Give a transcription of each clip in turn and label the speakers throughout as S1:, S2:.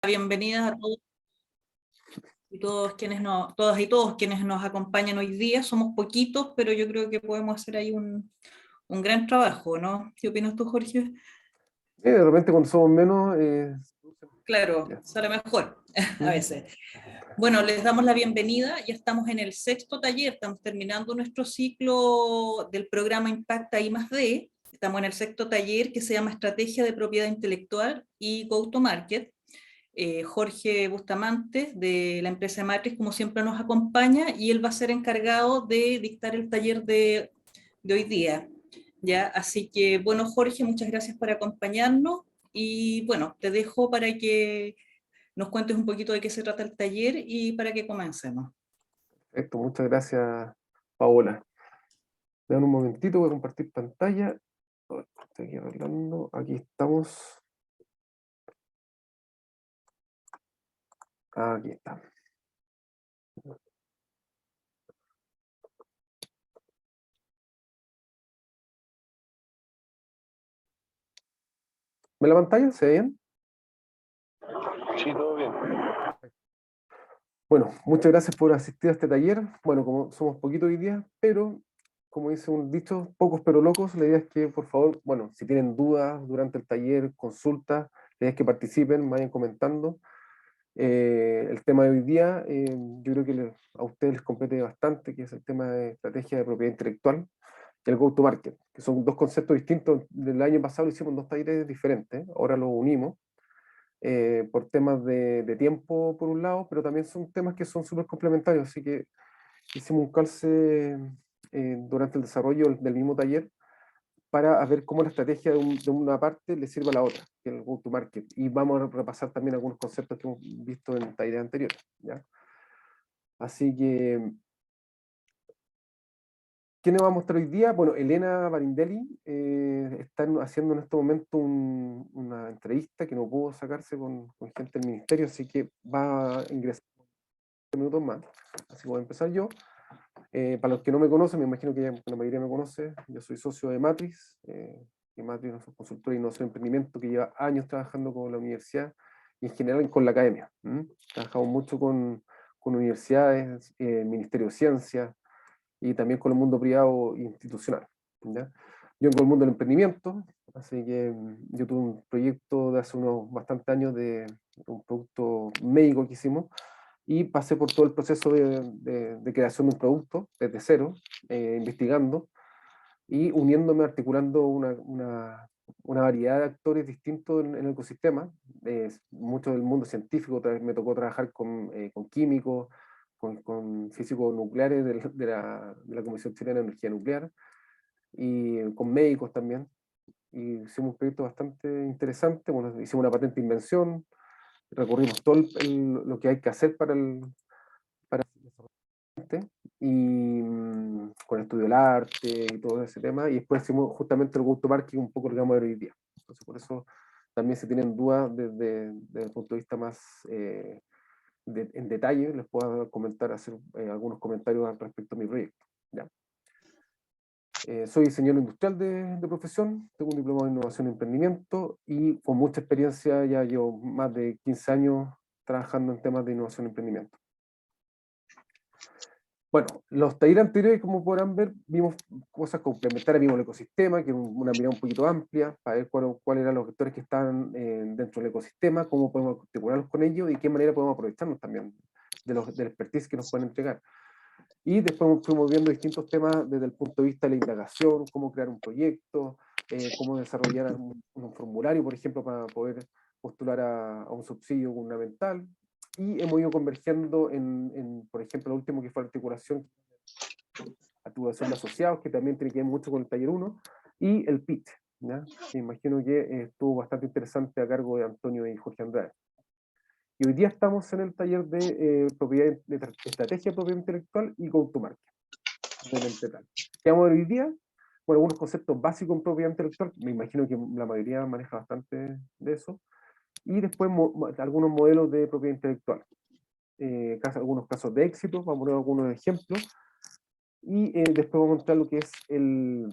S1: Bienvenidas a todos y todas y todos quienes nos acompañan hoy día. Somos poquitos, pero yo creo que podemos hacer ahí un gran trabajo, ¿no? ¿Qué opinas tú, Jorge?
S2: De repente cuando somos menos...
S1: Claro,
S2: ya.
S1: sale mejor a veces. Bueno, les damos la bienvenida. Ya estamos en el sexto taller, estamos terminando nuestro ciclo del programa Impacta I+D. Estamos en el sexto taller que se llama Estrategia de Propiedad Intelectual y Go-to-Market. Jorge Bustamante de la empresa Matrix, como siempre, nos acompaña y él va a ser encargado de dictar el taller de hoy día. ¿Ya? Así que, bueno, Jorge, muchas gracias por acompañarnos y, bueno, te dejo para que nos cuentes un poquito de qué se trata el taller y para que comencemos.
S2: Perfecto, muchas gracias, Paola. Me dan un momentito, voy a compartir pantalla. Estoy aquí arreglando. Aquí estamos. Aquí está. ¿Ve la pantalla? ¿Se ve bien?
S3: Sí, todo bien.
S2: Bueno, muchas gracias por asistir a este taller. Bueno, como somos poquitos hoy día, pero como dice un dicho, pocos pero locos, la idea es que, por favor, bueno, si tienen dudas durante el taller, consultas, la idea es que participen, vayan comentando. El tema de hoy día, yo creo que a ustedes les compete bastante, que es el tema de estrategia de propiedad intelectual y el go-to-market, que son dos conceptos distintos. Del año pasado lo hicimos en dos talleres diferentes, ahora los unimos por temas de tiempo por un lado, pero también son temas que son súper complementarios, así que hicimos un calce durante el desarrollo del mismo taller para ver cómo la estrategia de una parte le sirve a la otra, que es el go-to-market. Y vamos a repasar también algunos conceptos que hemos visto en talleres anteriores, ¿ya? Así que, ¿qué nos va a mostrar hoy día? Bueno, Elena Barindelli está haciendo en este momento una entrevista que no pudo sacarse con gente del ministerio, así que va a ingresar 10 minutos más. Así que voy a empezar yo. Para los que no me conocen, me imagino que ya la mayoría me conoce, yo soy socio de Matrix, y Matrix es un consultor de innovación y emprendimiento que lleva años trabajando con la universidad y en general con la academia. Trabajamos mucho con universidades, Ministerio de Ciencia y también con el mundo privado e institucional, ¿ya? Yo vengo del mundo del emprendimiento, así que yo tuve un proyecto de hace unos bastantes años de un producto médico que hicimos, y pasé por todo el proceso de creación de un producto desde cero, investigando y uniéndome, articulando una variedad de actores distintos en el ecosistema. Mucho del mundo científico, me tocó trabajar con químicos, con físicos nucleares de la Comisión Chilena de Energía Nuclear, y con médicos también. Y hicimos un proyecto bastante interesante. Bueno, hicimos una patente de invención, recorrimos todo lo que hay que hacer para y con estudio del arte y todo ese tema, y después hicimos justamente el go-to-market, un poco lo que vamos a ver hoy día. Entonces, por eso también si tienen dudas desde el punto de vista más en detalle, les puedo comentar, hacer algunos comentarios al respecto a mi proyecto. ¿Ya? Soy diseñador industrial de profesión, tengo un diploma de innovación y emprendimiento, y con mucha experiencia, ya llevo más de 15 años trabajando en temas de innovación y emprendimiento. Bueno, los talleres anteriores, como podrán ver, vimos cosas complementarias, vimos el ecosistema, que es una mirada un poquito amplia, para ver cuáles eran los vectores que están dentro del ecosistema, cómo podemos articularlos con ellos y qué manera podemos aprovecharnos también del expertise que nos pueden entregar. Y después fuimos viendo distintos temas desde el punto de vista de la indagación, cómo crear un proyecto, cómo desarrollar un formulario, por ejemplo, para poder postular a un subsidio gubernamental. Y hemos ido convergiendo por ejemplo, lo último que fue la articulación de asociados, que también tiene que ver mucho con el taller 1, y el pitch, ¿ya? Que imagino que estuvo bastante interesante a cargo de Antonio y Jorge Andrade. Y hoy día estamos en el taller de estrategia de propiedad intelectual y go-to-market. ¿Qué vamos a ver hoy día? Bueno, algunos conceptos básicos en propiedad intelectual, me imagino que la mayoría maneja bastante de eso, y después algunos modelos de propiedad intelectual. Algunos casos de éxito, vamos a poner algunos ejemplos, y después vamos a mostrar lo que es el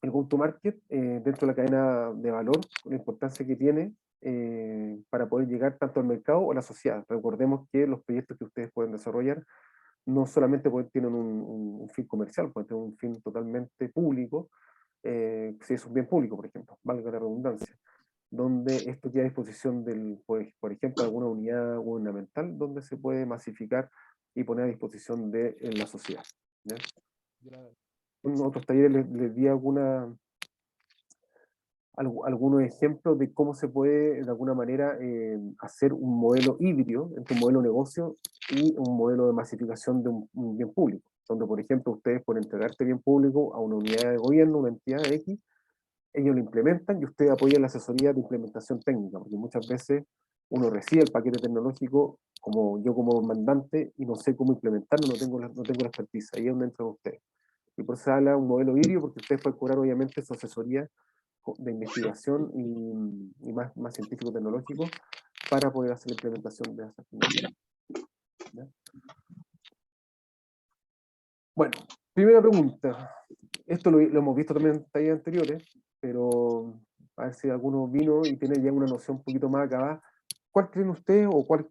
S2: go-to-market dentro de la cadena de valor, la importancia que tiene para poder llegar tanto al mercado o a la sociedad. Recordemos que los proyectos que ustedes pueden desarrollar no solamente tienen un fin comercial, pueden tener un fin totalmente público, si es un bien público, por ejemplo, valga la redundancia, donde esto queda a disposición por ejemplo, alguna unidad gubernamental, donde se puede masificar y poner a disposición de la sociedad, ¿ya? En otros talleres les di algunos ejemplos de cómo se puede, de alguna manera, hacer un modelo híbrido entre un modelo de negocio y un modelo de masificación de un bien público, donde, por ejemplo, ustedes por entregar este bien público a una unidad de gobierno, una entidad X, ellos lo implementan y ustedes apoyan la asesoría de implementación técnica, porque muchas veces uno recibe el paquete tecnológico como yo como mandante y no sé cómo implementarlo, no tengo la expertise, ahí es donde entran ustedes. Y por eso se habla de un modelo híbrido, porque ustedes pueden cobrar obviamente su asesoría de investigación y más científico-tecnológico para poder hacer la implementación de esas tecnologías. ¿Ya? Bueno, primera pregunta. Esto lo hemos visto también en talleres anteriores, pero a ver si alguno vino y tiene ya una noción un poquito más acabada. ¿Cuál creen ustedes o cuál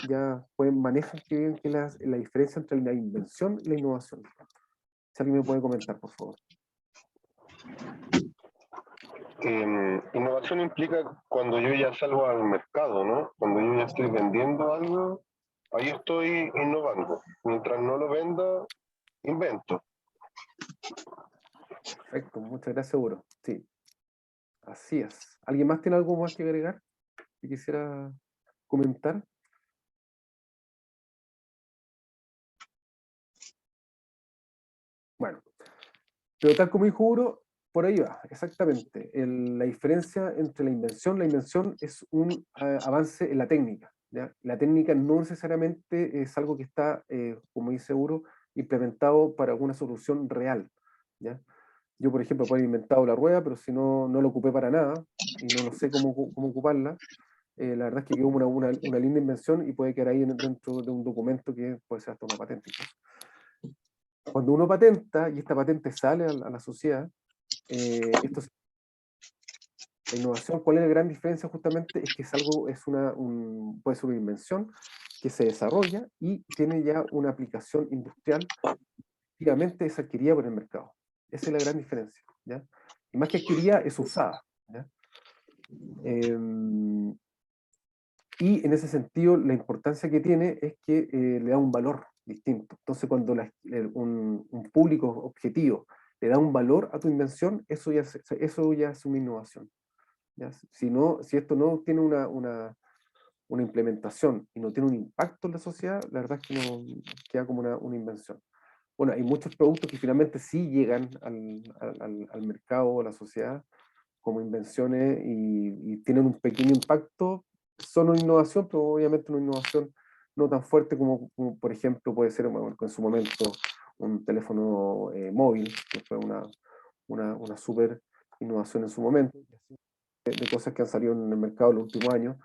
S2: ya manejan que es la diferencia entre la invención y la innovación? Si alguien me puede comentar, por favor.
S3: Innovación implica cuando yo ya salgo al mercado, ¿no? Cuando yo ya estoy vendiendo algo, ahí estoy innovando. Mientras no lo venda, invento.
S2: Perfecto, muchas gracias, Seguro. Sí, así es. ¿Alguien más tiene algo más que agregar que quisiera comentar? Bueno, pero tal como dijo Uro, por ahí va, exactamente. La diferencia entre la invención es un avance en la técnica, ¿ya? La técnica no necesariamente es algo que está, como dice Uro, implementado para alguna solución real, ¿ya? Yo, por ejemplo, puedo haber inventado la rueda, pero si no lo ocupé para nada y no sé cómo ocuparla, la verdad es que quedó una linda invención y puede quedar ahí dentro de un documento que puede ser hasta una patente. Cuando uno patenta y esta patente sale a la sociedad, la innovación, ¿cuál es la gran diferencia? Justamente es que puede ser una invención que se desarrolla y tiene ya una aplicación industrial, efectivamente es adquirida por el mercado. Esa es la gran diferencia, ¿ya? Y más que adquirida, es usada, ¿ya? Y en ese sentido, la importancia que tiene es que le da un valor distinto. Entonces, cuando un público objetivo le da un valor a tu invención, eso ya es una innovación, ¿ya? Si esto no tiene una implementación y no tiene un impacto en la sociedad, la verdad es que no queda como una invención. Bueno, hay muchos productos que finalmente sí llegan al mercado o a la sociedad como invenciones y tienen un pequeño impacto, son una innovación, pero obviamente una innovación no tan fuerte como, por ejemplo, puede ser bueno, en su momento un teléfono móvil, que fue una súper innovación en su momento, de cosas que han salido en el mercado en los últimos años.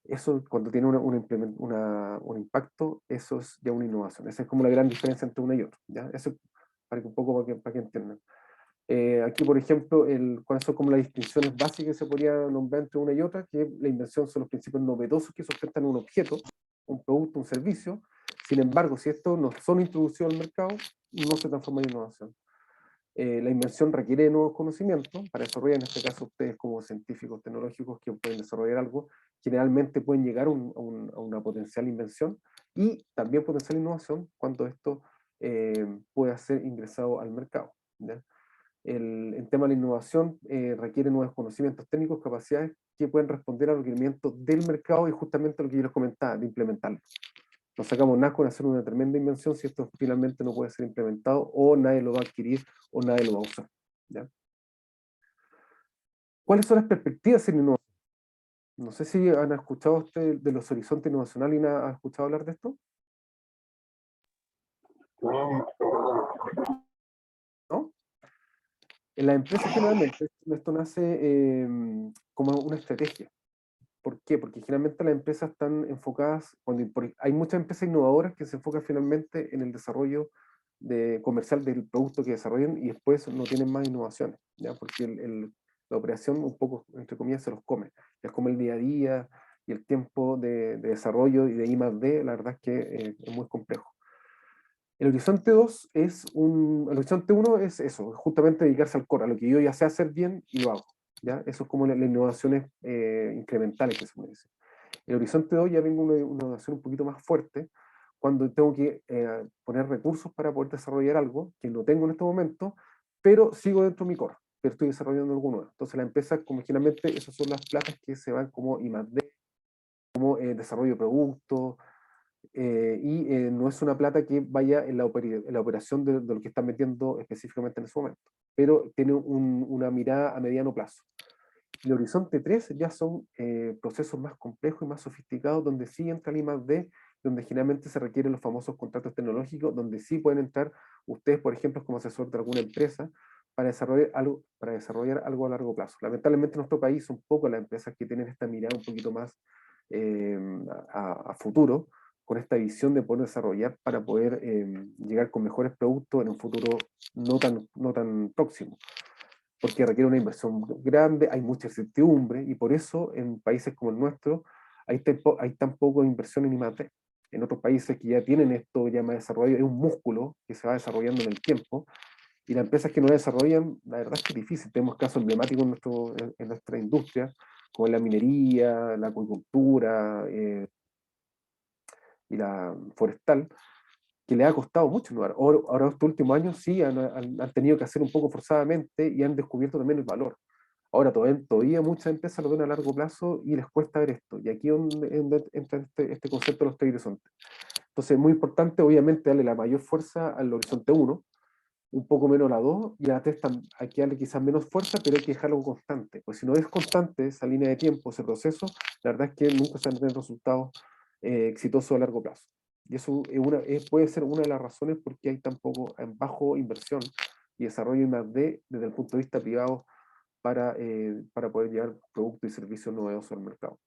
S2: Eso, cuando tiene un impacto, eso es ya una innovación. Esa es como la gran diferencia entre una y otra, ¿ya? Eso un poco para que entiendan. Aquí, por ejemplo, cuáles son como las distinciones básicas que se podría nombrar entre una y otra, que la invención son los principios novedosos que sustentan un objeto, un producto, un servicio. Sin embargo, si estos no son introducidos al mercado, no se transforma en innovación. La invención requiere de nuevos conocimientos para desarrollar, en este caso ustedes como científicos tecnológicos que pueden desarrollar algo, generalmente pueden llegar a una potencial invención y también potencial innovación cuando esto pueda ser ingresado al mercado, ¿ya? El tema de la innovación requiere nuevos conocimientos técnicos, capacidades que pueden responder a los requerimientos del mercado y justamente lo que yo les comentaba, de implementarlo. No sacamos nada con hacer una tremenda invención si esto finalmente no puede ser implementado o nadie lo va a adquirir o nadie lo va a usar, ¿ya? ¿Cuáles son las perspectivas en innovación? No sé si han escuchado ustedes de los horizontes innovacionales y han escuchado hablar de esto, ¿no? En las empresas generalmente esto nace como una estrategia. ¿Por qué? Porque generalmente las empresas están enfocadas, hay muchas empresas innovadoras que se enfocan finalmente en el desarrollo comercial del producto que desarrollan y después no tienen más innovaciones, ¿ya? Porque la operación un poco, entre comillas, se los come. Les come el día a día y el tiempo de desarrollo y de I+D, la verdad es que es muy complejo. El horizonte 2 el horizonte 1 es eso, justamente dedicarse al core, a lo que yo ya sé hacer bien y lo hago. ¿Ya? Eso es como las innovaciones incrementales que se me dice. El horizonte 2 ya vengo una innovación un poquito más fuerte, cuando tengo que poner recursos para poder desarrollar algo que no tengo en este momento, pero sigo dentro de mi core, pero estoy desarrollando algo nuevo. Entonces la empresa, como generalmente, esas son las platas que se van como I+D, como desarrollo de productos, no es una plata que vaya en la operación de lo que están metiendo específicamente en ese momento, pero tiene una mirada a mediano plazo. El horizonte 3 ya son procesos más complejos y más sofisticados, donde sí entra el I+D, donde generalmente se requieren los famosos contratos tecnológicos, donde sí pueden entrar ustedes, por ejemplo, como asesor de alguna empresa, para desarrollar algo a largo plazo. Lamentablemente en nuestro país son pocas las empresas que tienen esta mirada un poquito más eh, a futuro, con esta visión de poder desarrollar para poder llegar con mejores productos en un futuro no tan próximo, porque requiere una inversión grande, hay mucha incertidumbre, y por eso en países como el nuestro hay tan poco inversión en I+D. En otros países que ya tienen esto ya más desarrollado, es un músculo que se va desarrollando en el tiempo, y las empresas que no desarrollan, la verdad es que es difícil. Tenemos casos emblemáticos en nuestra industria, como la minería, la acuicultura y la forestal, que le ha costado mucho innovar. Ahora estos últimos años sí han tenido que hacer un poco forzadamente y han descubierto también el valor. Ahora todavía muchas empresas lo ven a largo plazo y les cuesta ver esto. Y aquí es donde entra este concepto de los tres horizontes. Entonces es muy importante, obviamente, darle la mayor fuerza al horizonte 1, un poco menos a la 2, y a la 3 hay que darle quizás menos fuerza, pero hay que dejarlo constante. Pues si no es constante esa línea de tiempo, ese proceso, la verdad es que nunca se van a tener resultados exitosos a largo plazo. Y eso puede ser una de las razones por qué hay tan poco bajo inversión y desarrollo I+D desde el punto de vista privado para poder llevar productos y servicios novedosos al mercado.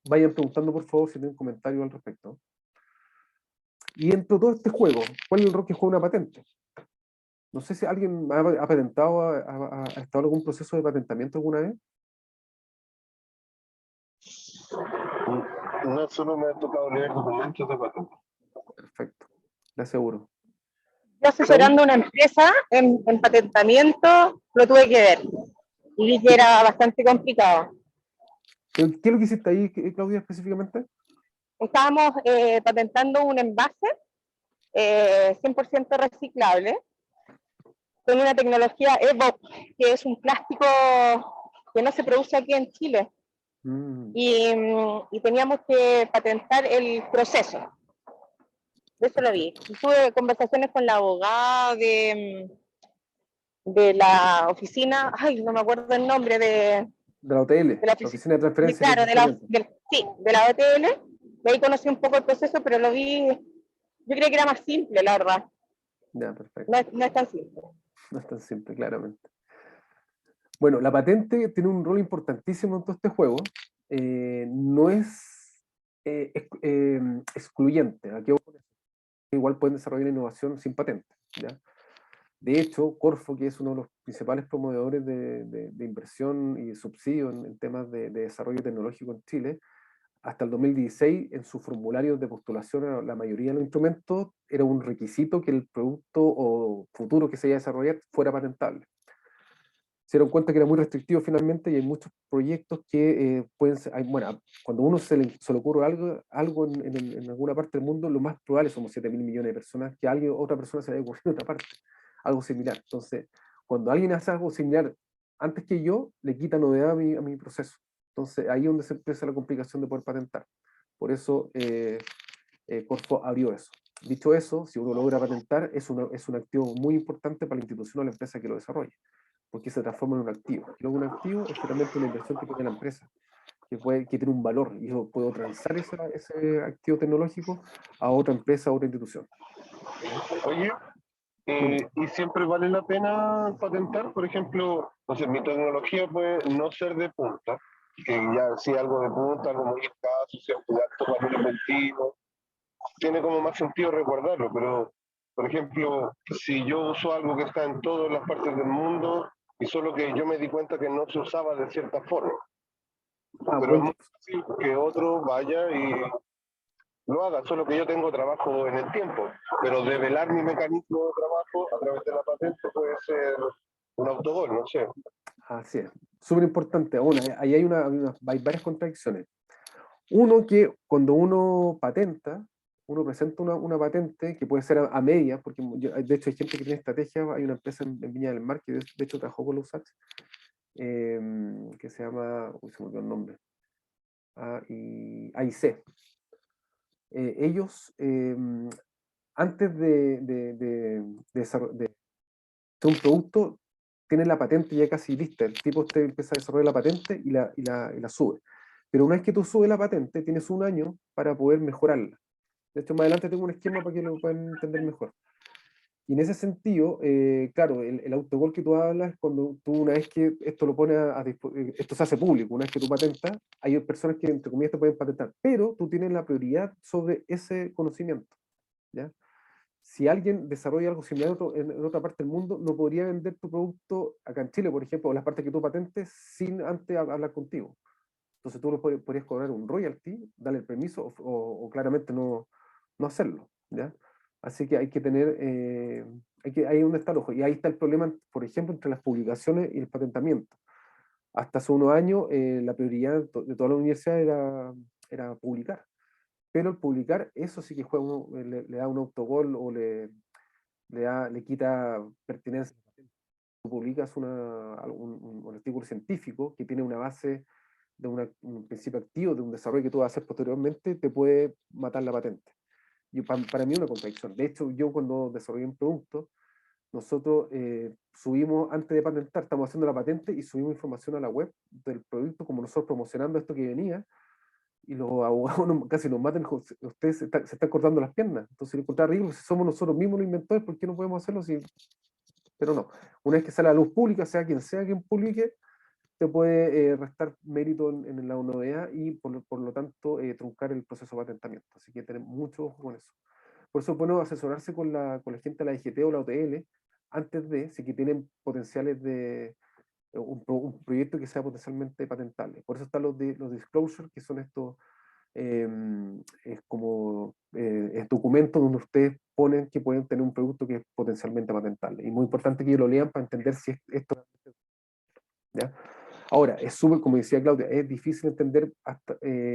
S2: Vayan preguntando, por favor, si tienen comentarios al respecto. Y dentro de todo este juego, ¿cuál es el rol que juega una patente? No sé si alguien ha patentado, ha estado en algún proceso de patentamiento alguna vez.
S3: No solo me ha tocado leer documentos de patente.
S2: Perfecto, le aseguro.
S4: Yo asesorando a una empresa en patentamiento, lo tuve que ver y vi que era bastante complicado.
S2: ¿Qué es lo que hiciste ahí, Claudia, específicamente?
S4: Estábamos patentando un envase 100% reciclable con una tecnología EVOP, que es un plástico que no se produce aquí en Chile. Y teníamos que patentar el proceso. De eso lo vi. Y tuve conversaciones con la abogada de la oficina, ay, no me acuerdo el nombre
S2: de la OTL, la Oficina de Transferencia.
S4: Claro, de la OTL. Y ahí conocí un poco el proceso, pero lo vi, yo creía que era más simple, la verdad.
S2: Ya, perfecto.
S4: No es tan simple.
S2: No es tan simple, claramente. Bueno, la patente tiene un rol importantísimo en todo este juego. No es excluyente. Aquí igual pueden desarrollar innovación sin patente, ¿ya? De hecho, Corfo, que es uno de los principales promotores de inversión y subsidio en temas de desarrollo tecnológico en Chile, hasta el 2016, en sus formularios de postulación a la mayoría de los instrumentos, era un requisito que el producto o futuro que se iba a desarrollar fuera patentable. Se dieron cuenta que era muy restrictivo finalmente, y hay muchos proyectos que pueden ser, bueno, cuando uno se le ocurre algo en alguna parte del mundo, lo más probable, somos 7.000 millones de personas, que otra persona se le haya ocurrido en otra parte, algo similar. Entonces, cuando alguien hace algo similar antes que yo, le quita novedad a mi proceso. Entonces, ahí es donde se empieza la complicación de poder patentar. Por eso, Corfo abrió eso. Dicho eso, si uno logra patentar, es un activo muy importante para la institución o la empresa que lo desarrolle, porque se transforma en un activo. Y luego un activo es finalmente una inversión que tiene la empresa, que tiene un valor, y yo puedo transar ese activo tecnológico a otra empresa, a otra institución.
S3: Oye, ¿y siempre vale la pena patentar? Por ejemplo, no sé, mi tecnología puede no ser de punta, que ya si algo de punta, algo muy escaso, si es un alto valor inventivo, tiene como más sentido resguardarlo, pero, por ejemplo, si yo uso algo que está en todas las partes del mundo, y solo que yo me di cuenta que no se usaba de cierta forma.
S2: Ah,
S3: Pero es
S2: buen-
S3: muy fácil que otro vaya y lo haga, solo que yo tengo trabajo en el tiempo, pero develar mi mecanismo de trabajo a través de la patente puede ser un autogol, no sé.
S2: Así es, súper importante. Bueno, ahí hay varias contradicciones. Uno, que cuando uno patenta, uno presenta una patente que puede ser a media, porque de hecho hay gente que tiene estrategia, hay una empresa en Viña del Mar que de hecho trabajó con los USACH, que se llama, uy, se me olvidó el nombre, AIC. Ellos, antes de hacer un producto, tienen la patente ya casi lista. El tipo empieza a desarrollar la patente y la sube. Pero una vez que tú subes la patente, tienes un año para poder mejorarla. De hecho, más adelante tengo un esquema para que lo puedan entender mejor. Y en ese sentido, claro, el autogol que tú hablas, cuando tú una vez que esto lo pones esto se hace público, una vez que tú patentas, hay personas que entre comillas te pueden patentar, pero tú tienes la prioridad sobre ese conocimiento, ¿ya? Si alguien desarrolla algo similar en otra parte del mundo, no podría vender tu producto acá en Chile, por ejemplo, o las partes que tú patentes, sin antes hablar contigo. Entonces tú podrías cobrar un royalty, darle el permiso o claramente no hacerlo, ¿ya? Así que hay que tener, ahí es donde está el ojo. Y ahí está el problema, por ejemplo, entre las publicaciones y el patentamiento. Hasta hace unos años la prioridad de toda la universidad era publicar. Pero el publicar, eso sí que le da un autogol o le quita pertinencia. Tú publicas un artículo científico que tiene una base de un principio activo, de un desarrollo que tú vas a hacer posteriormente, te puede matar la patente. Y para mí es una contradicción. De hecho, yo cuando desarrollé un producto, nosotros subimos, antes de patentar, estamos haciendo la patente y subimos información a la web del producto, como nosotros promocionando esto que venía, y los abogados casi nos matan, ustedes se están cortando las piernas. Entonces, lo encontraba ridículo, si somos nosotros mismos los inventores, ¿por qué no podemos hacerlo? Pero no, una vez que sale a la luz pública, sea quien publique, te puede restar mérito en la novedad y por lo tanto truncar el proceso de patentamiento. Así que tener mucho ojo con eso. Por eso es bueno asesorarse con la gente de la IGT o la OTL antes si que tienen potenciales de un proyecto que sea potencialmente patentable. Por eso están los disclosures, que son estos es como documentos donde ustedes ponen que pueden tener un producto que es potencialmente patentable. Y muy importante que ellos lo lean para entender si esto, ¿ya? Ahora, es súper, como decía Claudia, es difícil entender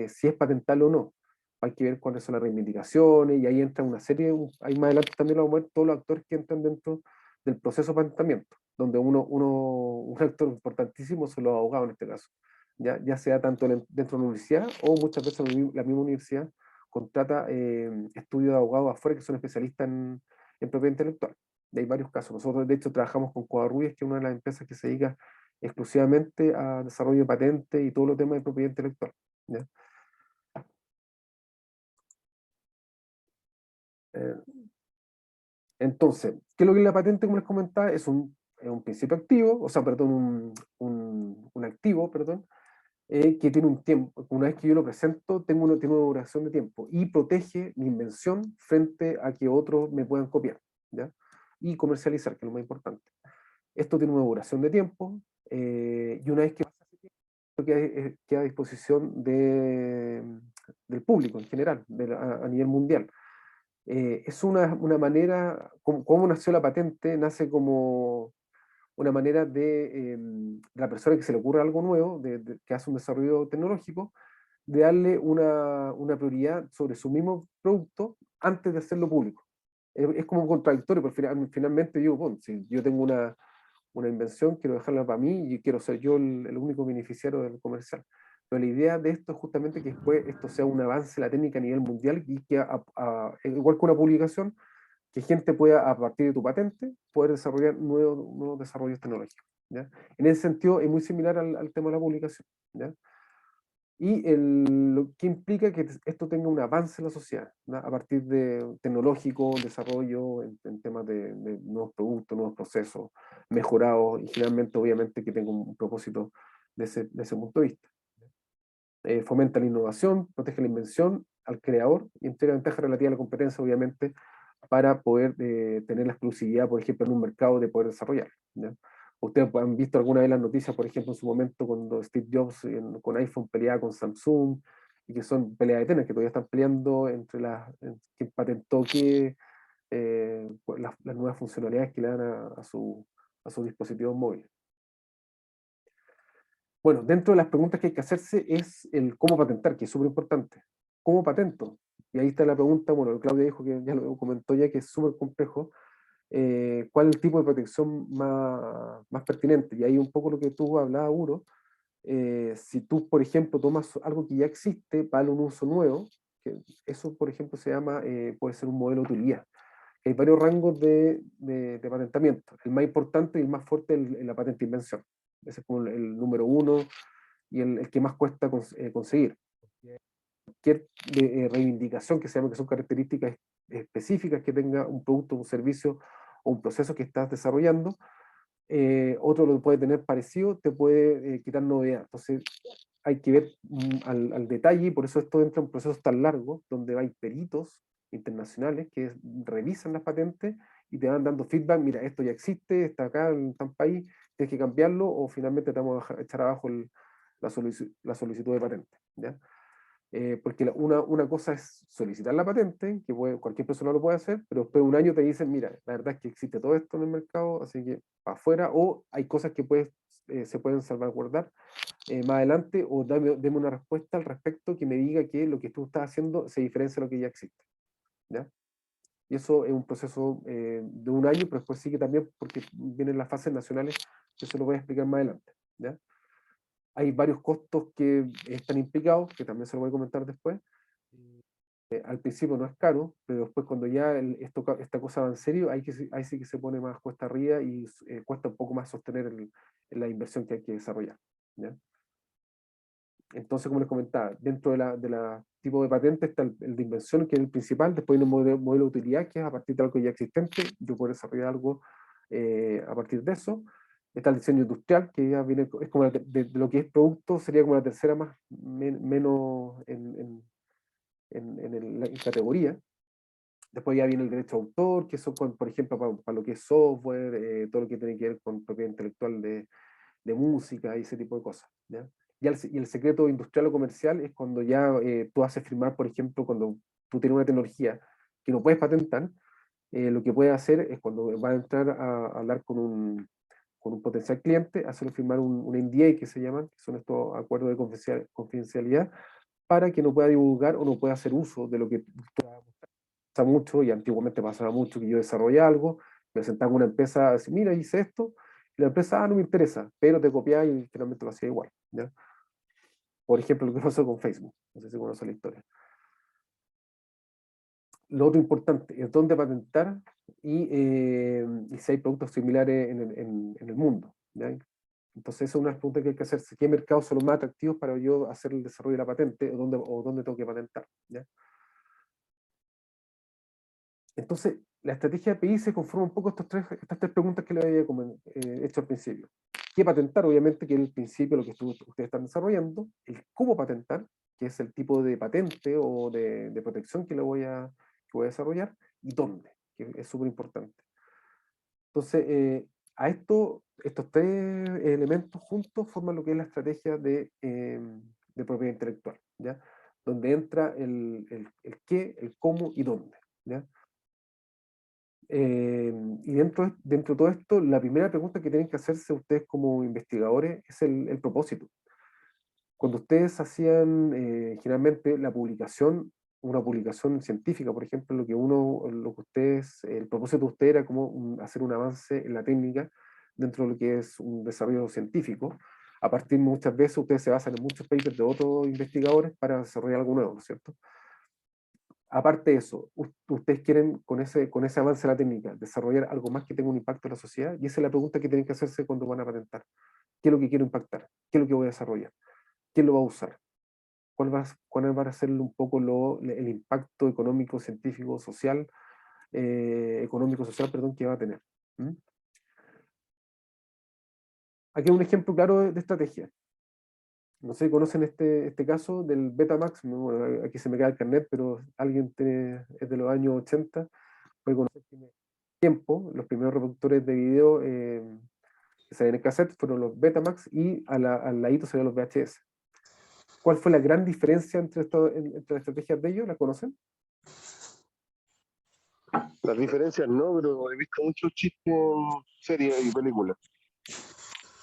S2: si es patentable o no. Hay que ver cuáles son las reivindicaciones, y ahí entra una serie, ahí más adelante también lo vamos a ver, todos los actores que entran dentro del proceso de patentamiento, donde un actor importantísimo son los abogados en este caso, ya sea tanto dentro de la universidad o muchas veces la misma universidad contrata estudios de abogados afuera que son especialistas en propiedad intelectual. Y hay varios casos. Nosotros, de hecho, trabajamos con Covarrubias, que es una de las empresas que se dedica exclusivamente a desarrollo de patentes y todos los temas de propiedad intelectual, ¿ya? Eh, entonces, ¿qué es lo que es la patente? Como les comentaba, es un principio activo, o sea, perdón, un activo, perdón, que tiene un tiempo. Una vez que yo lo presento, tiene una duración de tiempo y protege mi invención frente a que otros me puedan copiar, ¿ya? Y comercializar, que es lo más importante. Esto tiene una duración de tiempo, y una vez que pasa ese tiempo, queda a disposición del público en general, a nivel mundial. Es una manera, como nació la patente, nace como una manera de la persona que se le ocurre algo nuevo, que hace un desarrollo tecnológico, de darle una prioridad sobre su mismo producto antes de hacerlo público. Es como contradictorio, porque finalmente yo, bueno, si yo tengo una invención, quiero dejarla para mí y quiero ser yo el único beneficiario del comercial. Pero la idea de esto es justamente que después esto sea un avance de la técnica a nivel mundial y que, igual que una publicación, que gente pueda, a partir de tu patente, poder desarrollar nuevos desarrollos tecnológicos, ¿ya? En ese sentido, es muy similar al tema de la publicación, ¿ya? Y lo que implica que esto tenga un avance en la sociedad, ¿no? A partir de tecnológico, desarrollo en temas de nuevos productos, nuevos procesos, mejorados, y generalmente, obviamente, que tenga un propósito de ese punto de vista. Fomenta la innovación, protege la invención al creador y entrega ventaja relativa a la competencia, obviamente, para poder tener la exclusividad, por ejemplo, en un mercado de poder desarrollar, ¿ya? Ustedes han visto alguna vez las noticias, por ejemplo, en su momento cuando Steve Jobs con iPhone peleaba con Samsung, y que son peleas eternas, que todavía están peleando entre quién patentó qué, pues las nuevas funcionalidades que le dan a sus dispositivos móviles. Bueno, dentro de las preguntas que hay que hacerse es el cómo patentar, que es súper importante. ¿Cómo patento? Y ahí está la pregunta, bueno, Claudia dijo que ya lo comentó ya, que es súper complejo. ¿Cuál es el tipo de protección más pertinente? Y ahí un poco lo que tú hablabas, Uro. Si tú, por ejemplo, tomas algo que ya existe para un uso nuevo, que eso, por ejemplo, puede ser un modelo de utilidad. Hay varios rangos de patentamiento. El más importante y el más fuerte es la patente de invención. Ese es como el número uno y el que más cuesta conseguir. Cualquier reivindicación que se llama, que son características específicas que tenga un producto, un servicio o un proceso que estás desarrollando, otro lo puede tener parecido, te puede quitar novedad. Entonces hay que ver al detalle, y por eso esto entra en procesos tan largos, donde hay peritos internacionales que revisan las patentes y te van dando feedback: mira, esto ya existe, está acá en tal país, tienes que cambiarlo, o finalmente te vamos a echar abajo la solicitud de patente, ¿ya? Porque una cosa es solicitar la patente, que cualquier persona lo puede hacer, pero después de un año te dicen: mira, la verdad es que existe todo esto en el mercado, así que para afuera, o hay cosas que se pueden salvaguardar más adelante, o deme una respuesta al respecto que me diga que lo que tú estás haciendo se diferencia de lo que ya existe, ¿ya? Y eso es un proceso de un año, pero después sigue también porque vienen las fases nacionales, que eso lo voy a explicar más adelante, ¿ya? Hay varios costos que están implicados, que también se lo voy a comentar después. Al principio no es caro, pero después cuando ya esta cosa va en serio, ahí sí que se pone más cuesta arriba, y cuesta un poco más sostener la inversión que hay que desarrollar, ¿ya? Entonces, como les comentaba, dentro de la tipo de patente está el de invención, que es el principal. Después hay un modelo de utilidad, que es a partir de algo ya existente, yo puedo desarrollar algo a partir de eso. Está el diseño industrial, que ya viene, es como de lo que es producto, sería como la tercera menos en categoría. Después ya viene el derecho a autor, que eso, por ejemplo, para lo que es software, todo lo que tiene que ver con propiedad intelectual de música y ese tipo de cosas, ¿ya? Y el secreto industrial o comercial es cuando ya tú haces firmar, por ejemplo, cuando tú tienes una tecnología que no puedes patentar, lo que puedes hacer es, cuando vas a entrar a hablar con un potencial cliente, hacerle firmar un NDA, que se llaman, que son estos acuerdos de confidencialidad, para que no pueda divulgar o no pueda hacer uso de lo que pasa mucho, y antiguamente pasaba mucho, que yo desarrollaba algo, me sentaba en una empresa a decir: mira, hice esto, y la empresa: no me interesa, pero te copiaba y finalmente lo hacía igual, ¿ya? Por ejemplo, lo que pasó con Facebook, no sé si conoce la historia. Lo otro importante es dónde patentar y si hay productos similares en el mundo, ¿ya? Entonces, esa es una pregunta que hay que hacerse: ¿qué mercados son los más atractivos para yo hacer el desarrollo de la patente, o dónde tengo que patentar, ¿ya? Entonces, la estrategia de API se conforma un poco estas tres preguntas que le había hecho al principio. ¿Qué patentar? Obviamente, que es el principio, lo que ustedes están desarrollando. El cómo patentar, que es el tipo de patente o de protección que voy a desarrollar. Y dónde, que es súper importante. Entonces, estos tres elementos juntos forman lo que es la estrategia de propiedad intelectual, ¿ya? Donde entra el qué, el cómo y dónde, ¿ya? Y dentro de todo esto, la primera pregunta que tienen que hacerse ustedes como investigadores es el propósito. Cuando ustedes hacían generalmente una publicación científica, por ejemplo, el propósito de ustedes era como hacer un avance en la técnica dentro de lo que es un desarrollo científico. A partir, muchas veces ustedes se basan en muchos papers de otros investigadores para desarrollar algo nuevo, ¿no es cierto? Aparte de eso, ustedes quieren, con ese avance de la técnica, desarrollar algo más que tenga un impacto en la sociedad, y esa es la pregunta que tienen que hacerse cuando van a patentar. ¿Qué es lo que quiero impactar? ¿Qué es lo que voy a desarrollar? ¿Quién lo va a usar? ¿Cuál va a ser un poco el impacto económico, científico, social, perdón, que va a tener? ¿Mm? Aquí hay un ejemplo claro de estrategia. No sé si conocen este caso del Betamax. Bueno, aquí se me cae el carnet, pero es de los años 80, puede conocer que en ese tiempo los primeros reproductores de video que salían en cassette fueron los Betamax y al ladito salían los VHS. ¿Cuál fue la gran diferencia entre las estrategias de ellos? ¿La conocen?
S3: Las diferencias no, pero he visto muchos chistes en series y películas.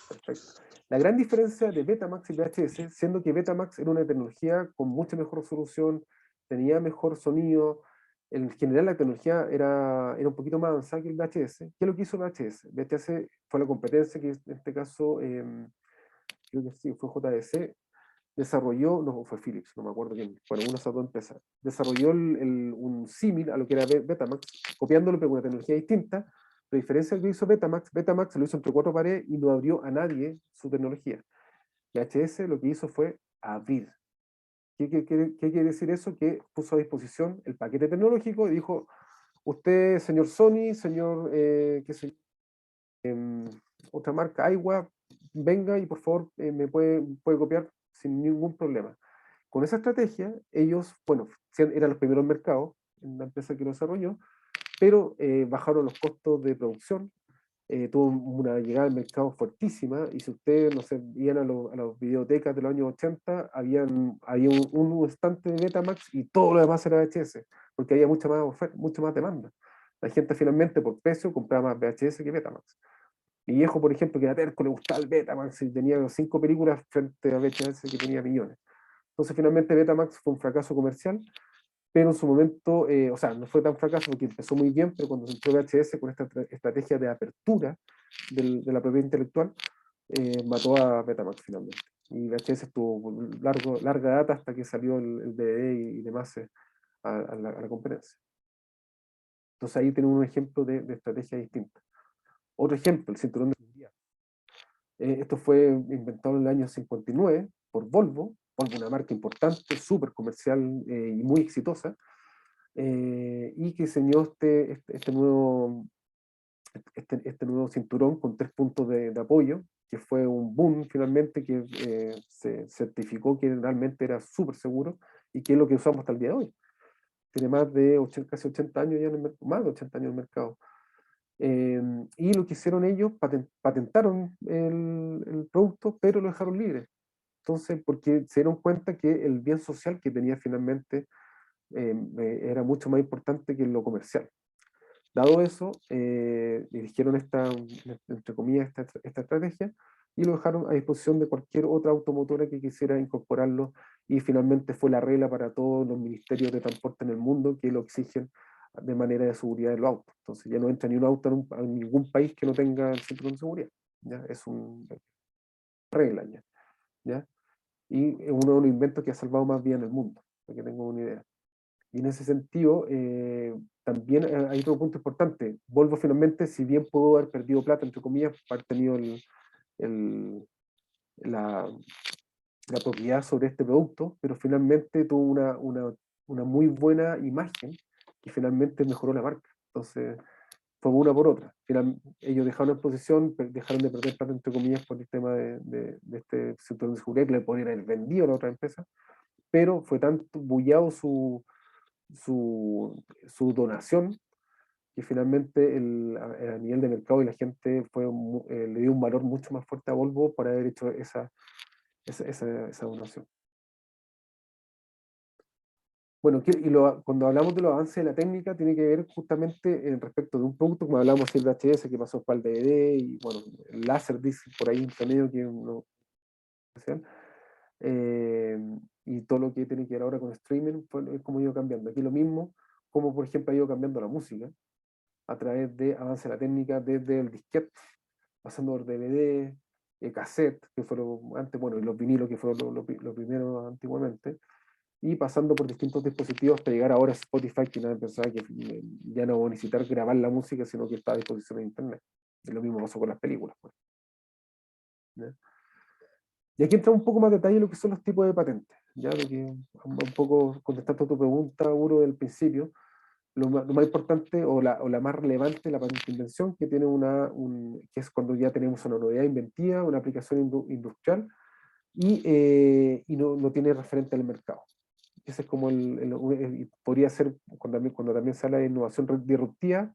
S2: Perfecto. La gran diferencia de Betamax y VHS, siendo que Betamax era una tecnología con mucha mejor resolución, tenía mejor sonido, en general la tecnología era un poquito más avanzada que el VHS. ¿Qué es lo que hizo VHS? VHS fue la competencia que en este caso, creo que sí, fue JVC, desarrolló, no fue Philips, no me acuerdo quién, bueno, una de esas dos empresas, desarrolló un símil a lo que era Betamax, copiándolo pero con una tecnología distinta. La diferencia es que hizo Betamax, Betamax lo hizo entre cuatro paredes y no abrió a nadie su tecnología. VHS lo que hizo fue abrir. ¿Qué quiere decir eso? Que puso a disposición el paquete tecnológico y dijo, usted, señor Sony, señor, qué sé yo, otra marca, Aiwa, venga y por favor me puede copiar sin ningún problema. Con esa estrategia, ellos, bueno, eran los primeros mercados, en la empresa que lo desarrolló, pero bajaron los costos de producción, tuvo una llegada al mercado fuertísima, y si ustedes, no sé, iban a las videotecas de los años 80, había un estante de Betamax y todo lo demás era VHS, porque había mucha más oferta, mucha más demanda. La gente finalmente por precio compraba más VHS que Betamax. Mi viejo, por ejemplo, que era terco, le gustaba el Betamax y tenía 5 películas frente a VHS que tenía millones. Entonces finalmente Betamax fue un fracaso comercial, pero en su momento, o sea, no fue tan fracaso porque empezó muy bien, pero cuando se entró VHS con esta estrategia de apertura de la propiedad intelectual, mató a Betamax finalmente. Y VHS estuvo larga data hasta que salió el DVD y demás a la competencia. Entonces ahí tenemos un ejemplo de estrategia distinta. Otro ejemplo, el cinturón de seguridad. Esto fue inventado en el año 59 por Volvo, una marca importante, súper comercial y muy exitosa, y que diseñó este nuevo cinturón con 3 puntos de apoyo, que fue un boom finalmente, que se certificó que realmente era súper seguro y que es lo que usamos hasta el día de hoy. Tiene más de casi 80 años ya en el mercado, más de 80 años en el mercado. Y lo que hicieron ellos, patentaron el producto, pero lo dejaron libre. Entonces, porque se dieron cuenta que el bien social que tenía finalmente era mucho más importante que lo comercial. Dado eso, dirigieron entre comillas, esta estrategia y lo dejaron a disposición de cualquier otra automotora que quisiera incorporarlo, y finalmente fue la regla para todos los ministerios de transporte en el mundo que lo exigen de manera de seguridad de los autos. Entonces ya no entra ni un auto en ningún país que no tenga el cinturón de seguridad. ¿Ya? Es una regla ya. ¿Ya? Y es uno de los inventos que ha salvado más bien el mundo, para que tengan una idea. Y en ese sentido, también hay otro punto importante. Volvo finalmente, si bien pudo haber perdido plata, entre comillas, por haber tenido la, la propiedad sobre este producto, pero finalmente tuvo una muy buena imagen y finalmente mejoró la marca. Entonces, fue una por otra. Ellos dejaron en posición, dejaron de perder plata, entre comillas, por el tema de este cinturón de seguridad que le podrían haber vendido a la otra empresa, pero fue tanto bullado su donación, que finalmente a nivel de mercado y la gente le dio un valor mucho más fuerte a Volvo por haber hecho esa donación. Bueno, cuando hablamos de los avances de la técnica, tiene que ver justamente respecto de un producto, como hablamos del VHS, que pasó para el DVD, y bueno, el Laserdisc por ahí entre medio, que es uno especial, y todo lo que tiene que ver ahora con streaming, es como ha ido cambiando. Aquí lo mismo, como por ejemplo ha ido cambiando la música, a través de avance de la técnica desde el disquete, pasando por DVD, cassette, que fueron antes, bueno, y los vinilos, que fueron los primeros antiguamente, y pasando por distintos dispositivos hasta llegar ahora a Spotify, que nadie pensaba que ya no va a necesitar grabar la música, sino que está a disposición de internet. Y lo mismo pasó con las películas. Pues. ¿Ya? Y aquí entra un poco más detalle en lo que son los tipos de patentes. Ya, lo que, un poco contestando a tu pregunta, Uro, del principio, lo más importante o la más relevante, la patente de invención, que tiene que es cuando ya tenemos una novedad inventiva, una aplicación industrial, y no tiene referente al mercado. Ese es como podría ser cuando también se habla de innovación disruptiva,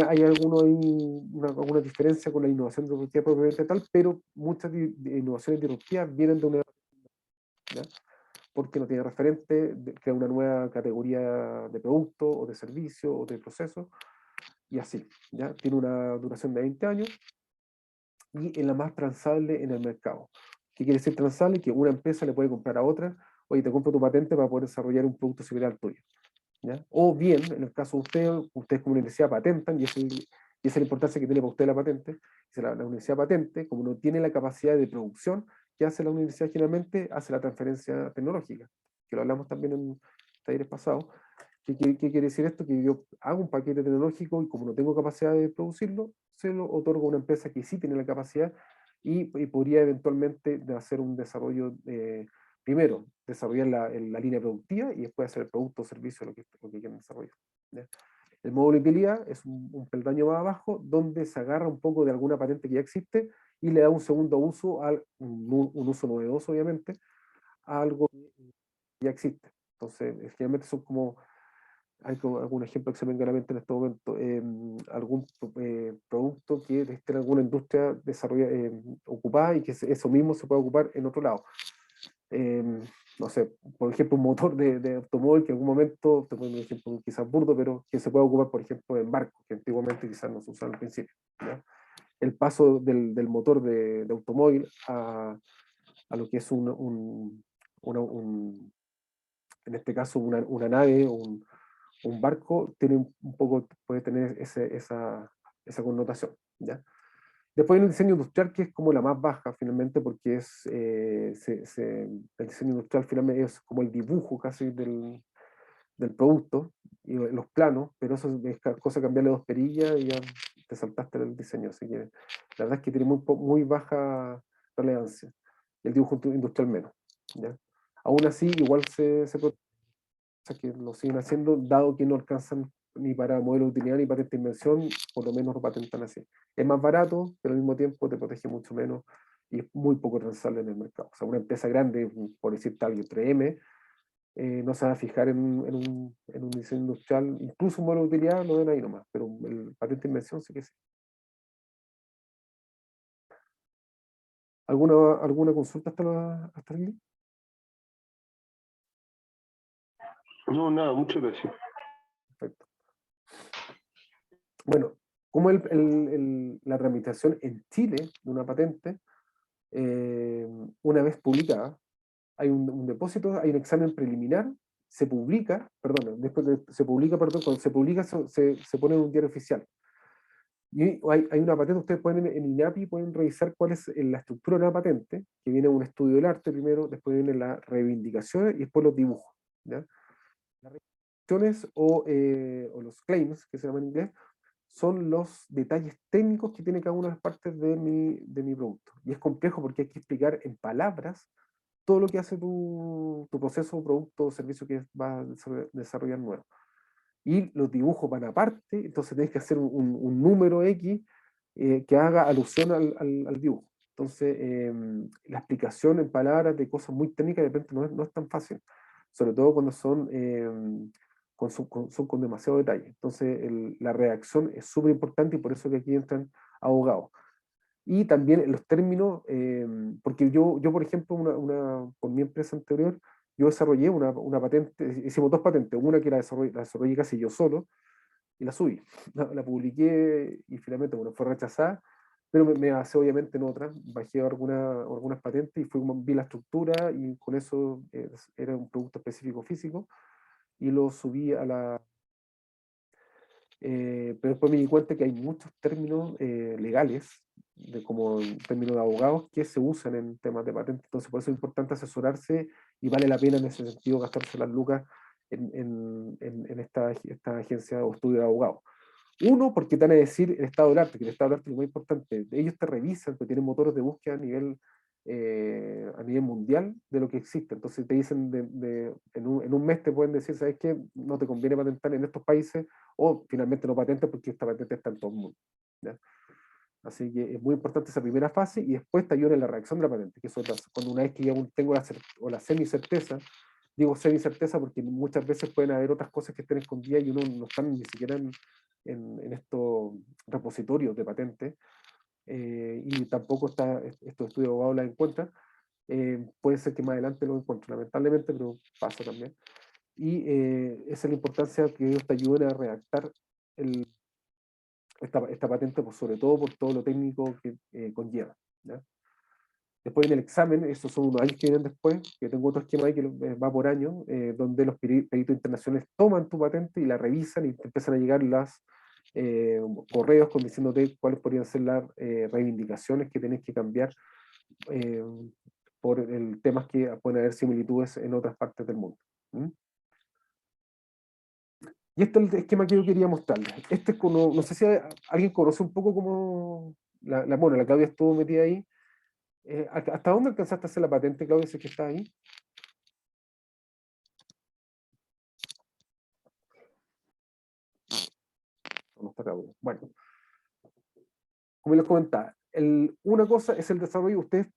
S2: hay alguna diferencia con la innovación disruptiva propiamente tal, pero muchas innovaciones disruptivas vienen de una, ¿ya? Porque no tiene referente, crea una nueva categoría de producto o de servicio o de proceso, y así, ¿ya? Tiene una duración de 20 años y es la más transable en el mercado. ¿Qué quiere decir transable? Que una empresa le puede comprar a otra, oye, te compro tu patente para poder desarrollar un producto similar al tuyo, ¿ya? O bien, en el caso de ustedes como universidad patentan, y esa es la importancia que tiene para usted la patente. Si la universidad patente, como no tiene la capacidad de producción, ¿qué hace la universidad generalmente? Hace la transferencia tecnológica, que lo hablamos también en talleres pasados. ¿Qué quiere decir esto? Que yo hago un paquete tecnológico y como no tengo capacidad de producirlo, se lo otorgo a una empresa que sí tiene la capacidad y podría eventualmente hacer un desarrollo, primero, desarrollar la línea productiva y después hacer el producto o servicio lo que quieren desarrollar, ¿ya? El módulo de utilidad es un peldaño más abajo donde se agarra un poco de alguna patente que ya existe y le da un segundo uso, un uso novedoso obviamente, a algo que ya existe. Entonces, generalmente son como, hay como algún ejemplo que se me venga a la mente en este momento, algún producto que esté en alguna industria ocupada y que eso mismo se puede ocupar en otro lado. No sé, por ejemplo, un motor de automóvil que en algún momento, te pongo un ejemplo quizás burdo, pero que se puede ocupar, por ejemplo, en barcos, que antiguamente quizás no se usaba al principio, ¿ya? El paso del motor de automóvil a lo que es en este caso una nave o un barco, tiene un poco, puede tener esa connotación, ¿ya? Después hay un diseño industrial que es como la más baja finalmente, porque el diseño industrial finalmente es como el dibujo casi del producto y los planos, pero eso es cosa de cambiarle dos perillas y ya te saltaste el diseño. Así que la verdad es que tiene muy baja relevancia. Y el dibujo industrial menos, ¿ya? Aún así, igual que lo siguen haciendo, dado que no alcanzan ni para modelo de utilidad ni patente de invención, por lo menos lo patentan así. Es más barato, pero al mismo tiempo te protege mucho menos y es muy poco transable en el mercado. O sea, una empresa grande, por decir tal, 3M, no se va a fijar en un diseño industrial, incluso un modelo de utilidad lo ven ahí nomás, pero el patente de invención sí que sí. ¿Alguna consulta hasta aquí?
S3: No, nada, muchas gracias.
S2: Perfecto. Bueno, como la tramitación en Chile de una patente, una vez publicada, hay un depósito, hay un examen preliminar, se publica, perdón, se publica, perdón, cuando se publica se pone en un diario oficial. Y hay una patente, ustedes pueden en INAPI pueden revisar cuál es la estructura de una patente, que viene un estudio del arte primero, después viene la reivindicación y después los dibujos, ¿ya? Las reivindicaciones o los claims, que se llaman en inglés, son los detalles técnicos que tiene cada una de las partes de mi producto. Y es complejo porque hay que explicar en palabras todo lo que hace tu proceso, producto o servicio que vas a desarrollar nuevo. Y los dibujos van aparte, entonces tienes que hacer un número X que haga alusión al dibujo. Entonces, la explicación en palabras de cosas muy técnicas de repente no es tan fácil, sobre todo cuando son con demasiado detalle. Entonces, la redacción es súper importante y por eso que aquí entran abogados. Y también los términos, porque yo por ejemplo, por mi empresa anterior, yo desarrollé una patente, hicimos dos patentes, una que la desarrollé casi yo solo, y la subí, la publiqué y finalmente, bueno, fue rechazada, pero me basé obviamente en otras, bajé algunas patentes y vi la estructura y con eso era un producto específico físico y lo subí pero después me di cuenta que hay muchos términos legales, como términos de abogados, que se usan en temas de patentes. Entonces, por eso es importante asesorarse y vale la pena en ese sentido gastarse las lucas en esta agencia o estudio de abogados. Uno, porque te van a decir el estado del arte, que el estado del arte es muy importante. Ellos te revisan, que tienen motores de búsqueda a nivel mundial de lo que existe. Entonces te dicen, en un mes te pueden decir, ¿sabes qué? No te conviene patentar en estos países, o finalmente no patentes porque esta patente está en todo el mundo, ¿ya? Así que es muy importante esa primera fase y después te ayuda en la reacción de la patente, que es otra. Cuando una vez que ya tengo la semi-certeza Digo ser incerteza porque muchas veces pueden haber otras cosas que estén escondidas y uno no están ni siquiera en estos repositorios de patentes, y tampoco estos estudios de abogado las encuentran. Puede ser que más adelante lo encuentren, lamentablemente, pero pasa también. Y esa es la importancia que ellos te ayuden a redactar esta patente, pues, sobre todo por todo lo técnico que conlleva, ¿ya? Después en el examen, esos son unos años que vienen después, que tengo otro esquema ahí que va por año, donde los peritos internacionales toman tu patente y la revisan y te empiezan a llegar las correos diciéndote cuáles podrían ser las reivindicaciones que tenés que cambiar eh, por el temas que pueden haber similitudes en otras partes del mundo. ¿Mm? Y este es el esquema que yo quería mostrarles. Este es como, no sé si alguien conoce un poco como bueno, la Claudia estuvo metida ahí. ¿Hasta dónde alcanzaste a hacer la patente, Claudia, si es que está ahí? No está acá, bueno, como les comentaba, una cosa es el desarrollo. Ustedes,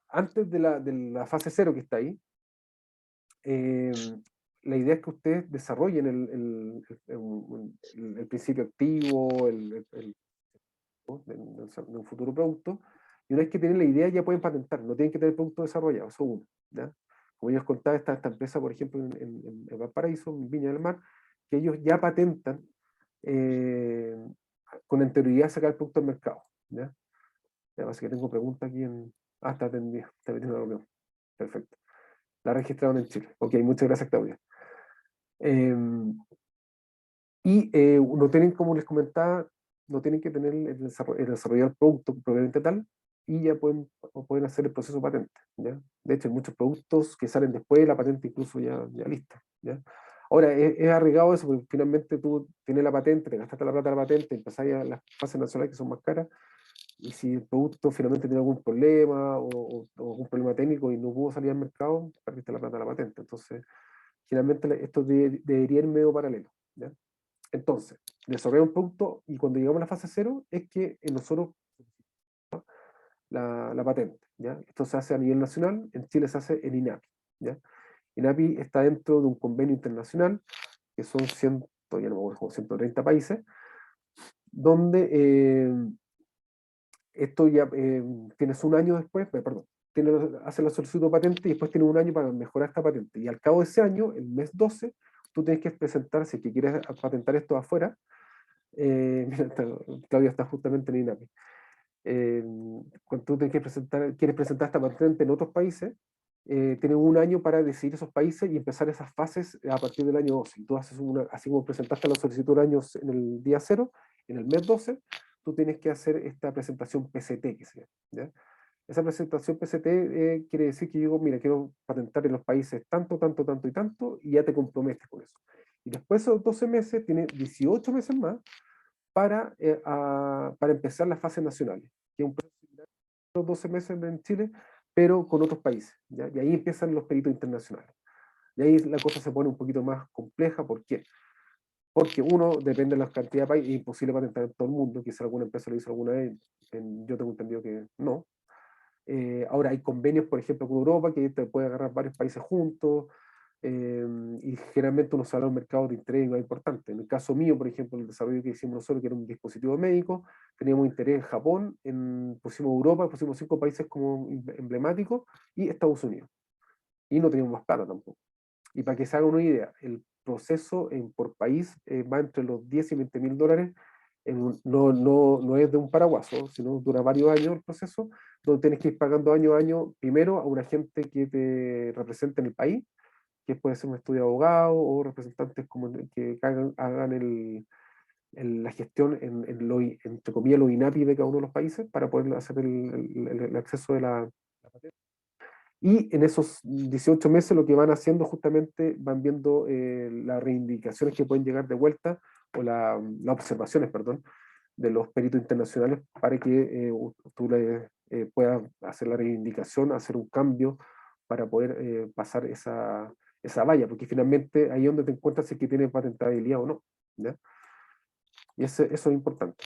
S2: antes de la fase 0 que está ahí, la idea es que ustedes desarrollen el principio activo, de un futuro producto, y una vez que tienen la idea ya pueden patentar, no tienen que tener producto desarrollado, eso uno, ¿ya? Como yo les contaba, esta empresa, por ejemplo, en Valparaíso, en Viña del Mar, que ellos ya patentan con anterioridad sacar el producto al mercado, ¿ya? Ya pasa que tengo preguntas aquí está atendida, está metiendo la reunión. Perfecto. La registraron en Chile. Ok, muchas gracias, Claudia. No tienen, como les comentaba, no tienen que tener el desarrollar el producto propiamente tal, y ya pueden hacer el proceso patente, ¿ya? De hecho, hay muchos productos que salen después de la patente incluso ya lista, ¿ya? Ahora, es arriesgado eso, porque finalmente tú tienes la patente, te gastaste la plata de la patente, empezás a las fases nacionales que son más caras, y si el producto finalmente tiene algún problema o algún problema técnico y no pudo salir al mercado, perdiste la plata de la patente. Entonces, generalmente esto debería ir medio paralelo, ¿ya? Entonces, desarrollamos un producto y cuando llegamos a la fase 0 es que nosotros la patente, ¿ya? Esto se hace a nivel nacional, en Chile se hace en INAPI, ¿ya? INAPI está dentro de un convenio internacional que son 100, ya no me acuerdo, como 130 países, donde esto ya tienes un año después, perdón, hace la solicitud de patente y después tienes un año para mejorar esta patente. Y al cabo de ese año, el mes 12, tú tienes que presentar, si es que quieres patentar esto afuera, mira, Claudia está justamente en INAPI. Cuando tú tienes que quieres presentar esta patente en otros países, tienes un año para decidir esos países y empezar esas fases a partir del año 12. Y tú haces así como presentaste la solicitud en el día 0, en el mes 12, tú tienes que hacer esta presentación PCT, que se llama, ¿ya? Esa presentación PCT quiere decir que yo digo, mira, quiero patentar en los países tanto, tanto, tanto y tanto, y ya te comprometes con eso. Y después de esos 12 meses, tienes 18 meses más para empezar las fases nacionales, que es un proceso similar a los 12 meses en Chile, pero con otros países, ¿ya? Y ahí empiezan los peritos internacionales. Y ahí la cosa se pone un poquito más compleja. ¿Por qué? Porque uno, depende de la cantidad de países, es imposible patentar en todo el mundo, quizá alguna empresa lo hizo alguna vez, yo tengo entendido que no. Ahora hay convenios, por ejemplo, con Europa, que te puede agarrar varios países juntos, y generalmente uno sale a un mercado de interés más importante. En el caso mío, por ejemplo, el desarrollo que hicimos nosotros, que era un dispositivo médico, teníamos interés en Japón, pusimos Europa, pusimos 5 países como emblemáticos, y Estados Unidos. Y no teníamos más plata tampoco. Y para que se hagan una idea, el proceso por país va entre los 10 y 20 mil dólares. No es de un paraguaso, sino dura varios años el proceso, donde tienes que ir pagando año a año, primero a un agente que te represente en el país, que puede ser un estudio de abogado o representantes que hagan la gestión entre comillas, lo INAPI de cada uno de los países para poder hacer el acceso de la patente. Y en esos 18 meses lo que van haciendo justamente van viendo las reivindicaciones que pueden llegar de vuelta, o las observaciones, perdón, de los peritos internacionales para que tú puedas hacer la reivindicación, hacer un cambio para poder pasar esa valla, porque finalmente ahí es donde te encuentras si es que tiene patentabilidad o no, ¿ya? Y eso es importante.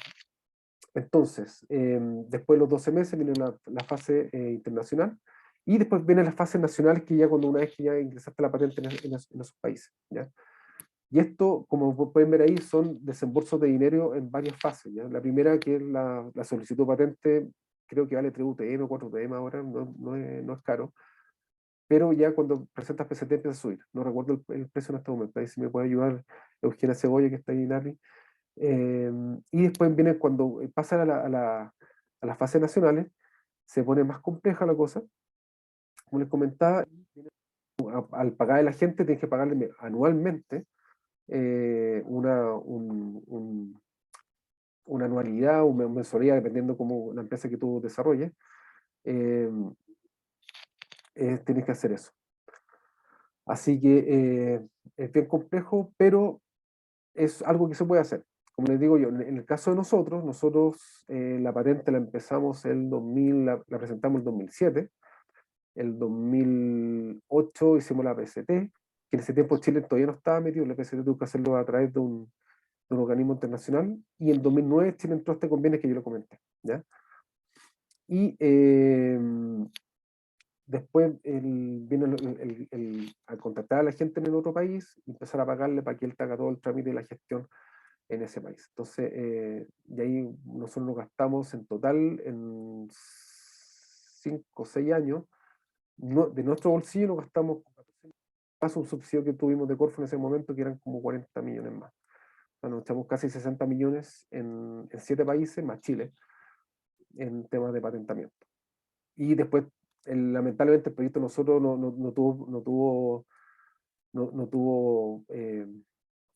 S2: Entonces, después de los 12 meses viene la fase internacional, Y después vienen las fases nacionales, que ya cuando una vez que ya ingresaste la patente en esos países, ¿ya? Y esto, como pueden ver ahí, son desembolsos de dinero en varias fases, ¿ya? La primera, que es la solicitud de patente, creo que vale 3 UTM o 4 UTM ahora, no es caro, pero ya cuando presentas PCT empieza a subir. No recuerdo el precio en este momento, ahí si me puede ayudar Eugenia Cebolla, que está ahí en ARI. Y después viene cuando pasan a las fases nacionales, se pone más compleja la cosa, como les comentaba, al pagar a la gente tienes que pagarle anualmente una anualidad o una mensualidad, dependiendo como la empresa que tú desarrolles, eh, tienes que hacer eso. Así que es bien complejo, pero es algo que se puede hacer. Como les digo yo, en el caso de nosotros la patente la empezamos el 2000, la presentamos el 2007, el 2008 hicimos la PCT, que en ese tiempo Chile todavía no estaba metido, la PCT tuvo que hacerlo a través de un organismo internacional, y en 2009 Chile entró a este convenio que yo lo comenté, ¿ya? Y después viene a contactar a la gente en el otro país y empezar a pagarle para que él te haga todo el trámite y la gestión en ese país. Entonces, de ahí nosotros nos gastamos en total, en 5 o 6 años, de nuestro bolsillo nos gastamos más un subsidio que tuvimos de Corfo en ese momento, que eran como 40 millones más. O sea, nos echamos casi 60 millones en 7 países, más Chile, en temas de patentamiento. Y después, lamentablemente, el proyecto de nosotros no tuvo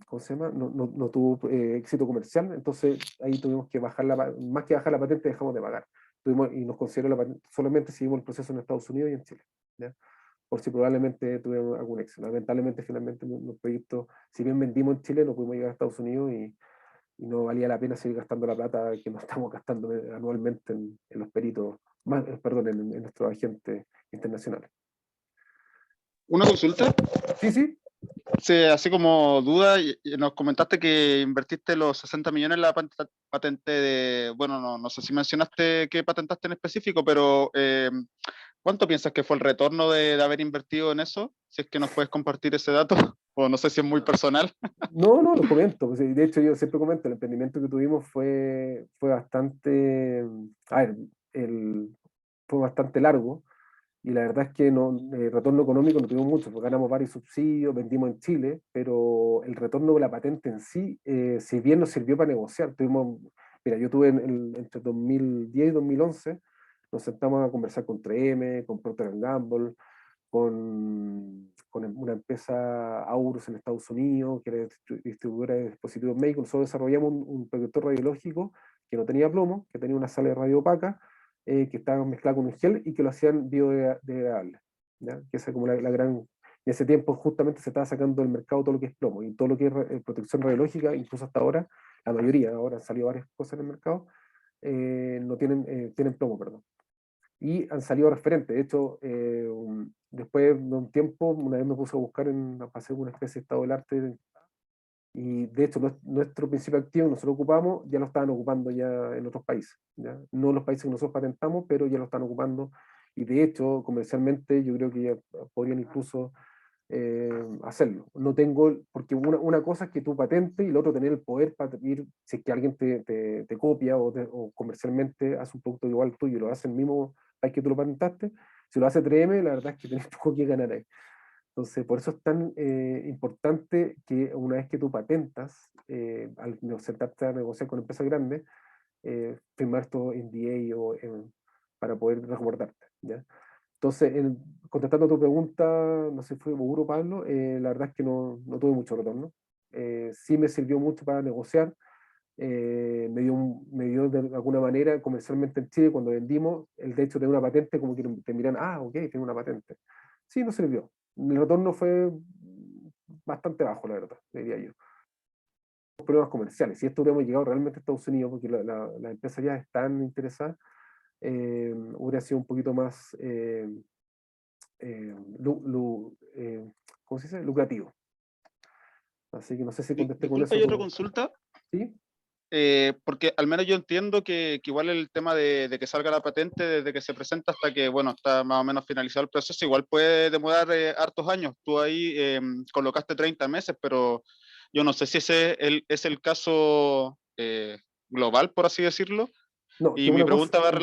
S2: ¿cómo se llama? No tuvo éxito comercial, entonces ahí tuvimos que bajar más que bajar la patente, dejamos de pagar. Y nos consideró la patente, solamente seguimos el proceso en Estados Unidos y en Chile, ¿ya? Por si probablemente tuvimos algún éxito. Lamentablemente, finalmente, los proyectos, si bien vendimos en Chile, no pudimos llegar a Estados Unidos, y no valía la pena seguir gastando la plata que nos estamos gastando anualmente en los peritos, perdón, en nuestros agentes internacionales.
S5: Una consulta.
S2: Sí, sí.
S5: Sí, así como duda, y nos comentaste que invertiste los 60 millones en la patente de, bueno, no sé si mencionaste qué patentaste en específico, pero ¿cuánto piensas que fue el retorno de haber invertido en eso? Si es que nos puedes compartir ese dato, o no sé si es muy personal.
S2: No, lo comento. Pues, de hecho, yo siempre comento, el emprendimiento que tuvimos fue bastante, a ver, fue bastante largo, y la verdad es que retorno económico no tuvimos mucho, porque ganamos varios subsidios, vendimos en Chile, pero el retorno de la patente en sí, si bien nos sirvió para negociar, mira, yo tuve entre 2010 y 2011, nos sentamos a conversar con 3M, con Procter Gamble, con una empresa Aurus en Estados Unidos, que era distribuidora de dispositivos médicos. Nosotros desarrollamos un proyector radiológico que no tenía plomo, que tenía una sala de radio opaca, que estaba mezclada con un gel y que lo hacían biodegradable, ¿ya? Que esa como la gran... En ese tiempo justamente se estaba sacando del mercado todo lo que es plomo, y todo lo que es protección radiológica, incluso hasta ahora, la mayoría, ahora han salido varias cosas en el mercado, no tienen plomo, perdón. Y han salido referentes. De hecho, después de un tiempo, una vez me puse a buscar para hacer una especie de estado del arte, y de hecho nuestro principio activo nosotros ocupamos, ya lo estaban ocupando ya en otros países, ¿ya? No en los países que nosotros patentamos, pero ya lo están ocupando, y de hecho comercialmente yo creo que ya podrían incluso hacerlo. No tengo, porque una cosa es que tú patentes, y lo otro tener el poder para ir, si es que alguien te copia o comercialmente hace un producto igual al tuyo y lo hace el mismo país que tú lo patentaste. Si lo hace 3M, la verdad es que tienes poco que ganar ahí. Entonces, por eso es tan importante que una vez que tú patentas, al sentarte a negociar con empresas grandes, firmar todo NDA para poder resguardarte, ¿ya? Entonces, contestando a tu pregunta, no sé si fue Boguro o Pablo, la verdad es que no tuve mucho retorno. Sí me sirvió mucho para negociar, me dio de alguna manera comercialmente en Chile cuando vendimos, el de hecho de una patente, como que te miran, ok, tengo una patente. Sí, nos sirvió. El retorno fue bastante bajo, la verdad, diría yo. Problemas comerciales. Si esto hubiéramos llegado realmente a Estados Unidos, porque las empresas ya están interesadas, hubiera sido un poquito más, ¿cómo se dice? Lucrativo. Así que no sé si contesté con
S5: Disculpa,
S2: eso
S5: y otra consulta.
S2: ¿Sí?
S5: porque al menos yo entiendo que igual el tema de que salga la patente desde que se presenta hasta que, bueno, está más o menos finalizado el proceso, igual puede demorar hartos años. Tú ahí colocaste 30 meses, pero yo no sé si ese es el caso global, por así decirlo.
S2: No,
S5: Y
S2: que
S5: mi
S2: una cosa,
S5: pregunta va
S2: dale,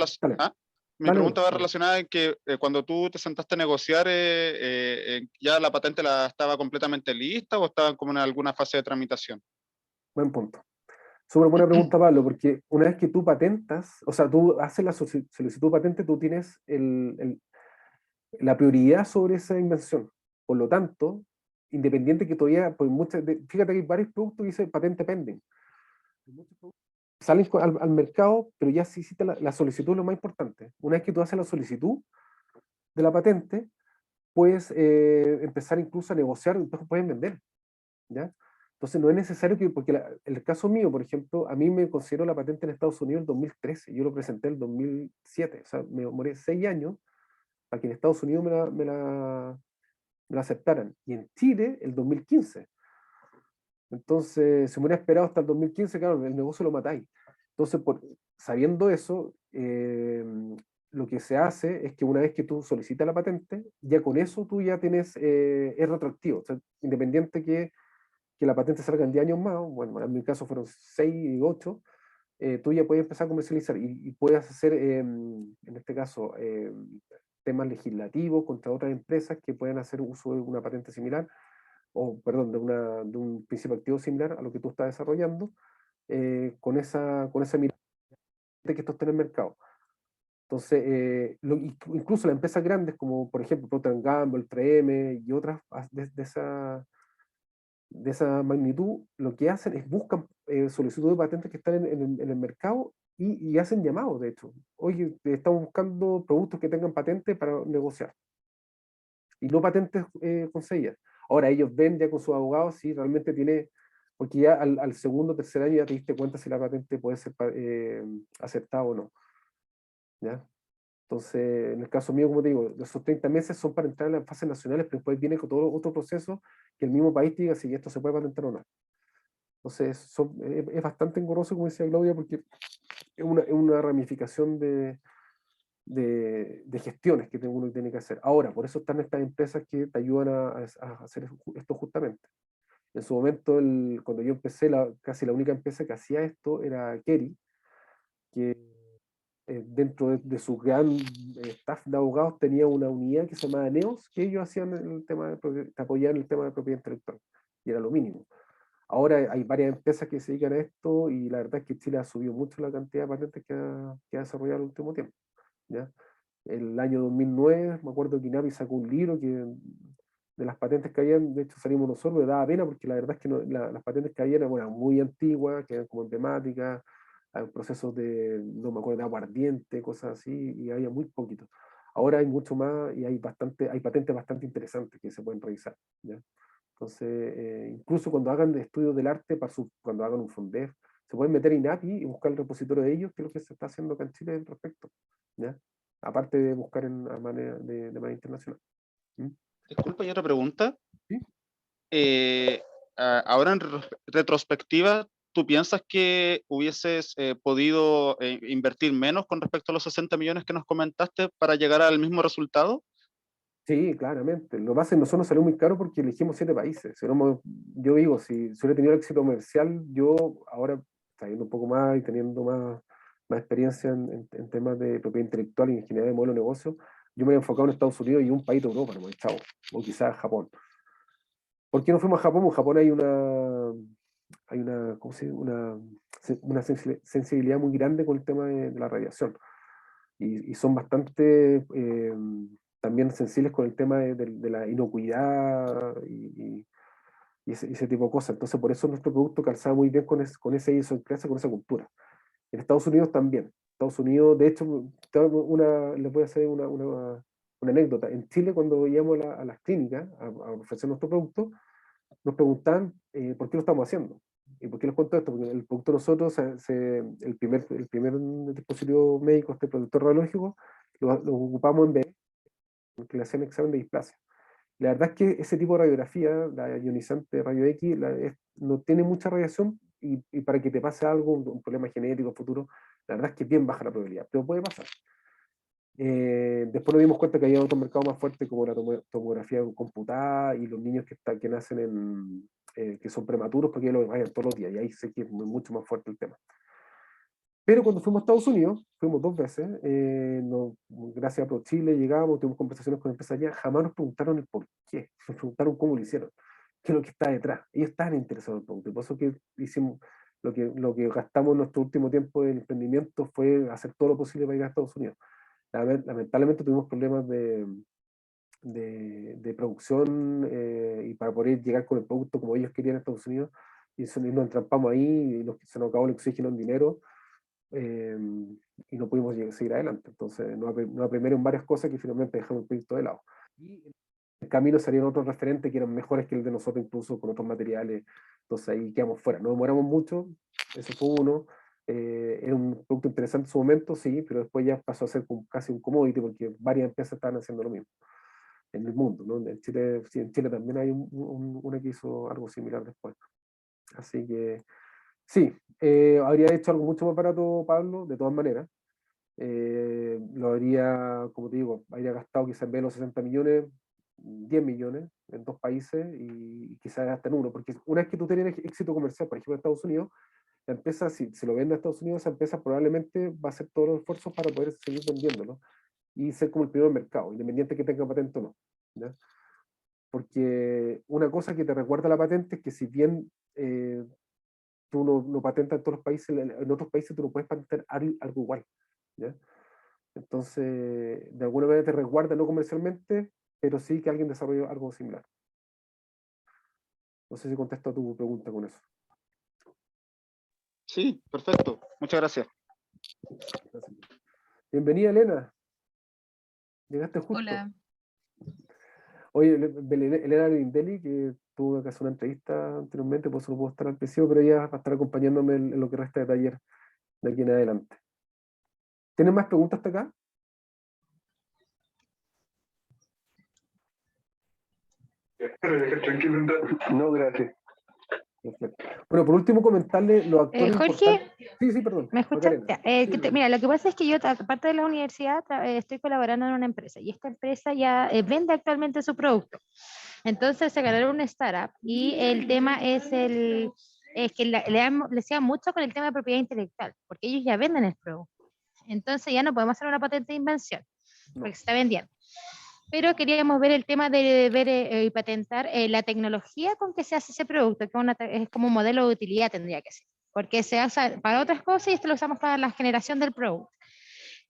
S5: mi
S2: dale,
S5: pregunta va
S2: dale.
S5: relacionada en que cuando tú te sentaste a negociar, ¿ya la patente estaba completamente lista o estaban como en alguna fase de tramitación?
S2: Buen punto. Súper buena pregunta, Pablo, porque una vez que tú patentas, o sea, tú haces la solicitud de patente, tú tienes la prioridad sobre esa invención. Por lo tanto, independiente que todavía, pues fíjate que hay varios productos que dicen patente pending. Salen al mercado, pero ya si hiciste la solicitud es lo más importante. Una vez que tú haces la solicitud de la patente, puedes empezar incluso a negociar, entonces pueden vender, ¿ya? Entonces no es necesario que, porque en el caso mío, por ejemplo, a mí me considero la patente en Estados Unidos en 2013, yo lo presenté en 2007, o sea, me demoré 6 años para que en Estados Unidos me la aceptaran, y en Chile el 2015. Entonces, si me hubiera esperado hasta el 2015, claro, el negocio lo matáis. Entonces, sabiendo eso, lo que se hace es que una vez que tú solicitas la patente, ya con eso tú ya tienes, es retroactivo, o sea, independiente que la patente salga en 10 años más, bueno, en mi caso fueron 6 y 8, tú ya puedes empezar a comercializar y puedes hacer, en este caso, temas legislativos contra otras empresas que puedan hacer uso de una patente similar, o perdón, de un principio activo similar a lo que tú estás desarrollando, con esa mirada de que esto esté en el mercado. Entonces, incluso las empresas grandes como por ejemplo Procter & Gamble, 3M y otras de esa magnitud, lo que hacen es buscan solicitudes de patentes que están en el mercado y hacen llamados, de hecho. Oye, estamos buscando productos que tengan patente para negociar. Y no patentes concedidas. Ahora ellos ven ya con sus abogados si realmente tiene, porque ya al segundo o tercer año ya te diste cuenta si la patente puede ser aceptada o no. ¿Ya? Entonces, en el caso mío, como te digo, esos 30 meses son para entrar en las fases nacionales, pero después viene con todo otro proceso que el mismo país te diga si esto se puede patentar o no. Entonces, es bastante engorroso, como decía Claudia, porque es una ramificación de gestiones que uno tiene que hacer. Ahora, por eso están estas empresas que te ayudan a hacer esto justamente. En su momento, cuando yo empecé, casi la única empresa que hacía esto era Kerry, que dentro de su gran staff de abogados tenía una unidad que se llamaba NEOS, que ellos hacían el tema te apoyaban en el tema de propiedad intelectual, y era lo mínimo. Ahora hay varias empresas que se dedican a esto y la verdad es que Chile ha subido mucho la cantidad de patentes que ha desarrollado en el último tiempo. ¿Ya? El año 2009, me acuerdo que INAPI sacó un libro que de las patentes que habían, de hecho salimos nosotros, me daba pena porque la verdad es que las patentes que habían eran bueno, muy antiguas, que eran como emblemáticas, procesos no me acuerdo, de aguardiente, cosas así, y había muy poquito. Ahora hay mucho más y hay patentes bastante interesantes que se pueden revisar. ¿Ya? Entonces, incluso cuando hagan estudios del arte, cuando hagan un FONDEF, se pueden meter en INAPI y buscar el repositorio de ellos, que es lo que se está haciendo acá en Chile al respecto. ¿Ya? Aparte de buscar de manera internacional. ¿Mm?
S5: Disculpa, y otra pregunta.
S2: ¿Sí?
S5: Ahora en retrospectiva, ¿tú piensas que hubieses podido invertir menos con respecto a los 60 millones que nos comentaste para llegar al mismo resultado?
S2: Sí, claramente. Lo que pasa es que nosotros nos salió muy caro porque elegimos 7 países. Yo digo, si hubiera tenido éxito comercial, yo ahora, sabiendo un poco más y teniendo más experiencia en temas de propiedad intelectual y en general de modelo de negocio, yo me he enfocado en Estados Unidos y un país de Europa, no, chao, o quizás Japón. ¿Por qué no fuimos a Japón? En Japón ¿cómo se dice? Una sensibilidad muy grande con el tema de la radiación. Y son bastante también sensibles con el tema de la inocuidad y ese tipo de cosas. Entonces, por eso nuestro producto calzaba muy bien con esa idiosincrasia, con esa cultura. En Estados Unidos también. Estados Unidos, de hecho, les voy a hacer una anécdota. En Chile, cuando íbamos a las clínicas a ofrecer nuestro producto, nos preguntaban por qué lo estamos haciendo. ¿Y por qué les cuento esto? Porque el producto de nosotros, el primer dispositivo médico, este productor radiológico, lo ocupamos en bebés, porque le hacían examen de displasia. La verdad es que ese tipo de radiografía, la ionizante rayo X, no tiene mucha radiación, y para que te pase algo, un problema genético futuro, la verdad es que es bien baja la probabilidad, pero puede pasar. Después nos dimos cuenta que había otro mercado más fuerte como la tomografía computada y los niños que nacen que son prematuros porque los vayan todos los días, y ahí sé que es mucho más fuerte el tema. Pero cuando fuimos a Estados Unidos, fuimos 2 veces, gracias a ProChile llegamos, tuvimos conversaciones con empresas allá, jamás nos preguntaron el por qué, nos preguntaron cómo lo hicieron, qué es lo que está detrás. Ellos estaban interesados en el producto, y por eso que hicimos, lo que gastamos en nuestro último tiempo de emprendimiento fue hacer todo lo posible para ir a Estados Unidos. Lamentablemente tuvimos problemas de producción y para poder llegar con el producto como ellos querían a Estados Unidos, y nos entrampamos ahí, y se nos acabó el oxígeno en dinero, y no pudimos seguir adelante. Entonces nos apremiaron varias cosas que finalmente dejamos el proyecto de lado. Y en el camino salieron otros referentes que eran mejores que el de nosotros, incluso con otros materiales, entonces ahí quedamos fuera. No demoramos mucho, ese fue uno. Era un producto interesante en su momento, sí, pero después ya pasó a ser casi un commodity porque varias empresas estaban haciendo lo mismo en el mundo, ¿no? En Chile, sí, en Chile también hay una que hizo algo similar después. Así que sí, habría hecho algo mucho más barato, Pablo, de todas maneras. Lo habría, como te digo, habría gastado quizás en vez de los 60 millones, 10 millones en 2 países y quizás hasta en uno, porque una vez que tú tienes éxito comercial, por ejemplo, en Estados Unidos, la empresa, si se lo vende a Estados Unidos, esa empresa probablemente va a hacer todos los esfuerzos para poder seguir vendiéndolo y ser como el primer mercado, independiente que tenga patente o no, ¿ya? Porque una cosa que te recuerda la patente es que si bien tú no patentas en todos los países, en otros países tú no puedes patentar algo igual, ¿ya? Entonces, de alguna manera te resguarda no comercialmente, pero sí que alguien desarrolló algo similar. No sé si contesto a tu pregunta con eso.
S5: Sí, perfecto. Muchas gracias.
S2: Gracias. Bienvenida, Elena. Llegaste justo.
S6: Hola.
S2: Oye, Elena Lindeli, que tuvo que hacer una entrevista anteriormente, por eso no puedo estar al principio, pero ella va a estar acompañándome en lo que resta de taller de aquí en adelante. ¿Tienen más preguntas hasta acá?
S3: No, gracias.
S2: Perfecto. Bueno, por último, comentarle los actores
S6: Jorge,
S2: importantes. Sí, perdón.
S6: ¿me escuchas?
S2: Macarena.
S6: Mira, lo que pasa es que yo, aparte de la universidad, estoy colaborando en una empresa y esta empresa ya vende actualmente su producto. Entonces se ganaron una startup y el tema es que le sigan mucho con el tema de propiedad intelectual, porque ellos ya venden el producto. Entonces ya no podemos hacer una patente de invención, porque se está vendiendo. Pero queríamos ver el tema de ver y patentar la tecnología con que se hace ese producto, que es como un modelo de utilidad tendría que ser, porque se usa para otras cosas y esto lo usamos para la generación del producto.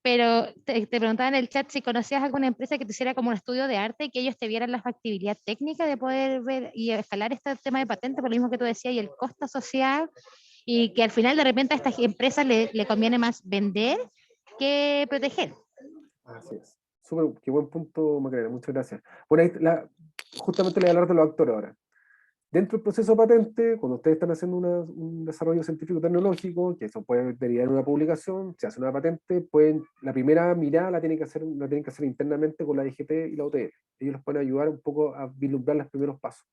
S6: Pero te preguntaba en el chat si conocías alguna empresa que te hiciera como un estudio de arte y que ellos te vieran la factibilidad técnica de poder ver y escalar este tema de patente, por lo mismo que tú decías, y el costo asociado, y que al final de repente a estas empresas le conviene más vender que proteger.
S2: Así es. Súper, qué buen punto, Macarena, muchas gracias. Bueno, ahí justamente le voy a hablar de los actores ahora. Dentro del proceso de patente, cuando ustedes están haciendo un desarrollo científico tecnológico, que eso puede derivar en una publicación, se hace una patente, la primera mirada la tienen que hacer internamente con la DGT y la OTL. Ellos les pueden ayudar un poco a vislumbrar los primeros pasos.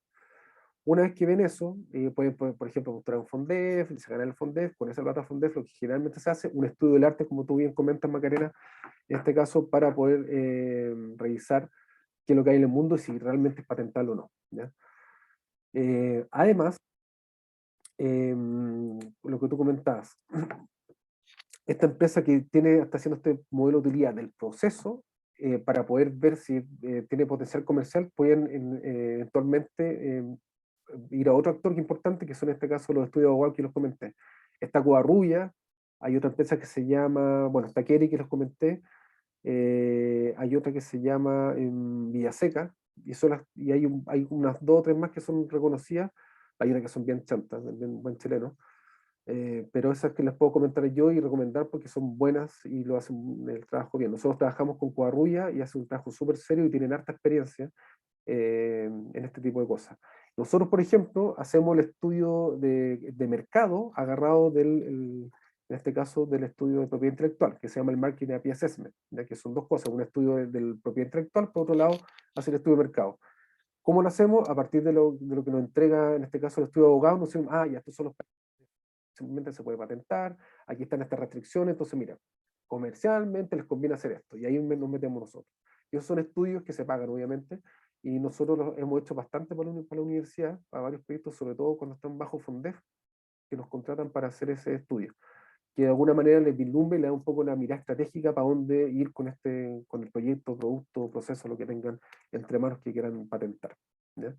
S2: Una vez que ven eso, pueden, por ejemplo, mostrar un FONDEF, se gana el FONDEF, con esa plata FONDEF lo que generalmente se hace, un estudio del arte, como tú bien comentas, Macarena, en este caso, para poder revisar qué es lo que hay en el mundo y si realmente es patentable o no, ¿ya? Además, lo que tú comentabas, esta empresa que está haciendo este modelo de utilidad del proceso, para poder ver si tiene potencial comercial, pueden eventualmente ir a otro actor importante, que son en este caso los estudios de abogado que los comenté. Está Covarrulla, hay otra empresa que se llama, bueno, está Kerry, que los comenté, hay otra que se llama Villaseca, y hay unas 2 o 3 más que son reconocidas, hay unas que son bien chantas, bien buen chileno, pero esas que les puedo comentar yo y recomendar porque son buenas y lo hacen el trabajo bien. Nosotros trabajamos con Covarrulla y hacen un trabajo súper serio y tienen harta experiencia en este tipo de cosas. Nosotros, por ejemplo, hacemos el estudio de mercado agarrado en este caso, del estudio de propiedad intelectual, que se llama el Marketing API Assessment, ya que son 2 cosas, un estudio del propiedad intelectual, por otro lado, hacer el estudio de mercado. ¿Cómo lo hacemos? A partir de lo que nos entrega, en este caso, el estudio de abogado, nos decimos, ya, estos son los simplemente se puede patentar, aquí están estas restricciones, entonces mira, comercialmente les conviene hacer esto, y ahí nos metemos nosotros. Y esos son estudios que se pagan, obviamente, y nosotros los hemos hecho bastante para la universidad, para varios proyectos, sobre todo cuando están bajo FONDEF, que nos contratan para hacer ese estudio, que de alguna manera les vislumbre y le da un poco la mirada estratégica para dónde ir con el proyecto, producto, proceso, lo que tengan entre manos que quieran patentar, ¿ya?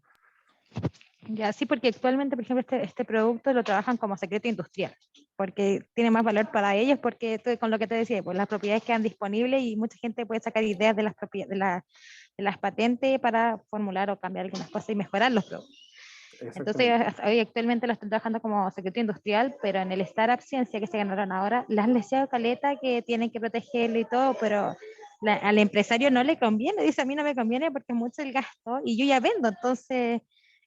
S6: Ya, sí, porque actualmente, por ejemplo, este producto lo trabajan como secreto industrial, porque tiene más valor para ellos, porque con lo que te decía, pues las propiedades quedan disponibles y mucha gente puede sacar ideas de de las patentes para formular o cambiar algunas cosas y mejorar los productos. Entonces, hoy actualmente lo están trabajando como secreto industrial, pero en el Startup Ciencia que se ganaron ahora, las han leseado caleta que tienen que protegerlo y todo, pero al empresario no le conviene, dice a mí no me conviene porque es mucho el gasto y yo ya vendo, entonces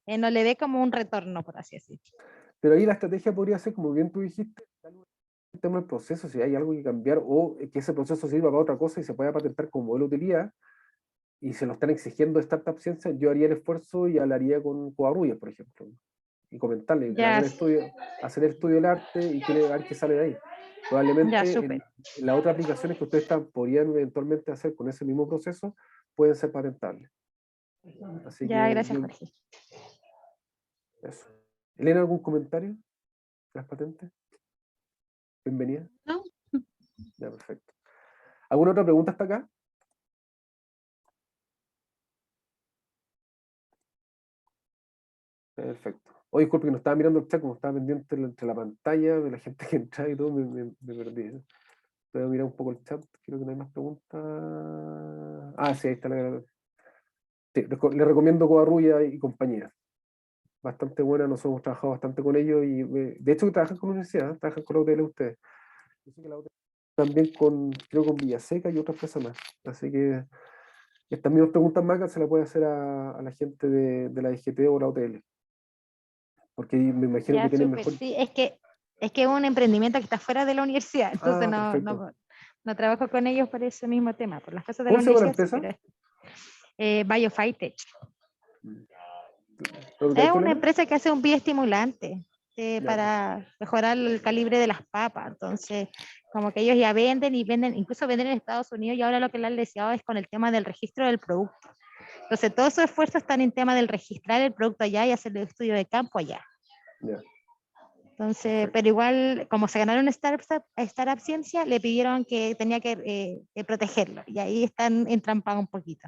S6: no le ve como un retorno, por así decirlo.
S2: Pero ahí la estrategia podría ser, como bien tú dijiste, el tema del proceso, si hay algo que cambiar o que ese proceso sirva para otra cosa y se pueda patentar como modelo de utilidad, y se lo están exigiendo Startup Ciencia, yo haría el esfuerzo y hablaría con Covarrubias, por ejemplo, y comentarle,
S6: Ya,
S2: hacer el estudio del arte y ver qué sale de ahí.
S6: ya,
S2: Probablemente
S6: súper.
S2: las otras aplicaciones que ustedes podrían eventualmente hacer con ese mismo proceso pueden ser patentables. Así
S6: Ya,
S2: que
S6: gracias, Jorge.
S2: eso. Elena, ¿algún comentario de las patentes? Bienvenida.
S1: No.
S2: Ya, perfecto. ¿Alguna otra pregunta hasta acá? Perfecto. Oye, disculpe que no estaba mirando el chat, como estaba pendiente entre la pantalla de la gente que entra y todo, me perdí. Voy a mirar un poco el chat, creo que no hay más preguntas. Ah, sí, ahí está la... Sí, les recomiendo Covarrubias y compañía. Bastante buena, nosotros hemos trabajado bastante con ellos y de hecho trabajan con la universidad, trabajan con la UTL ustedes. Yo sé que la UTL también creo con Villaseca y otras cosas más. Así que estas mismas preguntas más se las puede hacer a la gente de la IGT o la UTL. Porque me imagino
S6: Ya,
S2: que tienen
S6: súper,
S2: mejor...
S6: sí, es que es un emprendimiento que está fuera de la universidad, entonces
S2: perfecto.
S6: no trabajo con ellos por ese mismo tema, por las cosas de la
S2: ¿Cómo se llama la
S6: universidad.
S2: empresa?
S6: Biophytech.
S2: ¿Preguntáis
S6: Es
S2: tú,
S6: una
S2: Elena?
S6: empresa que hace un bioestimulante
S2: Ya,
S6: para mejorar el calibre de las papas. Entonces, como que ellos ya venden y venden, incluso venden en Estados Unidos y ahora lo que le han deseado es con el tema del registro del producto. Entonces, todos sus esfuerzos están en tema del registrar el producto allá y hacer el estudio de campo allá.
S2: ya.
S6: Entonces,
S2: Perfecto.
S6: pero igual, como se ganaron Startup Ciencia, le pidieron que tenía que protegerlo y ahí están entrampados un poquito.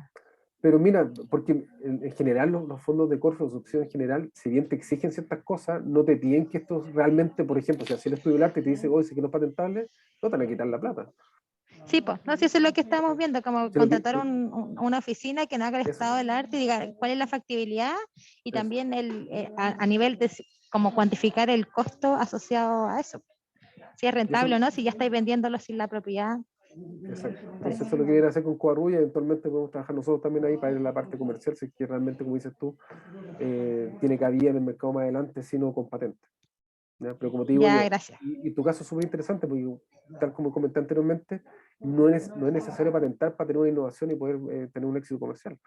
S2: Pero mira, porque en general los fondos de Corfo, subsidio en general, si bien te exigen ciertas cosas, no te piden que esto realmente, por ejemplo, si el estudio del arte te dice, oye, si que no es patentable, no te van a quitar la plata.
S6: Sí, pues, no sé si eso es lo que estamos viendo, como
S2: Si lo que-
S6: contratar una oficina que no haga el
S2: eso,
S6: estado del arte y diga cuál es la factibilidad y
S2: eso.
S6: también a nivel de como cuantificar el costo asociado a eso. Si es rentable o no, si ya estáis vendiéndolo sin la propiedad.
S2: Exacto. Entonces eso es lo que viene a hacer con Covarrubias, eventualmente podemos trabajar nosotros también ahí para ir a la parte comercial, si es que realmente, como dices tú, tiene cabida en el mercado más adelante, sino con patente. ¿Ya? Pero como te digo
S6: Ya,
S2: yo,
S6: gracias.
S2: y tu caso es súper interesante, porque tal como comenté anteriormente, no es necesario patentar para tener una innovación y poder tener un éxito comercial.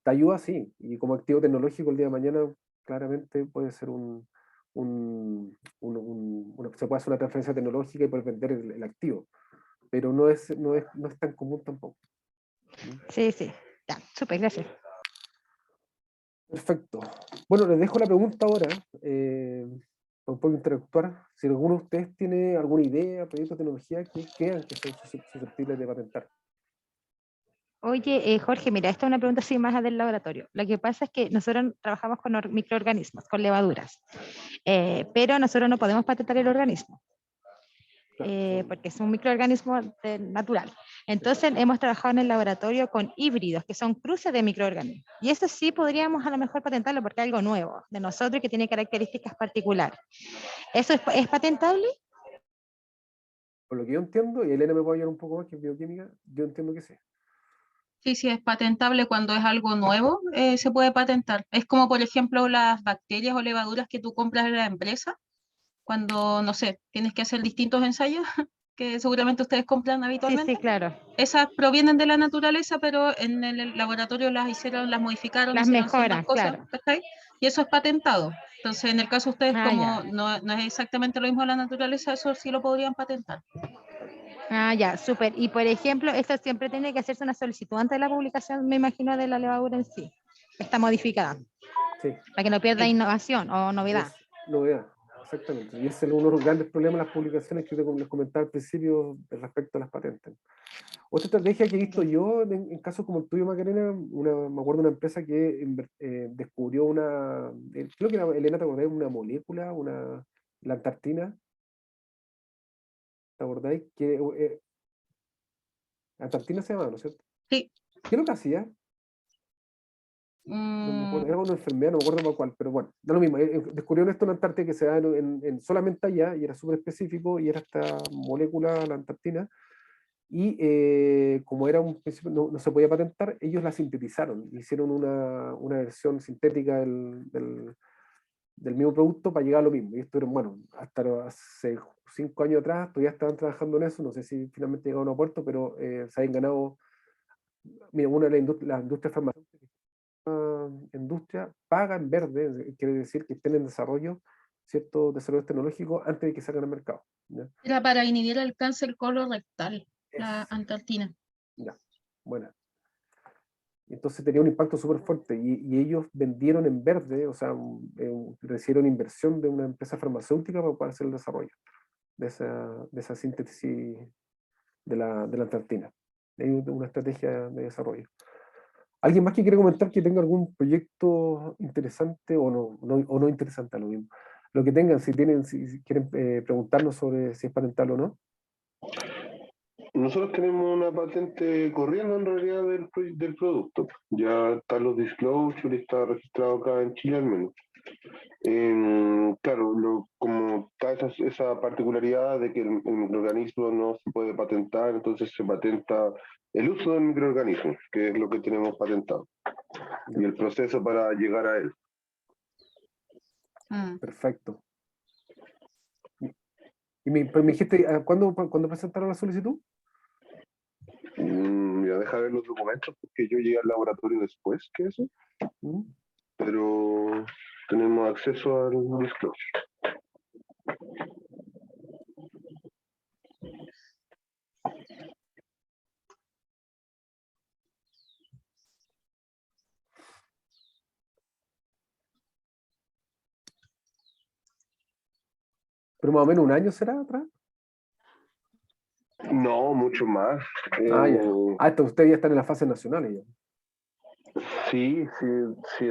S2: Te ayuda, sí, y como activo tecnológico el día de mañana, claramente puede ser se puede hacer una transferencia tecnológica y poder vender el activo, pero no es tan común tampoco.
S6: Sí, sí. Ya, súper, gracias.
S2: Perfecto. Bueno, les dejo la pregunta ahora, para un poco interactuar. Si alguno de ustedes tiene alguna idea, proyecto de tecnología que crean que son susceptibles de patentar.
S6: Oye, Jorge, mira, esta es una pregunta así más del laboratorio. Lo que pasa es que nosotros trabajamos con microorganismos, con levaduras, pero nosotros no podemos patentar el organismo. Porque es un microorganismo natural. Entonces hemos trabajado en el laboratorio con híbridos, que son cruces de microorganismos. Y eso sí podríamos a lo mejor patentarlo porque es algo nuevo de nosotros y que tiene características particulares. ¿Eso es patentable?
S2: Por lo que yo entiendo, y Elena me puede ayudar un poco más, que es bioquímica, yo entiendo que sí.
S7: Sí, sí, es patentable cuando es algo nuevo, se puede patentar. Es como, por ejemplo, las bacterias o levaduras que tú compras en la empresa, cuando, no sé, tienes que hacer distintos ensayos que seguramente ustedes compran
S6: Sí,
S7: habitualmente.
S6: sí, claro.
S7: Esas provienen de la naturaleza, pero en el laboratorio las hicieron, las modificaron,
S6: Las
S7: hicieron ciertas
S6: mejoras,
S7: cosas,
S6: claro.
S7: ¿cachai? Y eso es patentado. Entonces, en el caso de ustedes,
S6: Ah,
S7: como
S6: ya.
S7: no es exactamente lo mismo la naturaleza, eso sí lo podrían patentar.
S6: Ah, ya, súper. Y por ejemplo, esto siempre tiene que hacerse una solicitud antes de la publicación, me imagino, de la levadura en sí. Está modificada,
S2: Sí,
S6: para que no pierda
S1: Sí.
S6: innovación o novedad.
S2: es novedad, exactamente. Y ese es uno de los grandes problemas de las publicaciones que les comentaba al principio respecto a las patentes. Otra estrategia que he visto yo en casos como el tuyo, Macarena, me acuerdo de una empresa que descubrió creo que era, Elena, ¿te acordás? Una molécula, la antartina, ¿te acordáis? Antartina se llama, ¿no es cierto?
S7: Sí.
S2: ¿Qué es lo que hacía? No me acuerdo, era una enfermedad, no me acuerdo cuál, pero bueno, da lo mismo. Descubrieron esto en Antártida que se da solamente allá y era súper específico y era esta molécula, la antartina. Y como era un principio, no se podía patentar, ellos la sintetizaron, hicieron una versión sintética del mismo producto para llegar a lo mismo. Y esto era, bueno, hasta hace 5 años atrás todavía estaban trabajando en eso, no sé si finalmente llegaron a puerto, pero se habían ganado, mira, una de las industrias farmacéuticas, industria paga en verde, quiere decir que estén en desarrollo, ciertos desarrollos tecnológicos antes de que salgan al mercado. ¿Ya?
S7: Era para inhibir el cáncer colorectal, la
S2: Es-
S7: antartina.
S2: ya, bueno. Entonces tenía un impacto súper fuerte y ellos vendieron en verde, o sea, recibieron inversión de una empresa farmacéutica para hacer el desarrollo de esa síntesis de la antartina. Hay una estrategia de desarrollo. ¿Alguien más que quiere comentar que tenga algún proyecto interesante o no interesante a lo mismo? Lo que tengan, si quieren preguntarnos sobre si es patentable o no.
S3: Nosotros tenemos una patente corriendo en realidad del producto. Ya están los disclosures, está registrado acá en Chile al menos. Claro, como está esa particularidad de que el microorganismo no se puede patentar, entonces se patenta el uso del microorganismo, que es lo que tenemos patentado, y el proceso para llegar a él.
S2: Perfecto. Pero me dijiste, ¿cuándo presentaron la solicitud?
S3: Ya deja ver los documentos, porque yo llegué al laboratorio después que eso, pero tenemos acceso al disclosure.
S2: ¿Pero más o menos un año será atrás?
S3: No, mucho más.
S2: Ya. Ustedes ya están en las fases nacionales ya.
S3: Sí,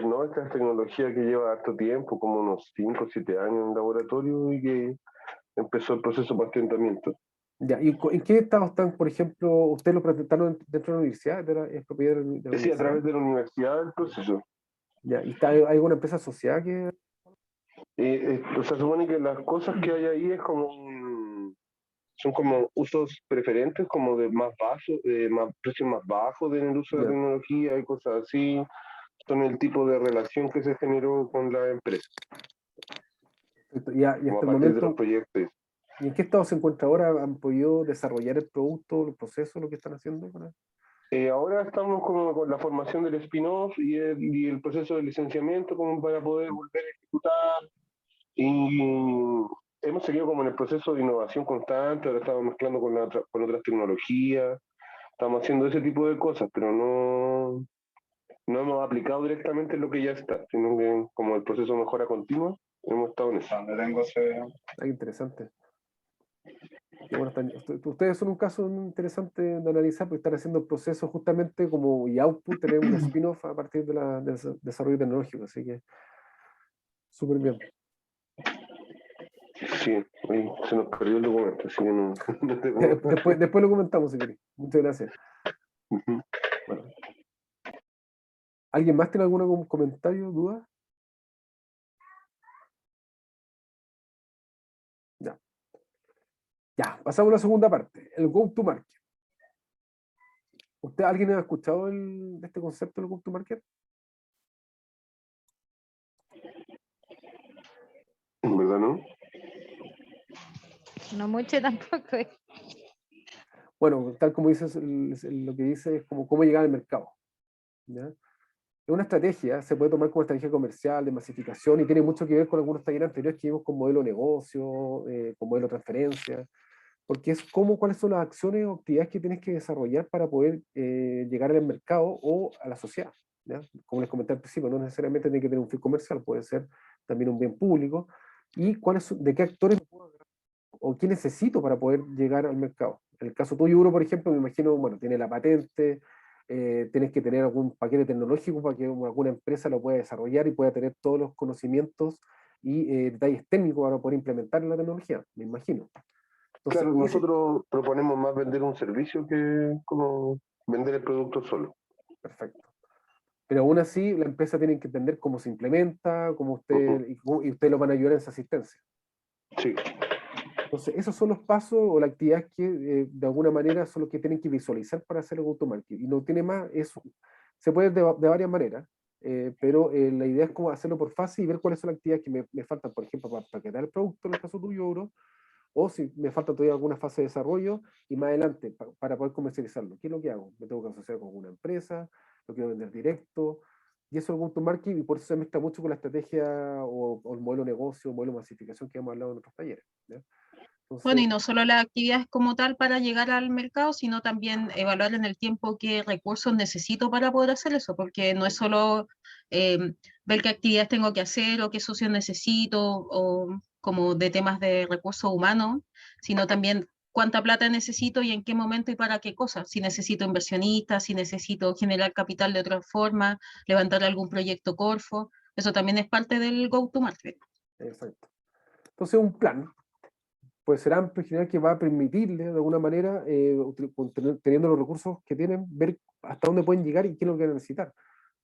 S3: no, esta es tecnología que lleva harto tiempo, como unos 5 o 7 años en laboratorio y que empezó el proceso de patentamiento.
S2: Ya, ¿y en qué estado están, por ejemplo, ustedes lo presentaron dentro de la universidad? ¿Es propiedad de la
S3: Sí, a
S2: universidad?
S3: través de la universidad el proceso.
S2: Ya, ¿y hay alguna empresa asociada que...?
S3: O sea, supone que las cosas que hay ahí son como usos preferentes, como de más bajos, precios más bajos en el uso de la
S2: Ya,
S3: tecnología y cosas así. Son el tipo de relación que se generó con la empresa,
S2: y
S3: como
S2: hasta
S3: a
S2: el
S3: partir de los
S2: momento,
S3: proyectos.
S2: ¿y en qué estado se encuentra ahora? ¿Han podido desarrollar el producto, el proceso, lo que están haciendo?
S3: Ahora estamos como con la formación del spin-off y el proceso de licenciamiento como para poder volver a ejecutar. Y hemos seguido como en el proceso de innovación constante, ahora estamos mezclando con otras tecnologías, estamos haciendo ese tipo de cosas, pero no hemos aplicado directamente lo que ya está, sino que como el proceso de mejora continua, hemos estado en eso.
S2: Interesante. Y bueno, ustedes son un caso interesante de analizar porque están haciendo el proceso justamente como y output, tener un spin-off a partir del desarrollo tecnológico, así que súper bien.
S3: Sí, ahí se nos perdió el documento, así que no te puedo...
S2: Después lo comentamos, si queréis. Muchas gracias.
S3: Ujú.
S2: Bueno. ¿Alguien más tiene algún comentario, duda? Ya. Ya, pasamos a la segunda parte, el go-to-market. ¿Alguien ha escuchado de este concepto del go-to-market?
S3: En verdad, ¿no?
S6: No mucho tampoco.
S2: Bueno, tal como dices, lo que dice es como cómo llegar al mercado, ¿ya? es una estrategia, se puede tomar como estrategia comercial, de masificación, y tiene mucho que ver con algunos talleres anteriores que vimos con modelo de negocio, con modelo de transferencia, porque es como cuáles son las acciones o actividades que tienes que desarrollar para poder llegar al mercado o a la sociedad, ¿ya? Como les comenté al principio, no necesariamente tiene que tener un fin comercial, puede ser también un bien público, y de qué actores o qué necesito para poder llegar al mercado. En el caso tuyo, Uro, por ejemplo, me imagino, bueno, tiene la patente, tienes que tener algún paquete tecnológico para que alguna empresa lo pueda desarrollar y pueda tener todos los conocimientos y detalles técnicos para poder implementar la tecnología, me imagino. Entonces,
S3: Claro, nosotros proponemos más vender un servicio que como vender el producto solo.
S2: perfecto. Pero aún así, la empresa tiene que entender cómo se implementa, cómo usted, y ustedes lo van a ayudar en esa asistencia.
S3: Sí.
S2: Entonces, esos son los pasos o las actividades que de alguna manera son los que tienen que visualizar para hacer el go-to-market. Y no tiene más, se puede de varias maneras, pero la idea es como hacerlo por fase y ver cuáles son las actividades que me faltan, por ejemplo, para paquetar el producto, en el caso tuyo, Oro, o si me falta todavía alguna fase de desarrollo, y más adelante, para poder comercializarlo. ¿Qué es lo que hago? Me tengo que asociar con una empresa, lo quiero vender directo, y eso es el go-to-market, y por eso se mezcla mucho con la estrategia o el modelo de negocio, modelo de masificación que hemos hablado en otros talleres, ¿ya? Entonces,
S7: Bueno, y no solo las actividades como tal para llegar al mercado, sino también evaluar en el tiempo qué recursos necesito para poder hacer eso, porque no es solo ver qué actividades tengo que hacer o qué socios necesito o como de temas de recursos humanos, sino también cuánta plata necesito y en qué momento y para qué cosas. Si necesito inversionistas, si necesito generar capital de otra forma, levantar algún proyecto Corfo, eso también es parte del go-to-market.
S2: exacto. Entonces, un plan puede ser amplio, en general, que va a permitirle, de alguna manera, teniendo los recursos que tienen, ver hasta dónde pueden llegar y qué es lo que van a necesitar.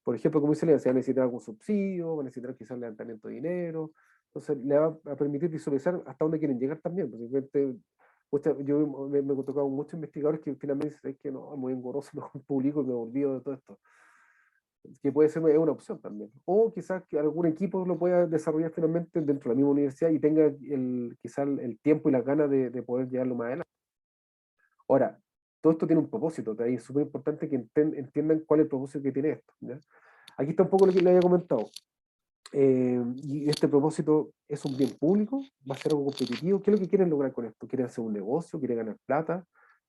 S2: Por ejemplo, como dice Lea, se va a necesitar algún subsidio, va a necesitar quizás levantamiento de dinero, entonces le va a permitir visualizar hasta dónde quieren llegar también. Yo me he tocado muchos investigadores que finalmente dicen, es que no, es muy engorroso, mejor publico y me olvido de todo esto, que puede ser una opción también. O quizás que algún equipo lo pueda desarrollar finalmente dentro de la misma universidad y tenga quizás el tiempo y las ganas de poder llevarlo más adelante. Ahora, todo esto tiene un propósito, de ahí es súper importante que entiendan cuál es el propósito que tiene esto, ¿ya? Aquí está un poco lo que le había comentado. Y este propósito es un bien público, va a ser algo competitivo. ¿Qué es lo que quieren lograr con esto? ¿Quieren hacer un negocio? ¿Quieren ganar plata?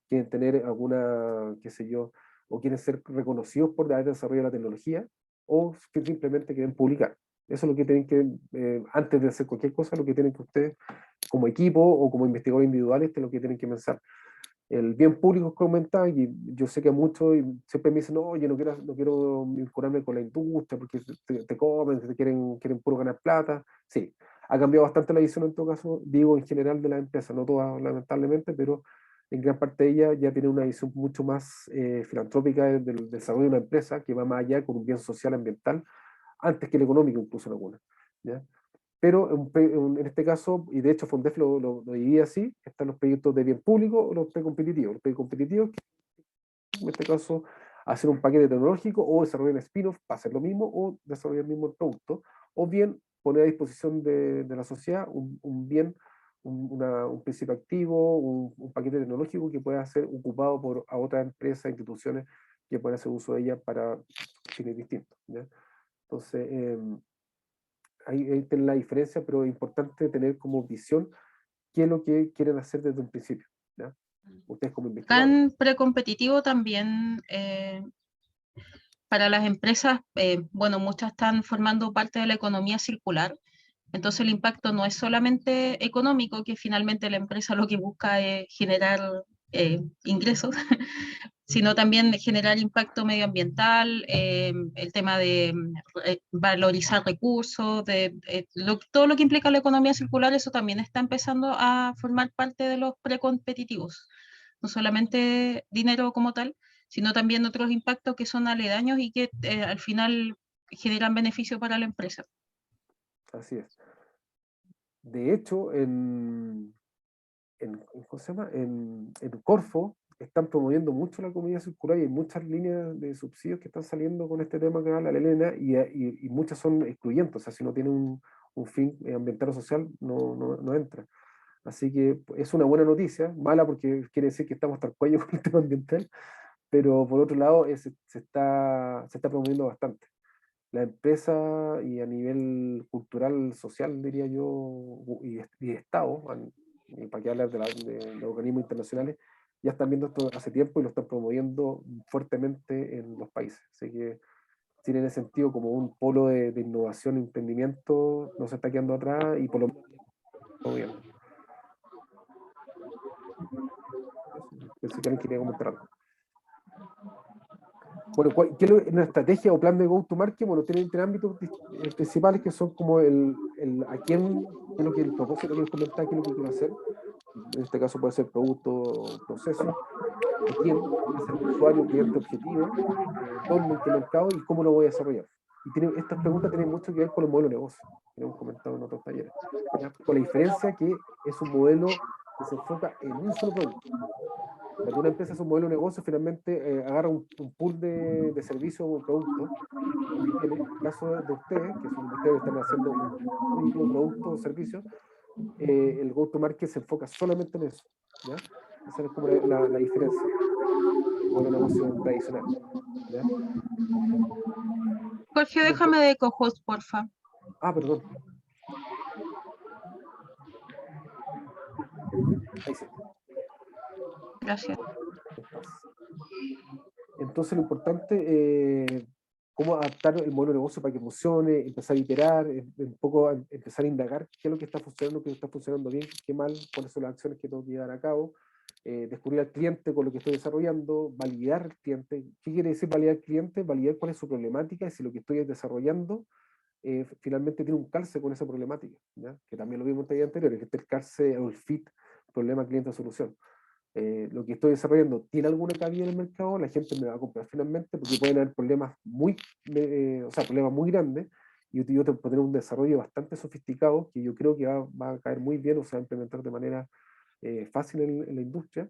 S2: ¿Quieren tener alguna, qué sé yo, o quieren ser reconocidos por haber desarrollado la tecnología? ¿O que simplemente quieren publicar? Eso es lo que tienen que, antes de hacer cualquier cosa, lo que tienen que ustedes, como equipo o como investigadores individuales, es lo que tienen que pensar. El bien público que comentaba, y yo sé que muchos siempre me dicen, no, yo no quiero vincularme con la industria porque te comen, quieren puro ganar plata. Sí, ha cambiado bastante la visión en todo caso, digo en general de las empresas, no todas lamentablemente, pero en gran parte de ellas ya tienen una visión mucho más filantrópica del desarrollo de una empresa que va más allá con un bien social, ambiental, antes que el económico incluso en algunas, ¿ya? Pero en este caso, y de hecho Fondef lo divide así, están los proyectos de bien público o los precompetitivos. Los precompetitivos, en este caso, hacer un paquete tecnológico o desarrollar un spin-off para hacer lo mismo o desarrollar el mismo producto, o bien poner a disposición de la sociedad un bien, un principio activo, un paquete tecnológico que pueda ser ocupado por a otras empresas, instituciones que puedan hacer uso de ella para fines distintos, ¿ya? Entonces, ahí está la diferencia, pero es importante tener como visión qué es lo que quieren hacer desde un principio, ¿ya? Ustedes como investigadores.
S7: Tan precompetitivo también para las empresas, bueno, muchas están formando parte de la economía circular, entonces el impacto no es solamente económico, que finalmente la empresa lo que busca es generar ingresos, sino también generar impacto medioambiental, el tema de valorizar recursos, todo lo que implica la economía circular, eso también está empezando a formar parte de los precompetitivos. No solamente dinero como tal, sino también otros impactos que son aledaños y que al final generan beneficio para la empresa.
S2: Así es. De hecho, ¿cómo se llama? En Corfo están promoviendo mucho la economía circular y hay muchas líneas de subsidios que están saliendo con este tema que habla la Elena y muchas son excluyentes, o sea, si no tiene un fin ambiental o social, no entra. Así que es una buena noticia, mala porque quiere decir que estamos hasta el cuello con el tema ambiental, pero por otro lado se está promoviendo bastante. la empresa y a nivel cultural, social, diría yo, y Estado, y para qué hablar de los organismos internacionales, ya están viendo esto hace tiempo y lo están promoviendo fuertemente en los países. Así que tiene en ese sentido como un polo de innovación e emprendimiento, no se está quedando atrás y por lo menos todo bien. Pensé que alguien quería comentar algo. Bueno, ¿qué es una estrategia o plan de go-to-market? Bueno, tiene ámbitos principales que son como a quién, qué es lo que el propósito que les comentaba, qué es lo que quiero hacer. En este caso puede ser producto o proceso. ¿A quién? Va a ser el usuario, cliente objetivo. ¿Dónde, en qué mercado y cómo lo voy a desarrollar? Y estas preguntas tienen mucho que ver con el modelo de negocio, que hemos comentado en otros talleres. ¿Ya? Con la diferencia que es un modelo que se enfoca en un solo producto. Cuando una empresa es un modelo de negocio, finalmente agarra un pool de servicios o productos que tiene. En el caso de ustedes, que son ustedes que están haciendo un único producto o servicio, el go-to-market se enfoca solamente en eso. ¿Ya? Esa es como la diferencia. El modelo de negocio tradicional. ¿Ya?
S7: Jorge, déjame de co-host, porfa.
S2: Ah, perdón. Ahí sí.
S7: Gracias.
S2: Entonces lo importante, cómo adaptar el modelo de negocio para que funcione, empezar a iterar, un poco empezar a indagar qué es lo que está funcionando, qué está funcionando bien, qué mal, cuáles son las acciones que tengo que llevar a cabo, descubrir al cliente con lo que estoy desarrollando, validar al cliente. ¿Qué quiere decir validar al cliente? Validar cuál es su problemática y si lo que estoy desarrollando finalmente tiene un calce con esa problemática, ¿ya? Que también lo vimos en el taller anterior, que este el calce o el fit problema cliente-solución. Lo que estoy desarrollando tiene alguna cabida en el mercado, la gente me va a comprar finalmente, porque pueden haber problemas problemas muy grandes, y yo tengo que tener un desarrollo bastante sofisticado, que yo creo que va a caer muy bien, o se va a implementar de manera fácil en la industria,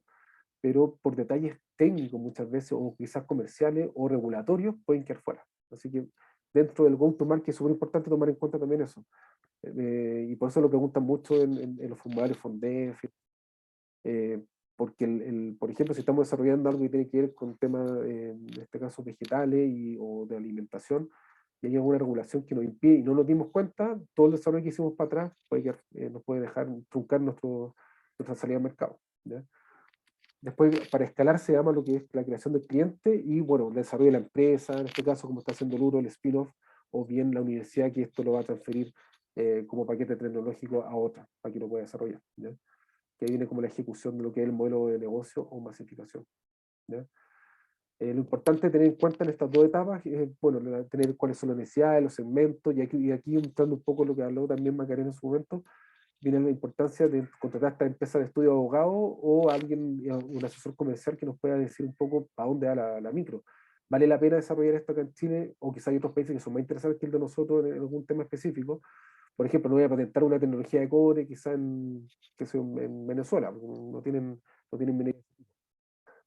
S2: pero por detalles técnicos muchas veces, o quizás comerciales o regulatorios, pueden quedar fuera. Así que dentro del go-to-market es súper importante tomar en cuenta también eso. Y por eso lo preguntan mucho en los formularios FONDEF, porque, por ejemplo, si estamos desarrollando algo que tiene que ver con temas, en este caso, vegetales o de alimentación, y hay alguna regulación que nos impide y no nos dimos cuenta, todo el desarrollo que hicimos para atrás nos puede dejar truncar nuestra salida al mercado. ¿Ya? Después, para escalar, se llama lo que es la creación del cliente y, bueno, el desarrollo de la empresa, en este caso, como está haciendo el URO, el spin-off, o bien la universidad, que esto lo va a transferir como paquete tecnológico a otra, para que lo pueda desarrollar. ¿Ya? Que ahí viene como la ejecución de lo que es el modelo de negocio o masificación. ¿Ya? Lo importante tener en cuenta en estas dos etapas es, bueno, tener cuáles son las necesidades, los segmentos, y aquí entrando un poco lo que habló también Macarena en su momento, viene la importancia de contratar a esta empresa de estudio de abogado o alguien, un asesor comercial que nos pueda decir un poco para dónde va la micro. ¿Vale la pena desarrollar esto acá en Chile? O quizá hay otros países que son más interesantes que el de nosotros en algún tema específico. Por ejemplo, no voy a patentar una tecnología de cobre quizá en Venezuela, porque no tienen minería.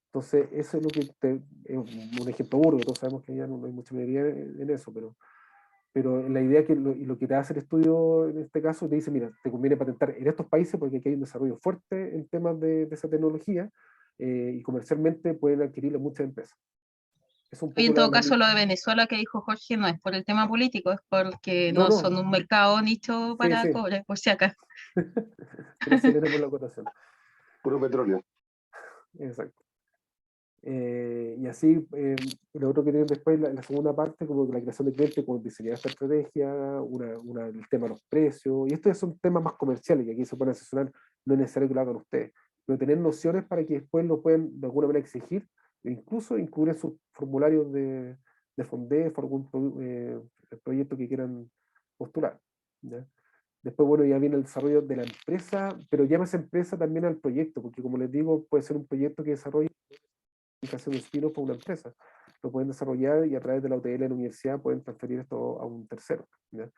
S2: Entonces, eso es lo que es un ejemplo burdo, todos sabemos que ya no hay mucha minería en eso, pero la idea que lo que te hace el estudio en este caso te dice, mira, te conviene patentar en estos países porque aquí hay un desarrollo fuerte en temas de esa tecnología y comercialmente pueden adquirirlo muchas empresas. Es un
S7: Y en
S2: poco
S7: todo caso, lo de Venezuela que dijo Jorge no es por el tema político, es porque no son un mercado nicho para
S2: sí.
S7: cobre, por si acá.
S2: Gracias, Elena, por la acotación.
S3: Puro petróleo.
S2: Exacto. Y así, lo otro que tienen después, la segunda parte, como la creación de clientes, como diseñar esta estrategia, el tema de los precios, y estos son temas más comerciales, que aquí se pueden asesorar, no es necesario que lo hagan ustedes, pero tener nociones para que después lo puedan de alguna manera exigir, e incluso incluir en sus formularios de FONDEF o algún proyecto que quieran postular. ¿Ya? Después, bueno, ya viene el desarrollo de la empresa, pero llama esa empresa también al proyecto, porque como les digo, puede ser un proyecto que desarrolle hacer un spin-off a una empresa. Lo pueden desarrollar y a través de la UTL en la universidad pueden transferir esto a un tercero. ¿Ya?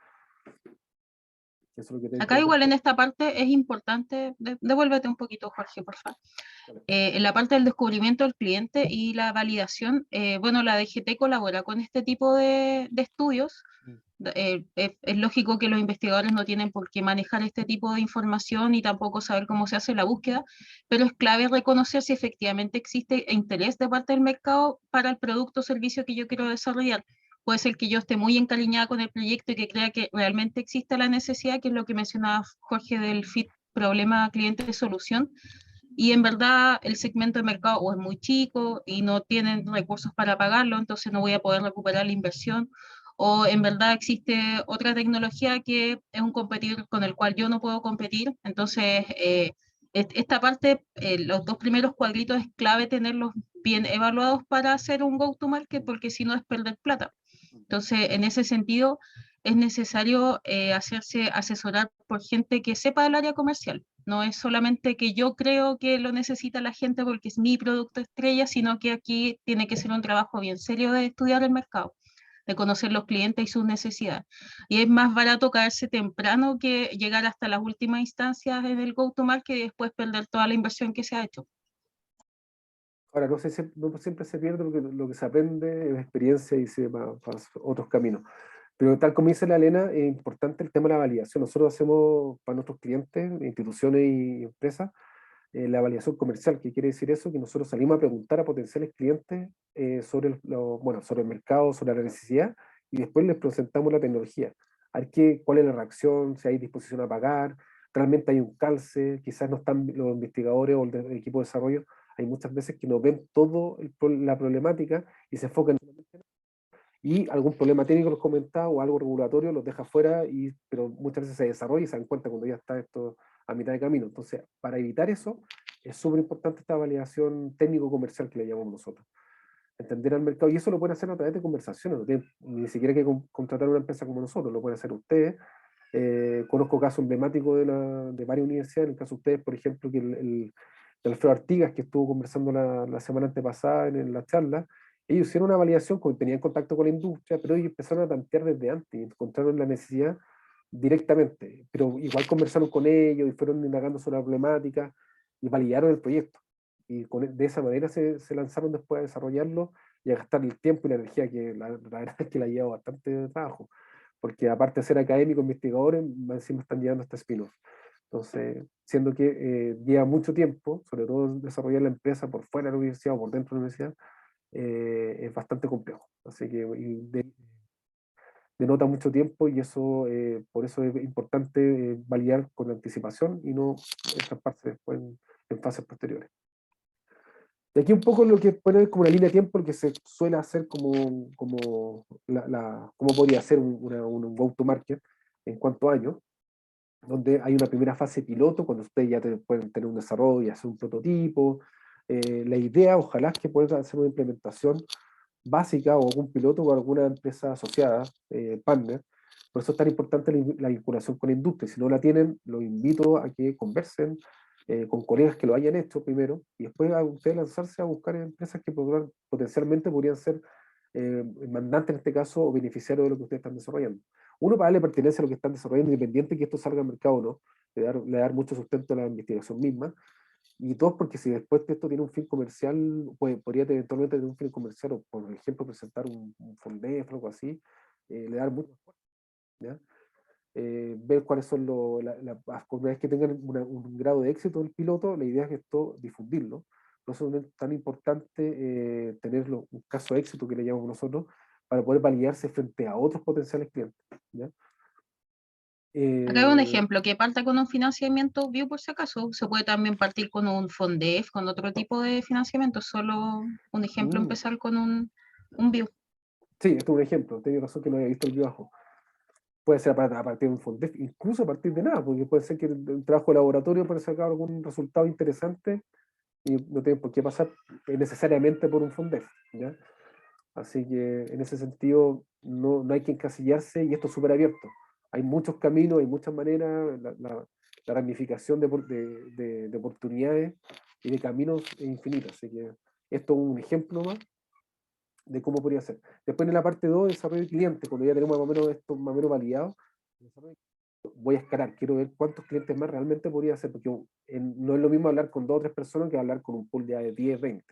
S2: Eso es lo que
S7: Acá igual en esta parte es importante, devuélvete un poquito, Jorge, por favor. En la parte del descubrimiento del cliente y la validación, bueno, la DGT colabora con este tipo de estudios. Es lógico que los investigadores no tienen por qué manejar este tipo de información y tampoco saber cómo se hace la búsqueda, pero es clave reconocer si efectivamente existe interés de parte del mercado para el producto o servicio que yo quiero desarrollar. puede ser que yo esté muy encariñada con el proyecto y que crea que realmente existe la necesidad, que es lo que mencionaba Jorge del FIT, problema cliente de solución, y en verdad el segmento de mercado o es muy chico y no tienen recursos para pagarlo, entonces no voy a poder recuperar la inversión, o en verdad existe otra tecnología que es un competidor con el cual yo no puedo competir, entonces esta parte, los dos primeros cuadritos es clave tenerlos bien evaluados para hacer un go-to-market, porque si no es perder plata. Entonces, en ese sentido, es necesario hacerse asesorar por gente que sepa del área comercial. No es solamente que yo creo que lo necesita la gente porque es mi producto estrella, sino que aquí tiene que ser un trabajo bien serio de estudiar el mercado, de conocer los clientes y sus necesidades. Y es más barato caerse temprano que llegar hasta las últimas instancias en el go-to-market y después perder toda la inversión que se ha hecho.
S2: Ahora, no, no siempre se pierde lo que se aprende en experiencia y se va para otros caminos. Pero tal como dice la Elena, es importante el tema de la validación. Nosotros hacemos para nuestros clientes, instituciones y empresas, la validación comercial. ¿Qué quiere decir eso? Que nosotros salimos a preguntar a potenciales clientes sobre bueno, sobre el mercado, sobre la necesidad, y después les presentamos la tecnología. A ver cuál es la reacción, si hay disposición a pagar, realmente hay un calce, quizás no están los investigadores o el equipo de desarrollo. Hay muchas veces que no ven toda la problemática y se enfocan y algún problema técnico los comenta o algo regulatorio los deja fuera, pero muchas veces se desarrolla y se dan cuenta cuando ya está esto a mitad de camino. Entonces, para evitar eso, es súper importante esta validación técnico-comercial que le llamamos nosotros. Entender al mercado, y eso lo pueden hacer a través de conversaciones, no tienen ni siquiera que contratar una empresa como nosotros, lo pueden hacer ustedes. Conozco casos emblemáticos de varias universidades, en el caso de ustedes, por ejemplo, que el Alfredo Artigas, que estuvo conversando la semana antepasada en la charla, ellos hicieron una validación, tenían contacto con la industria, pero ellos empezaron a tantear desde antes y encontraron la necesidad directamente, pero igual conversaron con ellos y fueron indagando sobre la problemática y validaron el proyecto. Y de esa manera se lanzaron después a desarrollarlo y a gastar el tiempo y la energía, que la verdad es que la lleva bastante trabajo, porque aparte de ser académicos, investigadores, más encima están llevando este spin-off. Entonces, siendo que lleva mucho tiempo, sobre todo desarrollar la empresa por fuera de la universidad o por dentro de la universidad, es bastante complejo. Así que denota mucho tiempo y eso, por eso es importante validar con anticipación y no estamparse después en fases posteriores. Y aquí un poco lo que pone como una línea de tiempo, lo que se suele hacer como podría ser un go-to-market en cuanto a años, donde hay una primera fase piloto, cuando ustedes ya pueden tener un desarrollo y hacer un prototipo. La idea, ojalá, es que puedan hacer una implementación básica o algún piloto con alguna empresa asociada, partner. Por eso es tan importante la vinculación con la industria. Si no la tienen, los invito a que conversen con colegas que lo hayan hecho primero y después a ustedes lanzarse a buscar empresas que potencialmente podrían ser mandantes en este caso o beneficiarios de lo que ustedes están desarrollando. Uno, para darle pertenencia a lo que están desarrollando, independiente que esto salga al mercado o no, le dar mucho sustento a la investigación misma. Y dos, porque si después de esto tiene un fin comercial, podría eventualmente tener un fin comercial, o por ejemplo presentar un Fondef o algo así, le dar mucho esfuerzo, ¿ya? Ver cuáles son las comunidades que tengan un grado de éxito del piloto. La idea es esto difundirlo. Por eso es tan importante tenerlo, un caso de éxito que le llamamos nosotros, para poder validarse frente a otros potenciales clientes, ¿ya?
S7: Acá hay un ejemplo, que parta con un financiamiento view por si acaso. Se puede también partir con un Fondef, con otro tipo de financiamiento. Solo un ejemplo, empezar con un view.
S2: Sí, esto es un ejemplo. Tengo razón que no había visto el view abajo. Puede ser a partir de un Fondef, incluso a partir de nada, porque puede ser que un trabajo de laboratorio puede sacar algún resultado interesante y no tiene por qué pasar necesariamente por un Fondef, ¿ya? Así que en ese sentido no hay que encasillarse y esto es súper abierto. Hay muchos caminos, hay muchas maneras, la ramificación de oportunidades y de caminos es infinita. Así que esto es un ejemplo más de cómo podría ser. Después en la parte 2, desarrollo de cliente, cuando ya tenemos más o menos esto más o menos validado, voy a escalar, quiero ver cuántos clientes más realmente podría ser, porque no es lo mismo hablar con 2 o 3 personas que hablar con un pool de 10, 20.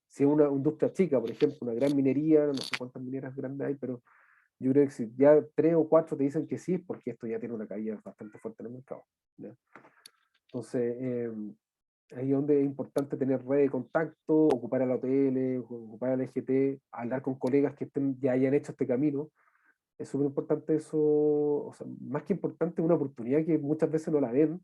S2: Si es una industria chica, por ejemplo, una gran minería, no sé cuántas mineras grandes hay, pero yo creo que si ya 3 o 4 te dicen que sí, es porque esto ya tiene una caída bastante fuerte en el mercado, ¿ya? Entonces, ahí es donde es importante tener red de contacto, ocupar a la OTL, ocupar a la EGT, hablar con colegas que ya hayan hecho este camino. Es súper importante eso, o sea, más que importante, una oportunidad que muchas veces no la ven,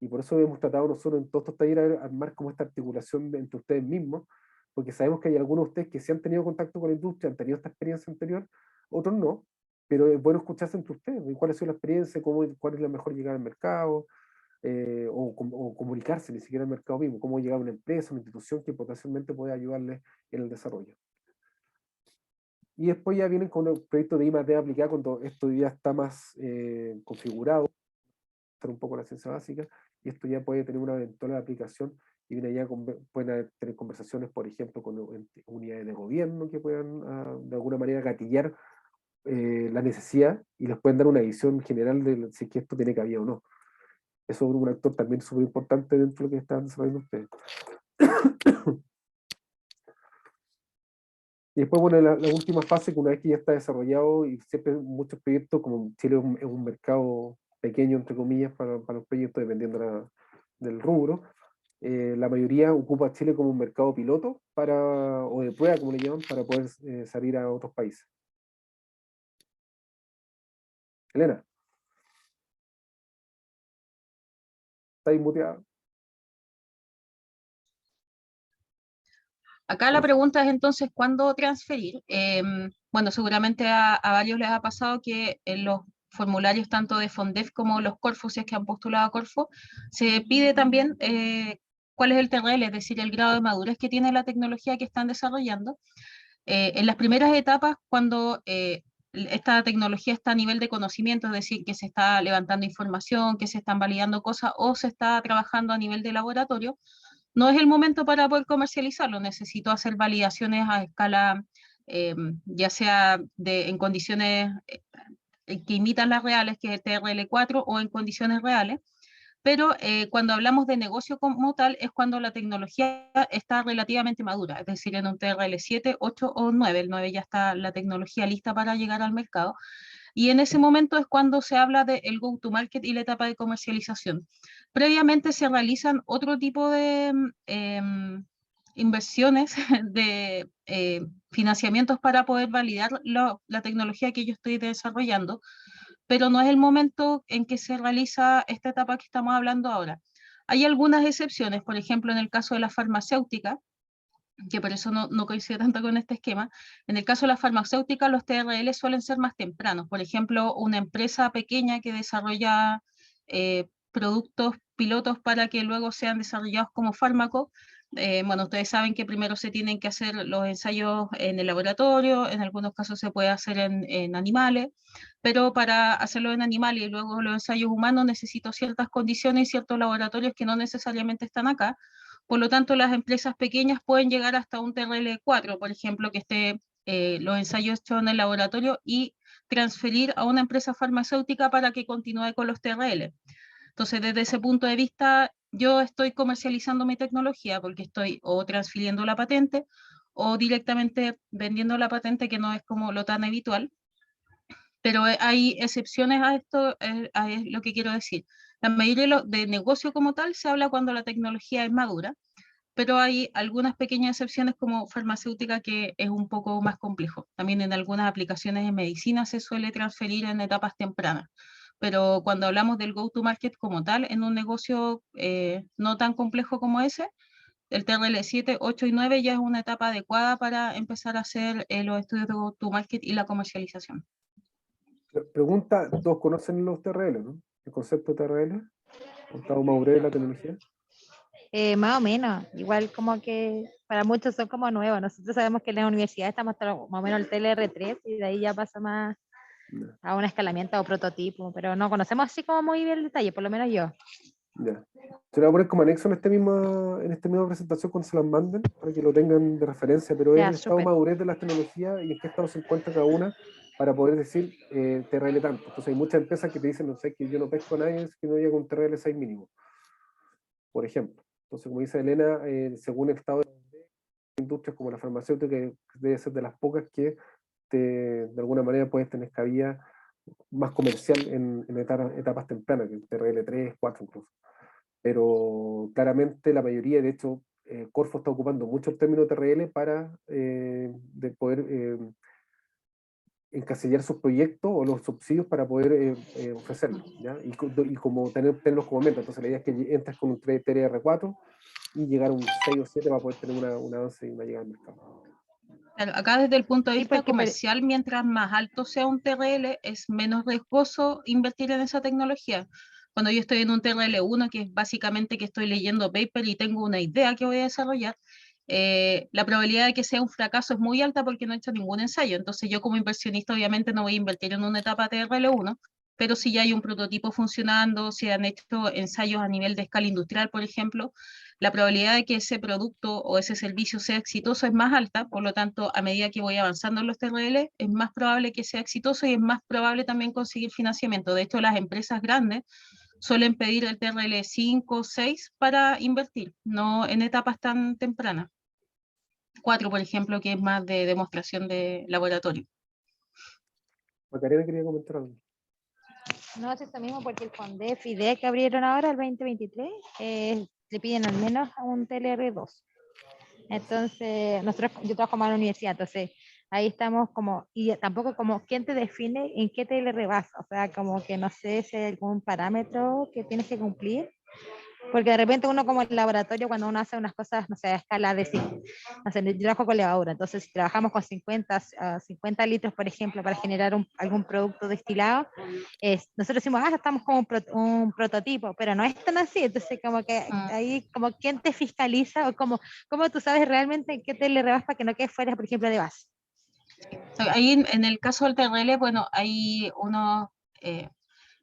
S2: y por eso hemos tratado nosotros en todos estos talleres armar como esta articulación entre ustedes mismos, porque sabemos que hay algunos de ustedes que sí han tenido contacto con la industria, han tenido esta experiencia anterior, otros no, pero es bueno escucharse entre ustedes, y cuál ha sido la experiencia, cuál es la mejor llegada al mercado, o comunicarse ni siquiera al mercado mismo, cómo llegar a una empresa, una institución que potencialmente puede ayudarles en el desarrollo. Y después ya vienen con el proyecto de I+D aplicada cuando esto ya está más configurado, hacer un poco la ciencia básica, y esto ya puede tener una eventual aplicación, y viene ya pueden tener conversaciones, por ejemplo, con unidades de gobierno que puedan de alguna manera gatillar la necesidad, y les pueden dar una visión general de si es que esto tiene cabida o no. Eso es un actor también súper importante dentro de lo que están desarrollando ustedes. Y después, bueno, la última fase, que una vez que ya está desarrollado, y siempre muchos proyectos, como Chile es un mercado pequeño, entre comillas, para los proyectos, dependiendo del rubro, la mayoría ocupa a Chile como un mercado piloto, o de prueba, como le llaman, para poder salir a otros países. Elena. ¿Estáis muteada?
S7: Acá la pregunta es entonces, ¿cuándo transferir? Bueno, seguramente a varios les ha pasado que en los formularios tanto de FONDEF como los Corfo, si es que han postulado a Corfo, se pide también cuál es el TRL, es decir, el grado de madurez que tiene la tecnología que están desarrollando. En las primeras etapas, cuando esta tecnología está a nivel de conocimiento, es decir, que se está levantando información, que se están validando cosas o se está trabajando a nivel de laboratorio, no es el momento para poder comercializarlo. Necesito hacer validaciones a escala, ya sea en condiciones que imitan las reales, que es el TRL4, o en condiciones reales. Pero cuando hablamos de negocio como tal, es cuando la tecnología está relativamente madura, es decir, en un TRL 7, 8 o 9. El 9 ya está la tecnología lista para llegar al mercado. Y en ese momento es cuando se habla del go-to-market y la etapa de comercialización. Previamente se realizan otro tipo de inversiones, de financiamientos para poder validar la tecnología que yo estoy desarrollando, pero no es el momento en que se realiza esta etapa que estamos hablando ahora. Hay algunas excepciones, por ejemplo, en el caso de la farmacéutica, que por eso no coincide tanto con este esquema. En el caso de la farmacéutica, los TRL suelen ser más tempranos. Por ejemplo, una empresa pequeña que desarrolla productos pilotos para que luego sean desarrollados como fármacos. Bueno, ustedes saben que primero se tienen que hacer los ensayos en el laboratorio, en algunos casos se puede hacer en animales, pero para hacerlo en animales y luego los ensayos humanos necesito ciertas condiciones y ciertos laboratorios que no necesariamente están acá. Por lo tanto, las empresas pequeñas pueden llegar hasta un TRL4, por ejemplo, que esté los ensayos hechos en el laboratorio, y transferir a una empresa farmacéutica para que continúe con los TRL. Entonces, desde ese punto de vista, yo estoy comercializando mi tecnología porque estoy o transfiriendo la patente o directamente vendiendo la patente, que no es como lo tan habitual. Pero hay excepciones a esto, es lo que quiero decir. La mayoría de negocio como tal se habla cuando la tecnología es madura, pero hay algunas pequeñas excepciones como farmacéutica que es un poco más complejo. También en algunas aplicaciones en medicina se suele transferir en etapas tempranas. Pero cuando hablamos del go-to-market como tal, en un negocio no tan complejo como ese, el TRL 7, 8 y 9 ya es una etapa adecuada para empezar a hacer los estudios de go-to-market y la comercialización.
S2: Pregunta, ¿todos conocen los TRL, no? El concepto de TRL, estado madurez de la tecnología.
S6: Más o menos, igual como que para muchos son como nuevos. Nosotros sabemos que en la universidad estamos hasta más o menos el TLR3 y de ahí ya pasa más a un escalamiento o prototipo, pero no conocemos así como muy bien el detalle, por lo menos yo.
S2: Ya. Se lo voy a poner como anexo en esta misma presentación cuando se las manden, para que lo tengan de referencia, pero es
S6: Ya,
S2: el estado de
S6: súper.
S2: madurez de las tecnologías y en qué estado se encuentra cada una para poder decir TRL tanto. Entonces hay muchas empresas que te dicen, no sé, que yo no pesco a nadie que no llega un TRL 6 mínimo, por ejemplo. Entonces, como dice Elena, según el estado de industrias como la farmacéutica, que debe ser de las pocas que de alguna manera puedes tener cabida más comercial en etapas tempranas, que el TRL 3, 4 incluso. pero claramente la mayoría, de hecho, Corfo está ocupando mucho el término TRL para de poder encasillar sus proyectos o los subsidios para poder ofrecerlos, ¿ya? Y como tenerlos como meta. Entonces la idea es que entres con un TRR4 y llegar a un 6 o 7 para poder tener un avance y una llegada al mercado.
S7: Claro, acá desde el punto de
S6: Sí,
S7: vista
S6: porque
S7: comercial, mientras más alto sea un TRL, es menos riesgoso invertir en esa tecnología. Cuando yo estoy en un TRL1, que es básicamente que estoy leyendo paper y tengo una idea que voy a desarrollar, la probabilidad de que sea un fracaso es muy alta porque no he hecho ningún ensayo. Entonces yo como inversionista obviamente no voy a invertir en una etapa TRL1, pero si ya hay un prototipo funcionando, si han hecho ensayos a nivel de escala industrial, por ejemplo, la probabilidad de que ese producto o ese servicio sea exitoso es más alta, por lo tanto, a medida que voy avanzando en los TRL, es más probable que sea exitoso y es más probable también conseguir financiamiento. De hecho, las empresas grandes suelen pedir el TRL 5 o 6 para invertir, no en etapas tan tempranas. 4, por ejemplo, que es más de demostración de laboratorio.
S2: Macarena quería comentar algo.
S6: no es eso mismo porque el FONDEF y DEC que abrieron ahora el 2023 le piden al menos a un TLR2. Entonces, yo trabajo más en la universidad, entonces ahí estamos como, y tampoco como, ¿quién te define en qué TLR vas? O sea, como que no sé si hay algún parámetro que tienes que cumplir, porque de repente uno como en el laboratorio, cuando uno hace unas cosas, no sé, a escala de, no sé, yo trabajo con levadura, entonces si trabajamos con 50 litros, por ejemplo, para generar algún producto destilado, nosotros decimos, estamos como un prototipo, pero no es tan así, entonces como que ahí, como quién te fiscaliza o cómo tú sabes realmente en qué te le rebas para que no quede fuera, por ejemplo, de base.
S7: Ahí en el caso del TRL, bueno, hay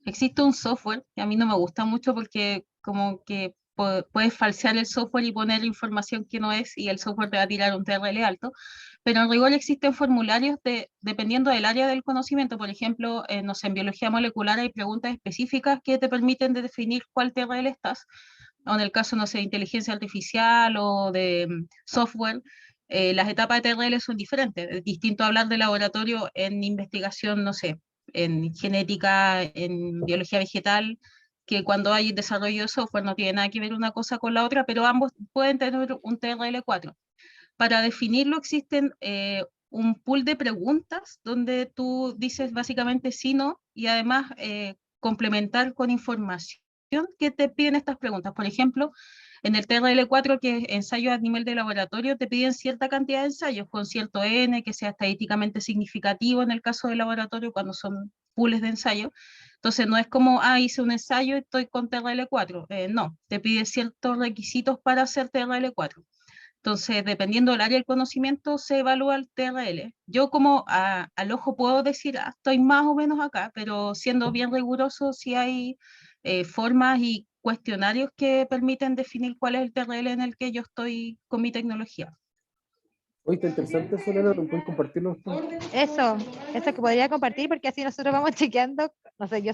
S7: existe un software que a mí no me gusta mucho porque como que puedes falsear el software y poner información que no es y el software te va a tirar un TRL alto, pero en rigor existen formularios dependiendo del área del conocimiento. Por ejemplo, no sé, en biología molecular hay preguntas específicas que te permiten definir cuál TRL estás, o en el caso, no sé, de inteligencia artificial o de software. Las etapas de TRL son diferentes. Es distinto hablar de laboratorio en investigación, no sé, en genética, en biología vegetal, que cuando hay desarrollo de software no tiene nada que ver una cosa con la otra, pero ambos pueden tener un TRL4. Para definirlo existen un pool de preguntas donde tú dices básicamente sí, no, y además complementar con información que te piden estas preguntas. Por ejemplo, en el TRL4, que es ensayos a nivel de laboratorio, te piden cierta cantidad de ensayos con cierto N que sea estadísticamente significativo en el caso del laboratorio cuando son pools de ensayo. Entonces no es como, hice un ensayo y estoy con TRL4. No, te pide ciertos requisitos para hacer TRL4. Entonces, dependiendo del área del conocimiento, se evalúa el TRL. Yo como al ojo puedo decir, estoy más o menos acá, pero siendo bien riguroso, sí hay formas y cuestionarios que permiten definir cuál es el TRL en el que yo estoy con mi tecnología.
S2: Oye, está interesante eso, Elena, ¿me puedes compartirlo después?
S6: Eso que podría compartir, porque así nosotros vamos chequeando, no sé, yo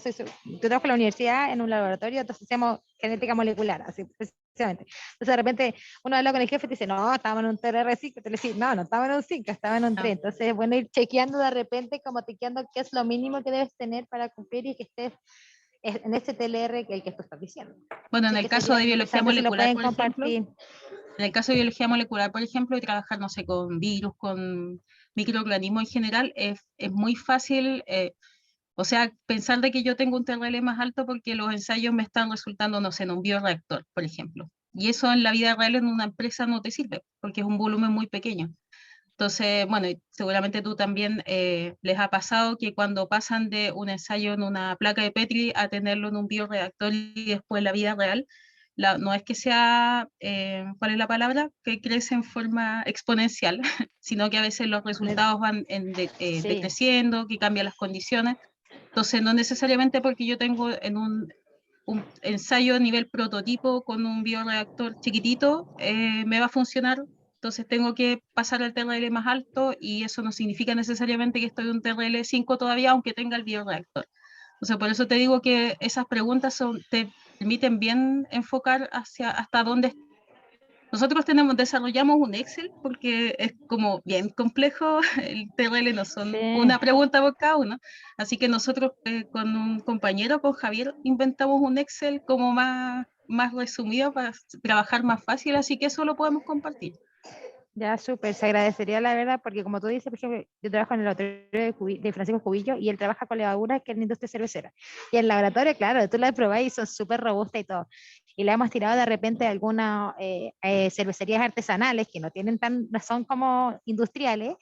S6: trabajo en la universidad en un laboratorio, entonces hacemos genética molecular, así precisamente. Entonces de repente uno habla con el jefe y te dice, no, estaba en un TRR5, te le dice, no estaba en un 5, estaba en un 3. Entonces es bueno ir chequeando de repente, como chequeando qué es lo mínimo que debes tener para cumplir y que estés en ese TLR que el que tú estás diciendo.
S7: Bueno, en el caso de biología molecular, por ejemplo, en el caso de biología molecular, por ejemplo, y trabajar, no sé, con virus, con microorganismos en general, es muy fácil, o sea, pensar de que yo tengo un TRL más alto porque los ensayos me están resultando, no sé, en un bioreactor, por ejemplo. Y eso en la vida real en una empresa no te sirve, porque es un volumen muy pequeño. Entonces, bueno, seguramente tú también les ha pasado que cuando pasan de un ensayo en una placa de Petri a tenerlo en un bioreactor y después en la vida real, no es que sea, ¿cuál es la palabra? Que crece en forma exponencial, sino que a veces los resultados van decreciendo, que cambian las condiciones. Entonces, no necesariamente porque yo tengo en un ensayo a nivel prototipo con un bioreactor chiquitito, me va a funcionar. Entonces tengo que pasar al TRL más alto y eso no significa necesariamente que estoy en un TRL 5 todavía, aunque tenga el bioreactor. Entonces por eso te digo que esas preguntas te permiten bien enfocar hacia hasta dónde Nosotros desarrollamos un Excel porque es como bien complejo, el TRL no son
S6: Sí.
S7: una pregunta por cada uno, así que nosotros con un compañero, con Javier, inventamos un Excel como más resumido para trabajar más fácil, así que eso lo podemos compartir.
S6: Ya, súper, se agradecería la verdad, porque como tú dices, por ejemplo, yo trabajo en el laboratorio de Francisco Cubillo y él trabaja con levaduras que es en la industria cervecera. Y el laboratorio, claro, tú la probás y son súper robustas y todo. Y le hemos tirado de repente algunas cervecerías artesanales que no tienen no son como industriales,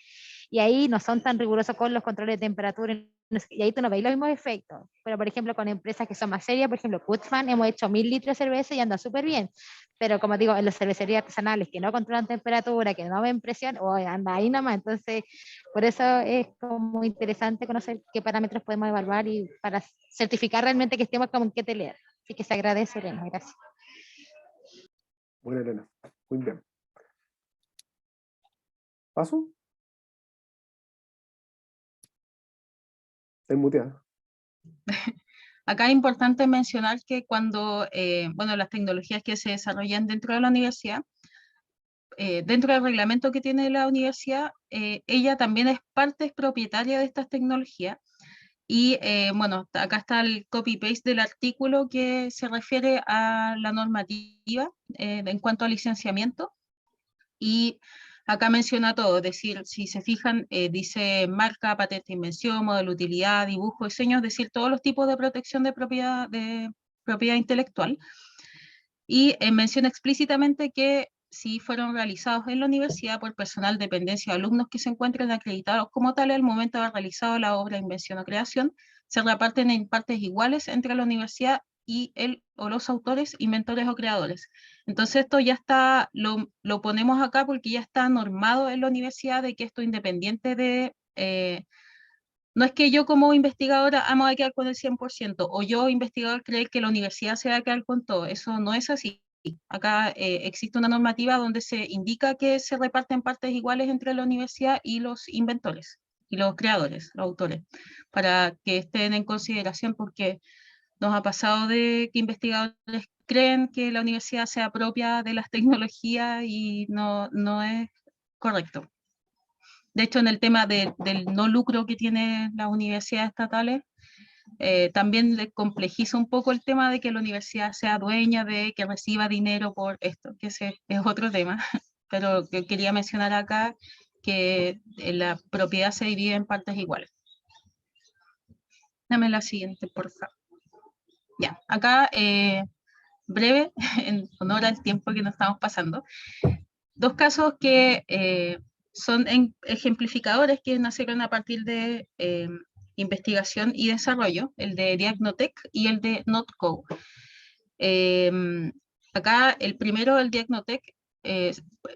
S6: y ahí no son tan rigurosos con los controles de temperatura, y ahí tú no veis los mismos efectos. Pero, por ejemplo, con empresas que son más serias, por ejemplo, Kutfan, hemos hecho 1000 litros de cerveza y anda súper bien. Pero, como digo, en las cervecerías artesanales que no controlan temperatura, que no ven presión, o anda ahí nomás. Entonces, por eso es como interesante conocer qué parámetros podemos evaluar y para certificar realmente que estemos como en qué te leer. Así que se agradece, Elena. Gracias.
S2: Bueno, Elena, muy bien. ¿Paso? Estoy muteada.
S7: Acá es importante mencionar que cuando, bueno, las tecnologías que se desarrollan dentro de la universidad, dentro del reglamento que tiene la universidad, ella también es propietaria de estas tecnologías. Y bueno, acá está el copy-paste del artículo que se refiere a la normativa en cuanto a licenciamiento. Y acá menciona todo, es decir, si se fijan, dice marca, patente, invención, modelo, utilidad, dibujo, diseño, es decir, todos los tipos de protección de propiedad intelectual. Y menciona explícitamente que si fueron realizados en la universidad por personal, dependencia o alumnos que se encuentren acreditados como tales al momento de haber realizado la obra, invención o creación, se reparten en partes iguales entre la universidad y el o los autores, inventores o creadores. Entonces esto ya está, lo ponemos acá porque ya está normado en la universidad de que esto independiente de... no es que yo como investigadora me voy a quedar con el 100%, o yo investigador creer que la universidad se va a quedar con todo. Eso no es así. Acá existe una normativa donde se indica que se reparten partes iguales entre la universidad y los inventores, y los creadores, los autores, para que estén en consideración, porque nos ha pasado de que investigadores creen que la universidad sea propia de las tecnologías y no es correcto. De hecho, en el tema del no lucro que tienen las universidades estatales, también le complejiza un poco el tema de que la universidad sea dueña de que reciba dinero por esto, que ese es otro tema, pero que quería mencionar acá que la propiedad se divide en partes iguales. Dame la siguiente, por favor. Ya, acá, breve, en honor al tiempo que nos estamos pasando, dos casos que son ejemplificadores que nacieron a partir de investigación y desarrollo, el de Diagnotech y el de Notco. Acá el primero, el Diagnotech,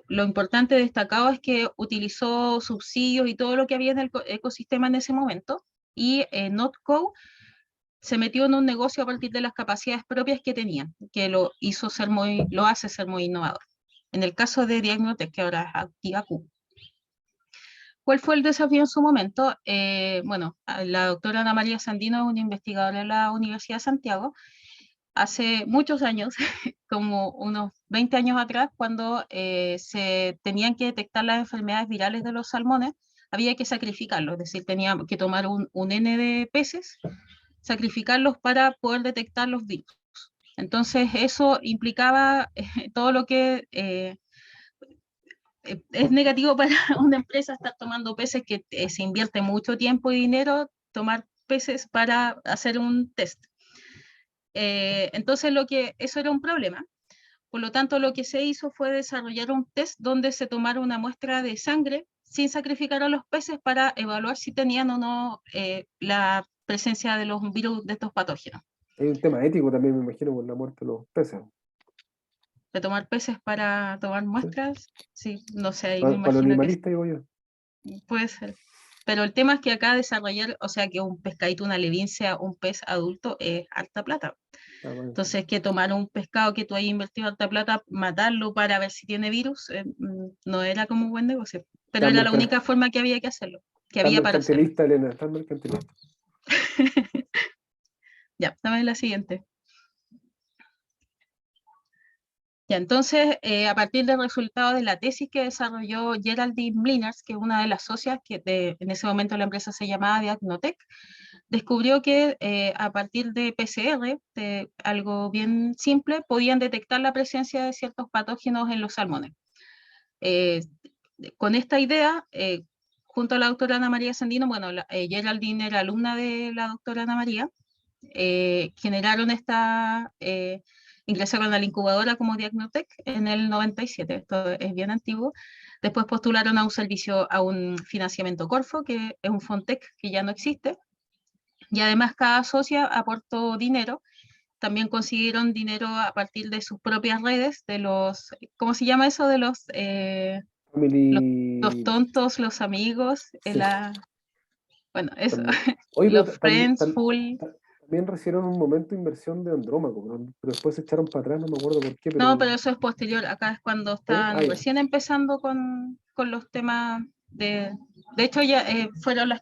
S7: lo importante destacado es que utilizó subsidios y todo lo que había en el ecosistema en ese momento, y Notco se metió en un negocio a partir de las capacidades propias que tenían, que lo hace ser muy innovador. En el caso de Diagnotech, que ahora es ActivaQ. ¿Cuál fue el desafío en su momento? Bueno, la doctora Ana María Sandino es una investigadora de la Universidad de Santiago. Hace muchos años, como unos 20 años atrás, cuando se tenían que detectar las enfermedades virales de los salmones, había que sacrificarlos, es decir, tenía que tomar un N de peces, sacrificarlos para poder detectar los virus. Entonces, eso implicaba todo lo que es negativo para una empresa estar tomando peces que se invierte mucho tiempo y dinero, tomar peces para hacer un test. Entonces, eso era un problema. Por lo tanto, lo que se hizo fue desarrollar un test donde se tomara una muestra de sangre sin sacrificar a los peces para evaluar si tenían o no la presencia de los virus de estos patógenos.
S2: Hay un tema ético también, me imagino, con la muerte de los peces.
S7: De tomar peces para tomar muestras, sí, no sé, ahí
S2: Para
S7: me
S2: los
S7: imagino que
S2: animalistas, digo yo.
S7: puede ser. Pero el tema es que acá desarrollar, o sea, que un pescadito, una levin sea un pez adulto es harta plata.
S2: Ah, bueno.
S7: Entonces, que tomar un pescado que tú hayas invertido harta plata, matarlo para ver si tiene virus, no era como un buen negocio. Pero
S2: Tan
S7: era la única forma que había que hacerlo, que
S2: tan
S7: había para hacerlo.
S2: mercantilista, Elena, tan mercantilista.
S7: Ya, dame la siguiente. Ya, entonces, a partir del resultado de la tesis que desarrolló Geraldine Mlinars, que es una de las socias, en ese momento la empresa se llamaba Diagnotech, descubrió que a partir de PCR, de algo bien simple, podían detectar la presencia de ciertos patógenos en los salmones. Con esta idea, junto a la doctora Ana María Sandino, bueno, Geraldine era alumna de la doctora Ana María, generaron ingresaron a la incubadora como Diagnotech en el 97, esto es bien antiguo. Después postularon a un servicio, a un financiamiento Corfo, que es un Fontech que ya no existe, y además cada socia aportó dinero. También consiguieron dinero a partir de sus propias redes, de los, ¿cómo se llama eso? De los
S2: Family.
S7: tontos, los amigos,
S2: Sí,
S7: bueno, eso,
S2: también. Oye, pero
S7: los friends, full.
S2: también recibieron un momento de inversión de Andrómaco, pero después se echaron para atrás, no me acuerdo por qué,
S7: No,
S2: pero...
S7: pero eso es posterior, acá es cuando están
S2: Ya.
S7: recién empezando con los temas de hecho ya fueron las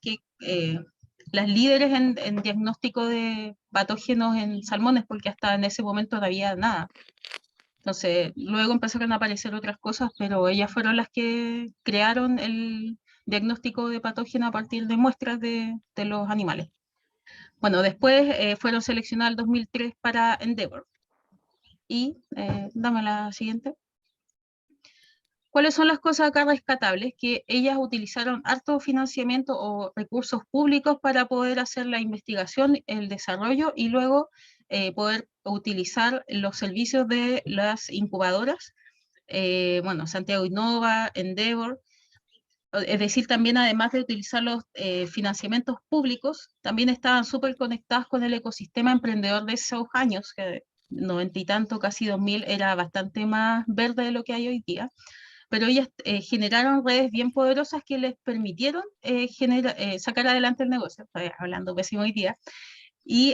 S7: líderes en diagnóstico de patógenos en salmones, porque hasta en ese momento no había nada. Entonces, luego empezaron a aparecer otras cosas, pero ellas fueron las que crearon el diagnóstico de patógenos a partir de muestras de los animales. Bueno, después fueron seleccionadas el 2003 para Endeavor. Y, dame la siguiente. ¿Cuáles son las cosas acá rescatables? Que ellas utilizaron harto financiamiento o recursos públicos para poder hacer la investigación, el desarrollo y luego poder utilizar los servicios de las incubadoras, bueno, Santiago Innova, Endeavor, es decir, también además de utilizar los financiamientos públicos, también estaban súper conectadas con el ecosistema emprendedor de esos años, que 90 y tanto, casi 2000, era bastante más verde de lo que hay hoy día, pero ellas generaron redes bien poderosas que les permitieron sacar adelante el negocio, estoy hablando pésimo hoy día, y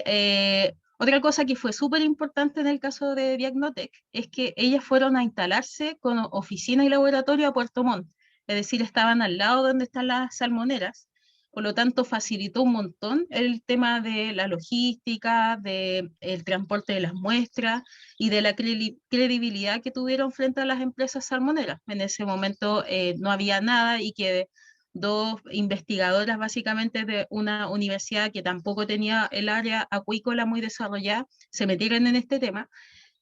S7: otra cosa que fue súper importante en el caso de Diagnotech es que ellas fueron a instalarse con oficina y laboratorio a Puerto Montt, es decir, estaban al lado donde están las salmoneras, por lo tanto facilitó un montón el tema de la logística, del transporte de las muestras y de la credibilidad que tuvieron frente a las empresas salmoneras. En ese momento no había nada y que dos investigadoras básicamente de una universidad que tampoco tenía el área acuícola muy desarrollada, se metieron en este tema,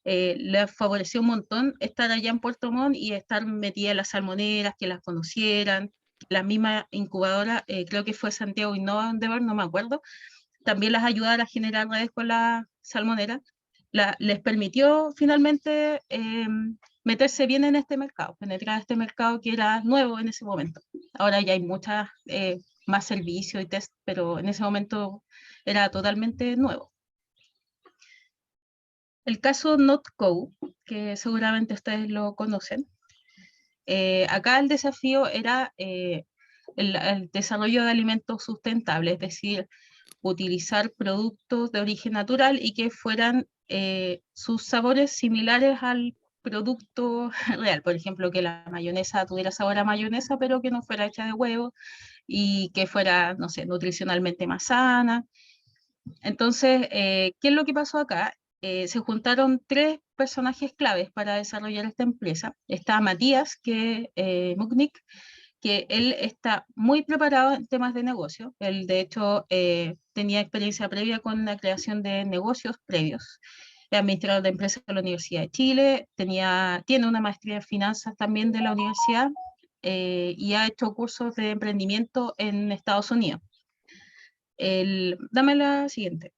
S7: les favoreció un montón estar allá en Puerto Montt y estar metida en las salmoneras, que las conocieran. La misma incubadora, creo que fue Santiago Innova Endeavor, no me acuerdo, también las ayudara a generar redes con las salmoneras. Les permitió finalmente meterse bien en este mercado, penetrar este mercado que era nuevo en ese momento. Ahora ya hay muchas más servicios y test, pero en ese momento era totalmente nuevo. El caso NotCo, que seguramente ustedes lo conocen, acá el desafío era el desarrollo de alimentos sustentables, es decir, utilizar productos de origen natural y que fueran sus sabores similares al producto real. Por ejemplo, que la mayonesa tuviera sabor a mayonesa, pero que no fuera hecha de huevo y que fuera, no sé, nutricionalmente más sana. Entonces, ¿qué es lo que pasó acá? Se juntaron tres personajes claves para desarrollar esta empresa. Está Matías, Muknik, que él está muy preparado en temas de negocio. Él, de hecho, tenía experiencia previa con la creación de negocios previos. Es administrador de empresas de la Universidad de Chile, tiene una maestría en finanzas también de la universidad y ha hecho cursos de emprendimiento en Estados Unidos. Dame la siguiente.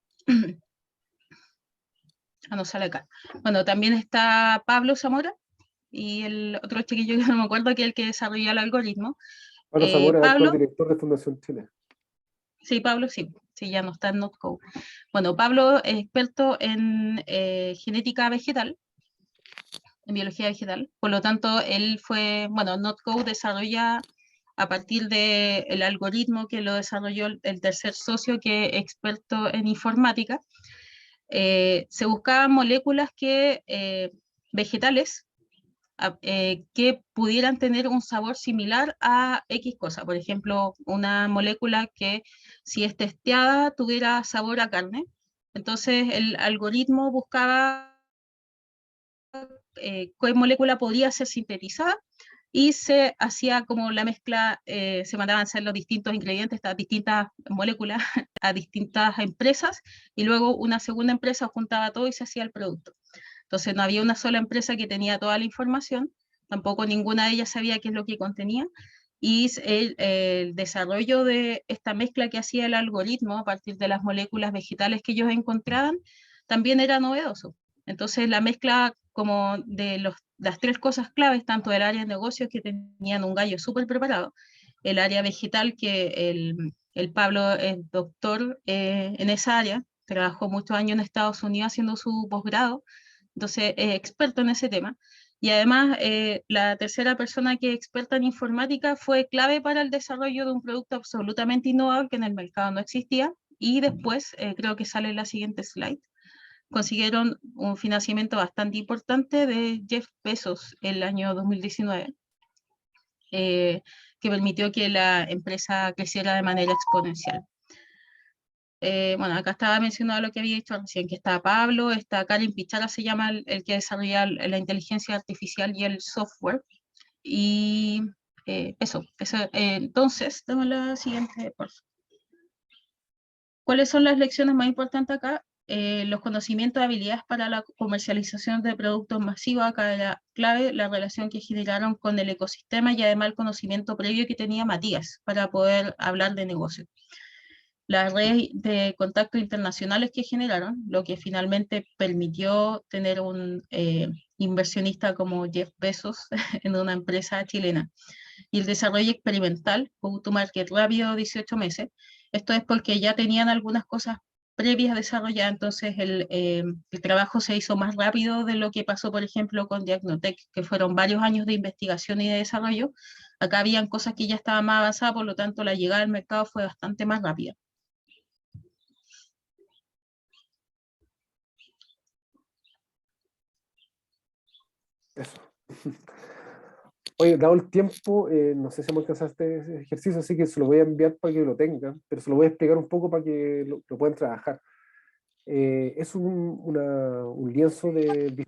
S7: No sale acá. Bueno, también está Pablo Zamora y el otro chiquillo que no me acuerdo, que es el que desarrolló el algoritmo.
S2: Pablo Zamora,
S7: Pablo,
S2: actual director de Fundación Chile.
S7: Sí, Pablo, sí, ya no está en NotCo. Bueno, Pablo es experto en genética vegetal, en biología vegetal, por lo tanto, NotCo desarrolla a partir del algoritmo que lo desarrolló el tercer socio, que es experto en informática. Se buscaban moléculas vegetales que pudieran tener un sabor similar a X cosa. Por ejemplo, una molécula que si es testeada tuviera sabor a carne. Entonces el algoritmo buscaba qué molécula podría ser sintetizada, y se hacía como la mezcla, se mandaban a hacer los distintos ingredientes, estas distintas moléculas a distintas empresas, y luego una segunda empresa juntaba todo y se hacía el producto. Entonces no había una sola empresa que tenía toda la información, tampoco ninguna de ellas sabía qué es lo que contenía, y el desarrollo de esta mezcla que hacía el algoritmo a partir de las moléculas vegetales que ellos encontraban también era novedoso. Entonces la mezcla como de las tres cosas claves, tanto del área de negocios, que tenían un gallo súper preparado, el área vegetal, que el Pablo es doctor en esa área, trabajó muchos años en Estados Unidos haciendo su posgrado, entonces es experto en ese tema. Y además, la tercera persona que es experta en informática fue clave para el desarrollo de un producto absolutamente innovador que en el mercado no existía. Y después, creo que sale en la siguiente slide, consiguieron un financiamiento bastante importante de Jeff Bezos el año 2019, que permitió que la empresa creciera de manera exponencial. Bueno, acá estaba mencionado lo que había dicho recién, que está Pablo, está Karim Pichara, se llama el que desarrolla la inteligencia artificial y el software. Y eso. Entonces, dame la siguiente, por favor. ¿Cuáles son las lecciones más importantes acá? Los conocimientos y habilidades para la comercialización de productos masivos. Acá era clave la relación que generaron con el ecosistema y además el conocimiento previo que tenía Matías para poder hablar de negocio. Las redes de contactos internacionales que generaron, lo que finalmente permitió tener un inversionista como Jeff Bezos en una empresa chilena. Y el desarrollo experimental, go to market rápido, 18 meses. Esto es porque ya tenían algunas cosas previas desarrolladas, entonces el trabajo se hizo más rápido de lo que pasó, por ejemplo, con Diagnotech, que fueron varios años de investigación y de desarrollo. Acá habían cosas que ya estaban más avanzadas, por lo tanto la llegada al mercado fue bastante más rápida.
S2: Eso. Oye, dado el tiempo, no sé si hemos alcanzado este ejercicio, así que se lo voy a enviar para que lo tengan, pero se lo voy a explicar un poco para que lo puedan trabajar. Es un lienzo de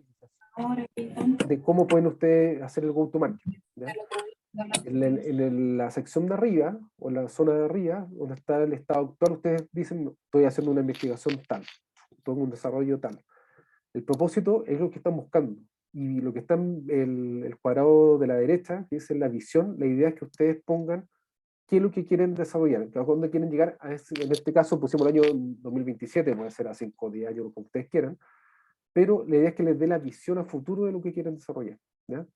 S2: cómo pueden ustedes hacer el go-to-market. En la sección de arriba, o la zona de arriba, donde está el estado actual, ustedes dicen, estoy haciendo una investigación tal, todo un desarrollo tal. El propósito es lo que están buscando. Y lo que está en el cuadrado de la derecha, que es la visión, la idea es que ustedes pongan qué es lo que quieren desarrollar, a dónde quieren llegar. En este caso pusimos el año 2027, puede ser a 5 o 10 años, como ustedes quieran, pero la idea es que les dé la visión a futuro de lo que quieren desarrollar, ¿ya?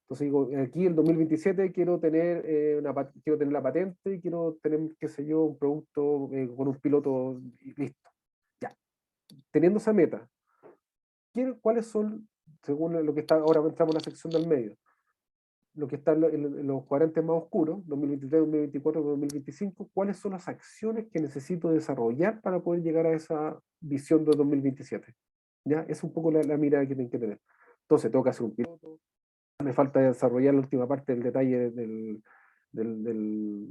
S2: Entonces digo, aquí el 2027 quiero tener la patente y quiero tener, qué sé yo, un producto con un piloto y listo. Ya. Teniendo esa meta, ¿cuáles son, según lo que está, ahora entramos en la sección del medio, lo que está en los cuadrantes más oscuros, 2023, 2024, 2025, cuáles son las acciones que necesito desarrollar para poder llegar a esa visión de 2027? ¿Ya? Es un poco la mirada que tienen que tener. Entonces, tengo que hacer un piloto, me falta desarrollar la última parte del detalle del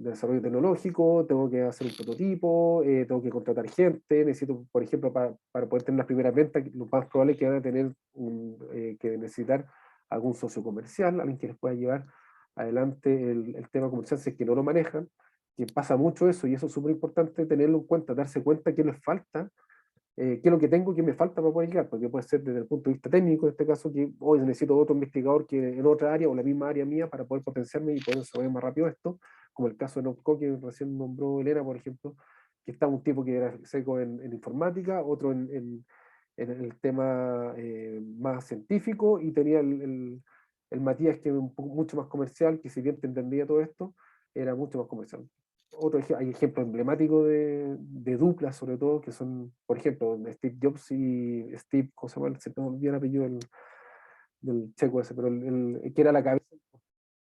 S2: desarrollo tecnológico, tengo que hacer un prototipo, tengo que contratar gente, necesito, por ejemplo, para poder tener las primeras ventas, lo más probable es que van a tener que necesitar algún socio comercial, alguien que les pueda llevar adelante el tema comercial si es que no lo manejan, que pasa mucho eso, y eso es súper importante tenerlo en cuenta, darse cuenta qué les falta, qué es lo que tengo, qué me falta para poder llegar, porque puede ser desde el punto de vista técnico, en este caso, que hoy necesito otro investigador que en otra área o la misma área mía para poder potenciarme y poder desarrollar más rápido esto, como el caso de Notco que recién nombró Elena, por ejemplo, que está un tipo que era seco en informática, otro en el tema más científico, y tenía el Matías, que es mucho más comercial, que si bien te entendía todo esto, era mucho más comercial. Hay ejemplos emblemáticos de duplas, sobre todo, que son, por ejemplo, Steve Jobs y Steve, ¿cómo se llama? Se me olvidó el apellido del checo ese, pero que era la cabeza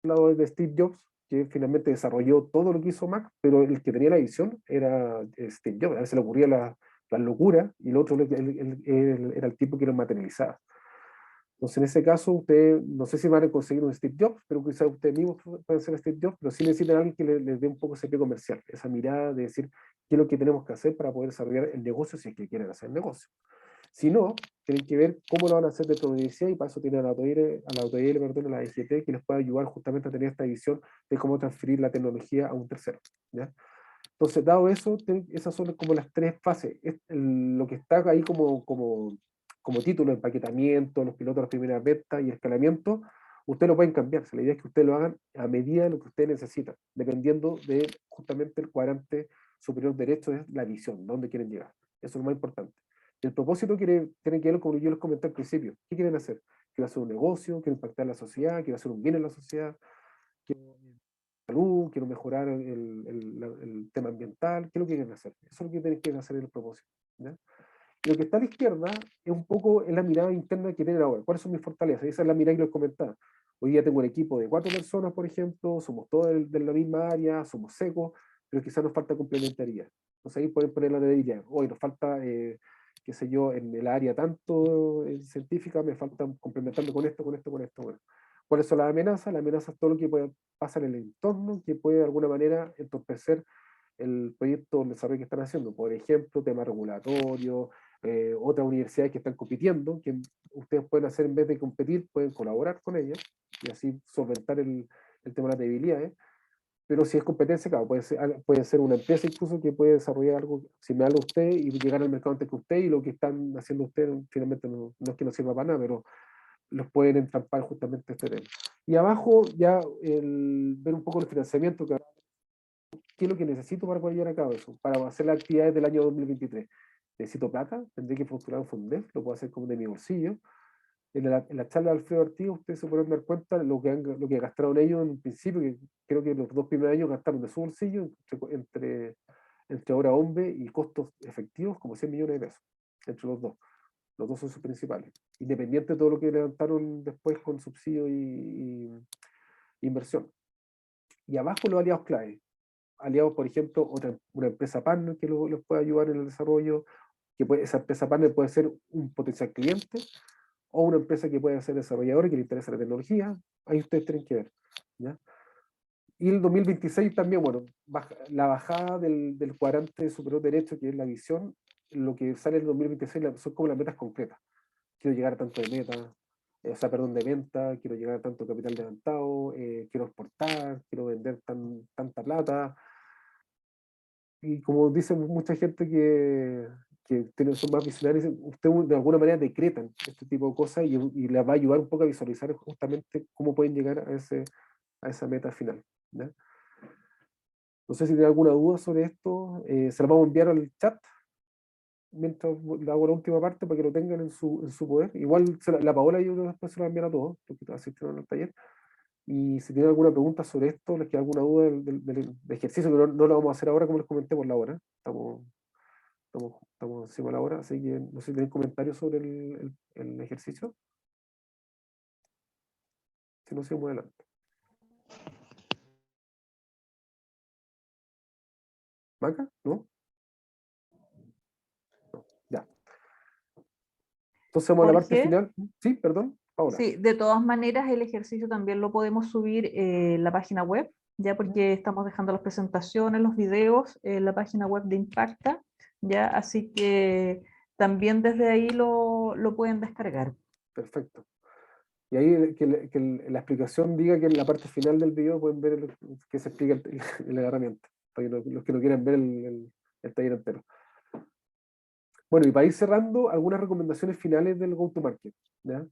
S2: al lado de Steve Jobs, que finalmente desarrolló todo lo que hizo Mac, pero el que tenía la visión era Steve Jobs. A veces le ocurría la locura, y el otro era el tipo que lo materializaba. Entonces, en ese caso, ustedes, no sé si van a conseguir un Steve Jobs, pero quizás ustedes mismos pueden ser Steve Jobs, pero sí necesitan a alguien que les dé un poco ese pie comercial, esa mirada de decir qué es lo que tenemos que hacer para poder desarrollar el negocio si es que quieren hacer el negocio. Si no, tienen que ver cómo lo van a hacer dentro de la universidad, y para eso tienen a la autoridad, perdón, a la EGT, que les puede ayudar justamente a tener esta visión de cómo transferir la tecnología a un tercero, ¿ya? Entonces, dado eso, esas son como las tres fases. Lo que está ahí como título, empaquetamiento, los pilotos, las primeras ventas y escalamiento, ustedes lo pueden cambiar. La idea es que ustedes lo hagan a medida de lo que ustedes necesitan, dependiendo de justamente el cuadrante superior derecho, es la visión, dónde quieren llegar. Eso es lo más importante. El propósito tiene que ver, como yo les comenté al principio. ¿Qué quieren hacer? ¿Quieren hacer un negocio? ¿Quieren impactar la sociedad? ¿Quieren hacer un bien en la sociedad? Salud, quiero mejorar el tema ambiental? ¿Qué es lo que quieren hacer? Eso es lo que tienen que hacer en el propósito, ¿ya? Y lo que está a la izquierda es un poco la mirada interna que tienen ahora. ¿Cuáles son mis fortalezas? Esa es la mirada que les comentaba. Hoy día tengo un equipo de 4 personas, por ejemplo, somos todos de la misma área, somos secos, pero quizás nos falta complementariedad. Entonces ahí pueden poner la debilidad. Hoy nos falta, qué sé yo, en el área tanto científica, me falta complementarme con esto, con esto, con esto. Bueno, ¿cuáles son las amenazas? Las amenazas es todo lo que puede pasar en el entorno, que puede de alguna manera entorpecer el proyecto, el desarrollo que están haciendo. Por ejemplo, temas regulatorios, otras universidades que están compitiendo, que ustedes pueden hacer en vez de competir, pueden colaborar con ellas y así solventar el tema de las debilidades. Pero si es competencia, claro, puede ser una empresa incluso que puede desarrollar algo similar a usted y llegar al mercado antes que usted, y lo que están haciendo ustedes finalmente no es que no sirva para nada, pero los pueden entrampar justamente este tema. Y abajo ya ver un poco el financiamiento, qué es lo que necesito para poder llevar a cabo eso, para hacer las actividades del año 2023. Necesito plata, tendré que postular un Fundef, lo puedo hacer como de mi bolsillo. En la charla de Alfredo Ortiz, ustedes se pueden dar cuenta de lo que gastaron ellos en un principio, que creo que los 2 primeros años gastaron de su bolsillo, entre hora hombre y costos efectivos, como 100 millones de pesos, entre los dos. Los dos son sus principales, independiente de todo lo que levantaron después con subsidio y inversión. Y abajo los aliados clave. Aliados, por ejemplo, una empresa partner que los puede ayudar en el desarrollo, esa empresa partner puede ser un potencial cliente, o una empresa que puede ser desarrolladora y que le interesa la tecnología. Ahí ustedes tienen que ver, ¿ya? Y el 2026 también, bueno, la bajada del cuadrante superior derecho, que es la visión, lo que sale en el 2026 son como las metas concretas. Quiero llegar a tanto de meta, de venta, quiero llegar a tanto capital levantado, quiero exportar, quiero vender tanta plata. Y como dice mucha gente que son más visionarios, ustedes de alguna manera decretan este tipo de cosas y les va a ayudar un poco a visualizar justamente cómo pueden llegar a esa meta final, ¿ya? No sé si tienen alguna duda sobre esto, se la vamos a enviar al chat mientras le hago la última parte para que lo tengan en su poder. Igual la Paola y yo después se la enviar a todos, porque asistieron al taller. Y si tienen alguna pregunta sobre esto, les queda alguna duda del ejercicio, que no lo vamos a hacer ahora como les comenté por la hora. Estamos encima de la hora, así que no sé si tienen comentarios sobre el ejercicio. Si no, seguimos adelante. ¿Maca? ¿No? No, ya. Entonces vamos a la parte
S1: Jorge,
S2: final. Sí, perdón, Paola.
S1: sí, de todas maneras el ejercicio también lo podemos subir en la página web, ya porque estamos dejando las presentaciones, los videos en la página web de Impacta, ya, así que también desde ahí lo pueden descargar.
S2: Perfecto. Y ahí que la explicación diga que en la parte final del video pueden ver que se explica la herramienta, para los que no quieran ver el taller entero. Bueno, y para ir cerrando, algunas recomendaciones finales del go-to-market, ¿ya?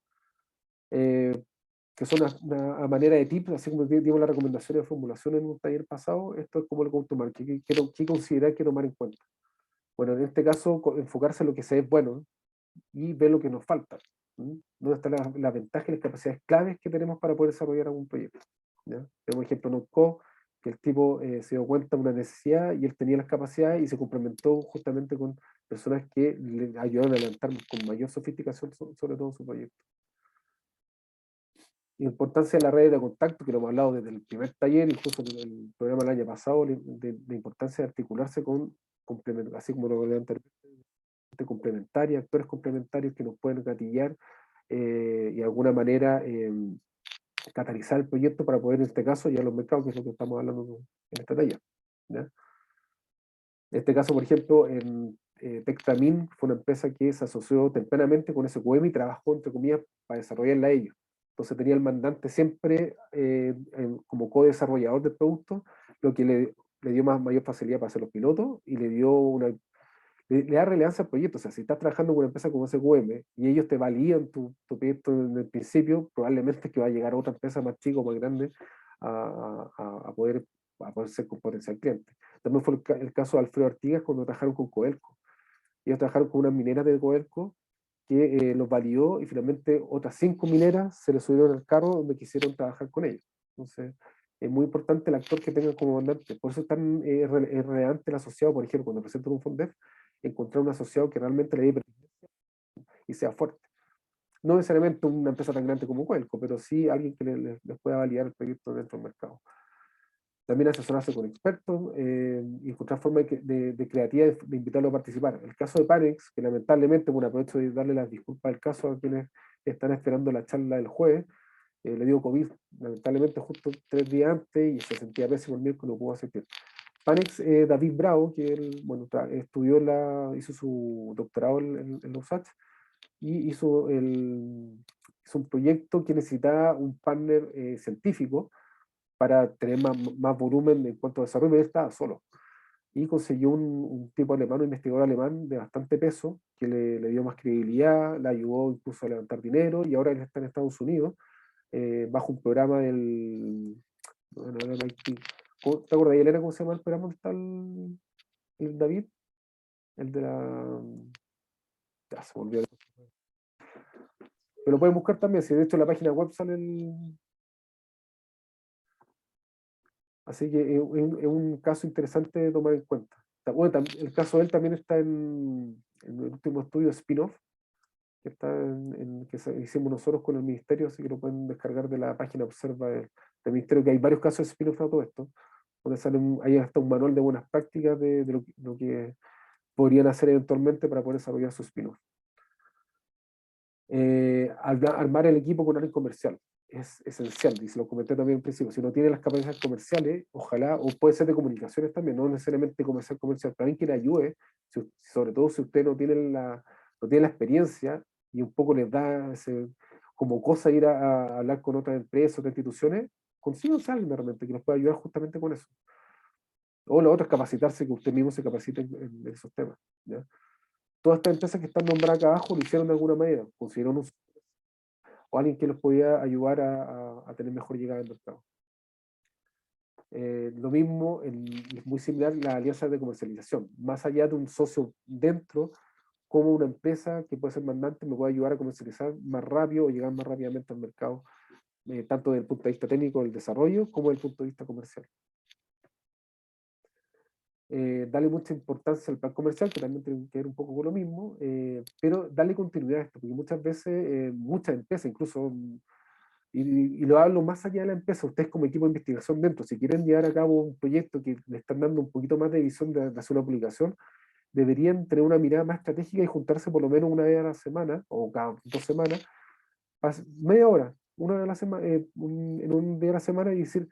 S2: Que son a manera de tips, así como dimos la recomendación de formulación en un taller pasado, esto es como el go-to-market, ¿qué considerar, qué tomar en cuenta? Bueno, en este caso, enfocarse en lo que se es bueno y ver lo que nos falta. ¿Dónde están las ventajas y las capacidades claves que tenemos para poder desarrollar algún proyecto? ¿Ya? Tenemos ejemplo en co que el tipo se dio cuenta de una necesidad y él tenía las capacidades y se complementó justamente con personas que le ayudaron a adelantar con mayor sofisticación sobre todo su proyecto. Importancia de la red de contacto, que lo hemos hablado desde el primer taller, incluso en el programa del año pasado, de importancia de articularse con así como lo hablé anteriormente, complementaria, actores complementarios que nos pueden gatillar y de alguna manera catalizar el proyecto para poder, en este caso, ya los mercados, que es lo que estamos hablando en esta talla, ¿ya? En este caso, por ejemplo, Tectamin fue una empresa que se asoció tempranamente con SQM y trabajó, entre comillas, para desarrollarla a ellos. Entonces tenía el mandante siempre como co-desarrollador del producto, lo que le dio mayor facilidad para hacer los pilotos y le da relevancia al proyecto. O sea, si estás trabajando con una empresa como SQM y ellos te validan tu proyecto en el principio, probablemente es que va a llegar otra empresa más chica o más grande a poder ser con potencial cliente. También fue el caso de Alfredo Artigas cuando trabajaron con Codelco. Ellos trabajaron con unas mineras de Codelco que los validó y finalmente otras 5 mineras se les subieron al carro donde quisieron trabajar con ellos. Entonces, es muy importante el actor que tengan como mandante. Por eso es tan relevante el asociado, por ejemplo, cuando presentan un FONDEF, encontrar un asociado que realmente le dé pertinencia y sea fuerte. No necesariamente una empresa tan grande como Codelco, pero sí alguien que les pueda validar el proyecto dentro del mercado. También asesorarse con expertos y encontrar formas de creatividad de invitarlo a participar. El caso de Panex, que lamentablemente, bueno, aprovecho de darle las disculpas del caso a quienes están esperando la charla del jueves, le dio COVID, lamentablemente, justo 3 días antes y se sentía pésimo el miércoles, no pudo asistir. Panex, David Bravo, que él, bueno, hizo su doctorado en la USACH y hizo un proyecto que necesitaba un partner científico para tener más volumen en cuanto a desarrollo, pero él estaba solo. Y consiguió un tipo alemán, un investigador alemán de bastante peso, que le dio más credibilidad, le ayudó incluso a levantar dinero, y ahora él está en Estados Unidos, bajo un programa del... Bueno, ¿te acuerdas, Elena, cómo se llama el programa donde está el David? El de la... Ya se me olvidó. Pero lo pueden buscar también, si de hecho en la página web sale el... Así que es un caso interesante de tomar en cuenta. Bueno, el caso de él también está en el último estudio spin-off, que está hicimos nosotros con el ministerio, así que lo pueden descargar de la página Observa del ministerio, que hay varios casos de spin-off a todo esto, donde hay hasta un manual de buenas prácticas de lo que podrían hacer eventualmente para poder desarrollar su spin-off. Armar el equipo con área comercial es esencial, y se lo comenté también al principio. Si no tiene las capacidades comerciales, ojalá, o puede ser de comunicaciones también, no necesariamente comercial, pero alguien que le ayude, sobre todo si usted no tiene la experiencia y un poco les da como cosa ir a hablar con otras empresas, otras instituciones, consíganse a alguien realmente que nos pueda ayudar justamente con eso. O lo otro es capacitarse, que usted mismo se capacite en esos temas, ¿ya? Todas estas empresas que están nombradas acá abajo lo hicieron de alguna manera, consiguieron o alguien que los podía ayudar a tener mejor llegada al mercado. Lo mismo, es muy similar la alianza de comercialización. Más allá de un socio dentro, como una empresa que puede ser mandante me puede ayudar a comercializar más rápido o llegar más rápidamente al mercado, tanto desde el punto de vista técnico del desarrollo como desde el punto de vista comercial. Darle mucha importancia al plan comercial, que también tiene que ver un poco con lo mismo, pero darle continuidad a esto, porque muchas veces, muchas empresas, incluso, y lo hablo más allá de la empresa, ustedes como equipo de investigación dentro, si quieren llevar a cabo un proyecto que le están dando un poquito más de visión de hacer una publicación, deberían tener una mirada más estratégica y juntarse por lo menos una vez a la semana, o cada 2 semanas, media hora, una vez a la semana, en un día a la semana y decir,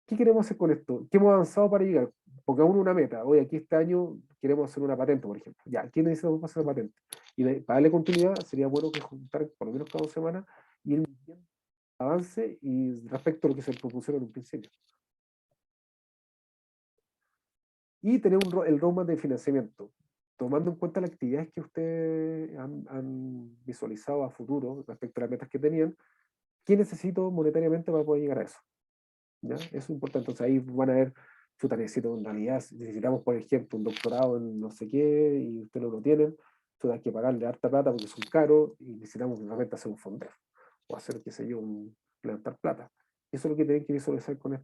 S2: ¿qué queremos hacer con esto? ¿Qué hemos avanzado para llegar? Pongamos una meta. Hoy aquí este año queremos hacer una patente, por ejemplo. Ya, ¿quién necesitamos hacer una patente? Y para darle continuidad, sería bueno que juntar por lo menos cada 2 semanas y ir viendo avance y respecto a lo que se propusieron en un principio. Y tener el roadmap de financiamiento, tomando en cuenta las actividades que ustedes han visualizado a futuro respecto a las metas que tenían, ¿qué necesito monetariamente para poder llegar a eso? ¿Ya? Eso es importante. Entonces ahí van a ver, chuta, en realidad necesitamos, por ejemplo, un doctorado en no sé qué, y ustedes no lo tienen, chuta, hay que pagarle harta plata porque son caros, y necesitamos realmente hacer un fondeo, o hacer, qué sé yo, levantar plata. Eso es lo que tienen que visualizar con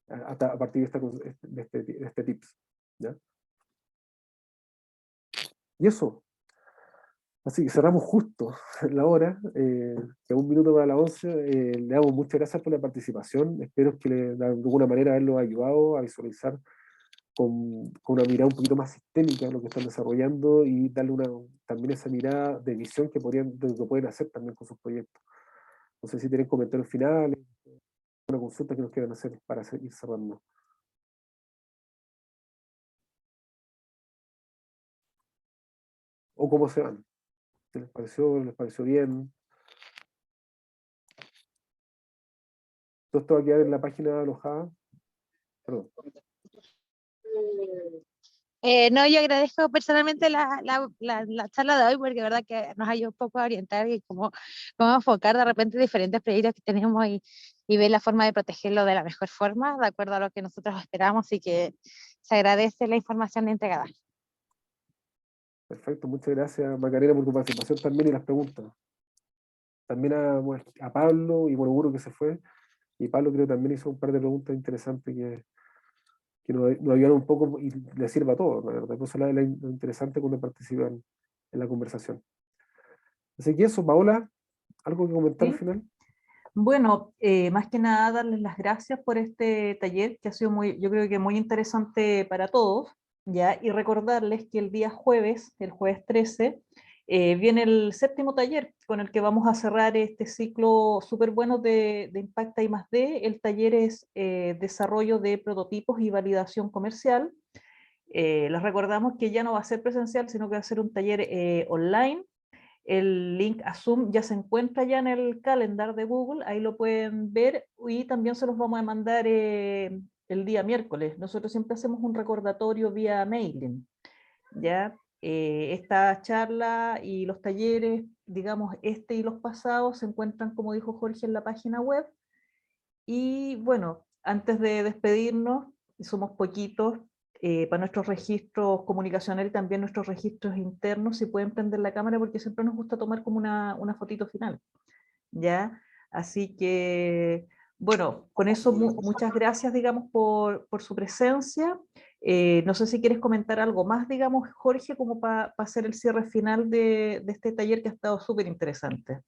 S2: a partir de este tips. ¿Ya? Y eso. Así que cerramos justo la hora, que 1 minuto para las 11. Le damos muchas gracias por la participación. Espero que de alguna manera haberlo ayudado a visualizar con una mirada un poquito más sistémica lo que están desarrollando y darle también esa mirada de visión que pueden hacer también con sus proyectos. No sé si tienen comentarios finales, una consulta que nos quieran hacer para ir cerrando. o cómo se van. ¿Qué les pareció? ¿Les pareció bien? Todo esto va a quedar en la página alojada. Perdón.
S6: No, yo agradezco personalmente la charla de hoy porque de verdad que nos ayuda un poco a orientar y cómo enfocar de repente diferentes proyectos que tenemos y ver la forma de protegerlo de la mejor forma, de acuerdo a lo que nosotros esperamos, y que se agradece la información entregada.
S2: Perfecto, muchas gracias Macarena por tu participación también y las preguntas. También a Pablo y bueno, Uro que se fue, y Pablo creo que también hizo un par de preguntas interesantes que nos ayudaron un poco y les sirva a todos, la verdad. Por eso lo interesante cuando participan en la conversación. Así que eso, Paola, ¿algo que comentar al
S1: Sí.
S2: final?
S1: Bueno, más que nada darles las gracias por este taller que ha sido yo creo que muy interesante para todos, ¿ya? Y recordarles que el día jueves, el jueves 13, viene el 7º taller con el que vamos a cerrar este ciclo súper bueno de Impacta I+D. El taller es desarrollo de prototipos y validación comercial. Les recordamos que ya no va a ser presencial, sino que va a ser un taller online. El link a Zoom ya se encuentra ya en el calendar de Google, ahí lo pueden ver, y también se los vamos a mandar el día miércoles. Nosotros siempre hacemos un recordatorio vía mailing, ¿ya? Esta charla y los talleres, digamos, este y los pasados, se encuentran, como dijo Jorge, en la página web. Y bueno, antes de despedirnos, somos poquitos, para nuestros registros comunicacionales y también nuestros registros internos, si pueden prender la cámara, porque siempre nos gusta tomar como una fotito final, ¿ya? Así que, bueno, con eso muchas gracias, digamos, por su presencia. No sé si quieres comentar algo más, digamos, Jorge, como para hacer el cierre final de este taller que ha estado súper interesante.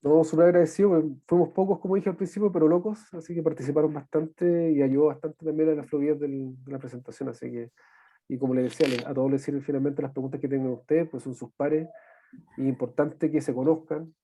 S2: No, súper agradecido, fuimos pocos como dije al principio, pero locos, así que participaron bastante y ayudó bastante también a la fluidez de la presentación, así que, y como les decía, a todos les sirven finalmente las preguntas que tengan ustedes, pues son sus pares, y importante que se conozcan.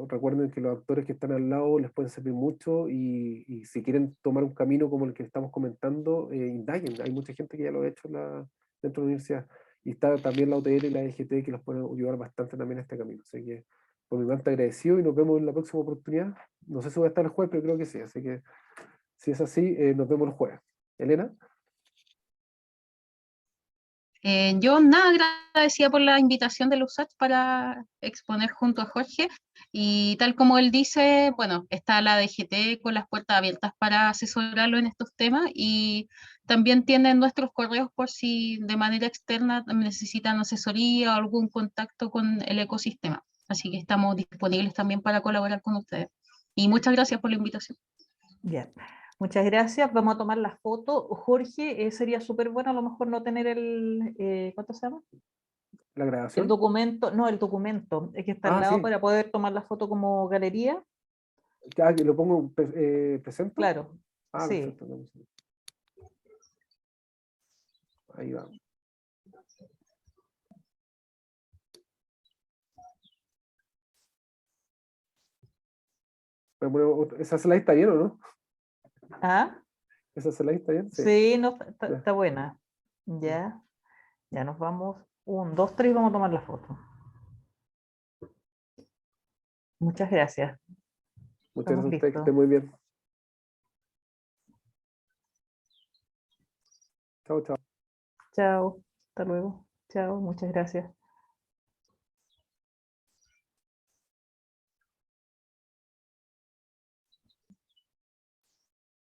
S2: Recuerden que los actores que están al lado les pueden servir mucho, y si quieren tomar un camino como el que estamos comentando, indaguen. Hay mucha gente que ya lo ha hecho dentro de la universidad, y está también la UTL y la EGT que los pueden ayudar bastante también a este camino. Así que por mi parte agradecido y nos vemos en la próxima oportunidad. No sé si voy a estar el jueves, pero creo que sí. Así que si es así, nos vemos el jueves. Elena.
S7: Yo nada, agradecida por la invitación de los USACH para exponer junto a Jorge, y tal como él dice, bueno, está la DGT con las puertas abiertas para asesorarlo en estos temas, y también tienen nuestros correos por si de manera externa necesitan asesoría o algún contacto con el ecosistema. Así que estamos disponibles también para colaborar con ustedes. Y muchas gracias por la invitación.
S1: Bien, muchas gracias. Vamos a tomar la foto. Jorge, sería súper bueno a lo mejor no tener ¿cuánto se llama?
S2: La
S1: El
S2: grabación.
S1: documento, no, el documento, es que está al lado
S2: Sí.
S1: para poder tomar la foto como galería.
S2: Que lo pongo presento.
S1: Claro, sí.
S2: Perfecto. Ahí va. Bueno, ¿esa slide está bien o no?
S1: ¿Ah?
S2: ¿Esa slide está bien? Sí.
S1: Sí, no,
S2: Ya.
S1: está buena. Ya, ya nos vamos. 1, 2, 3, vamos a tomar la foto. Muchas gracias.
S2: Muchas
S1: Estamos
S2: gracias a ustedes, que
S1: listos.
S2: estén muy bien. Chao, chao.
S1: Chao, hasta luego. Chao, muchas gracias.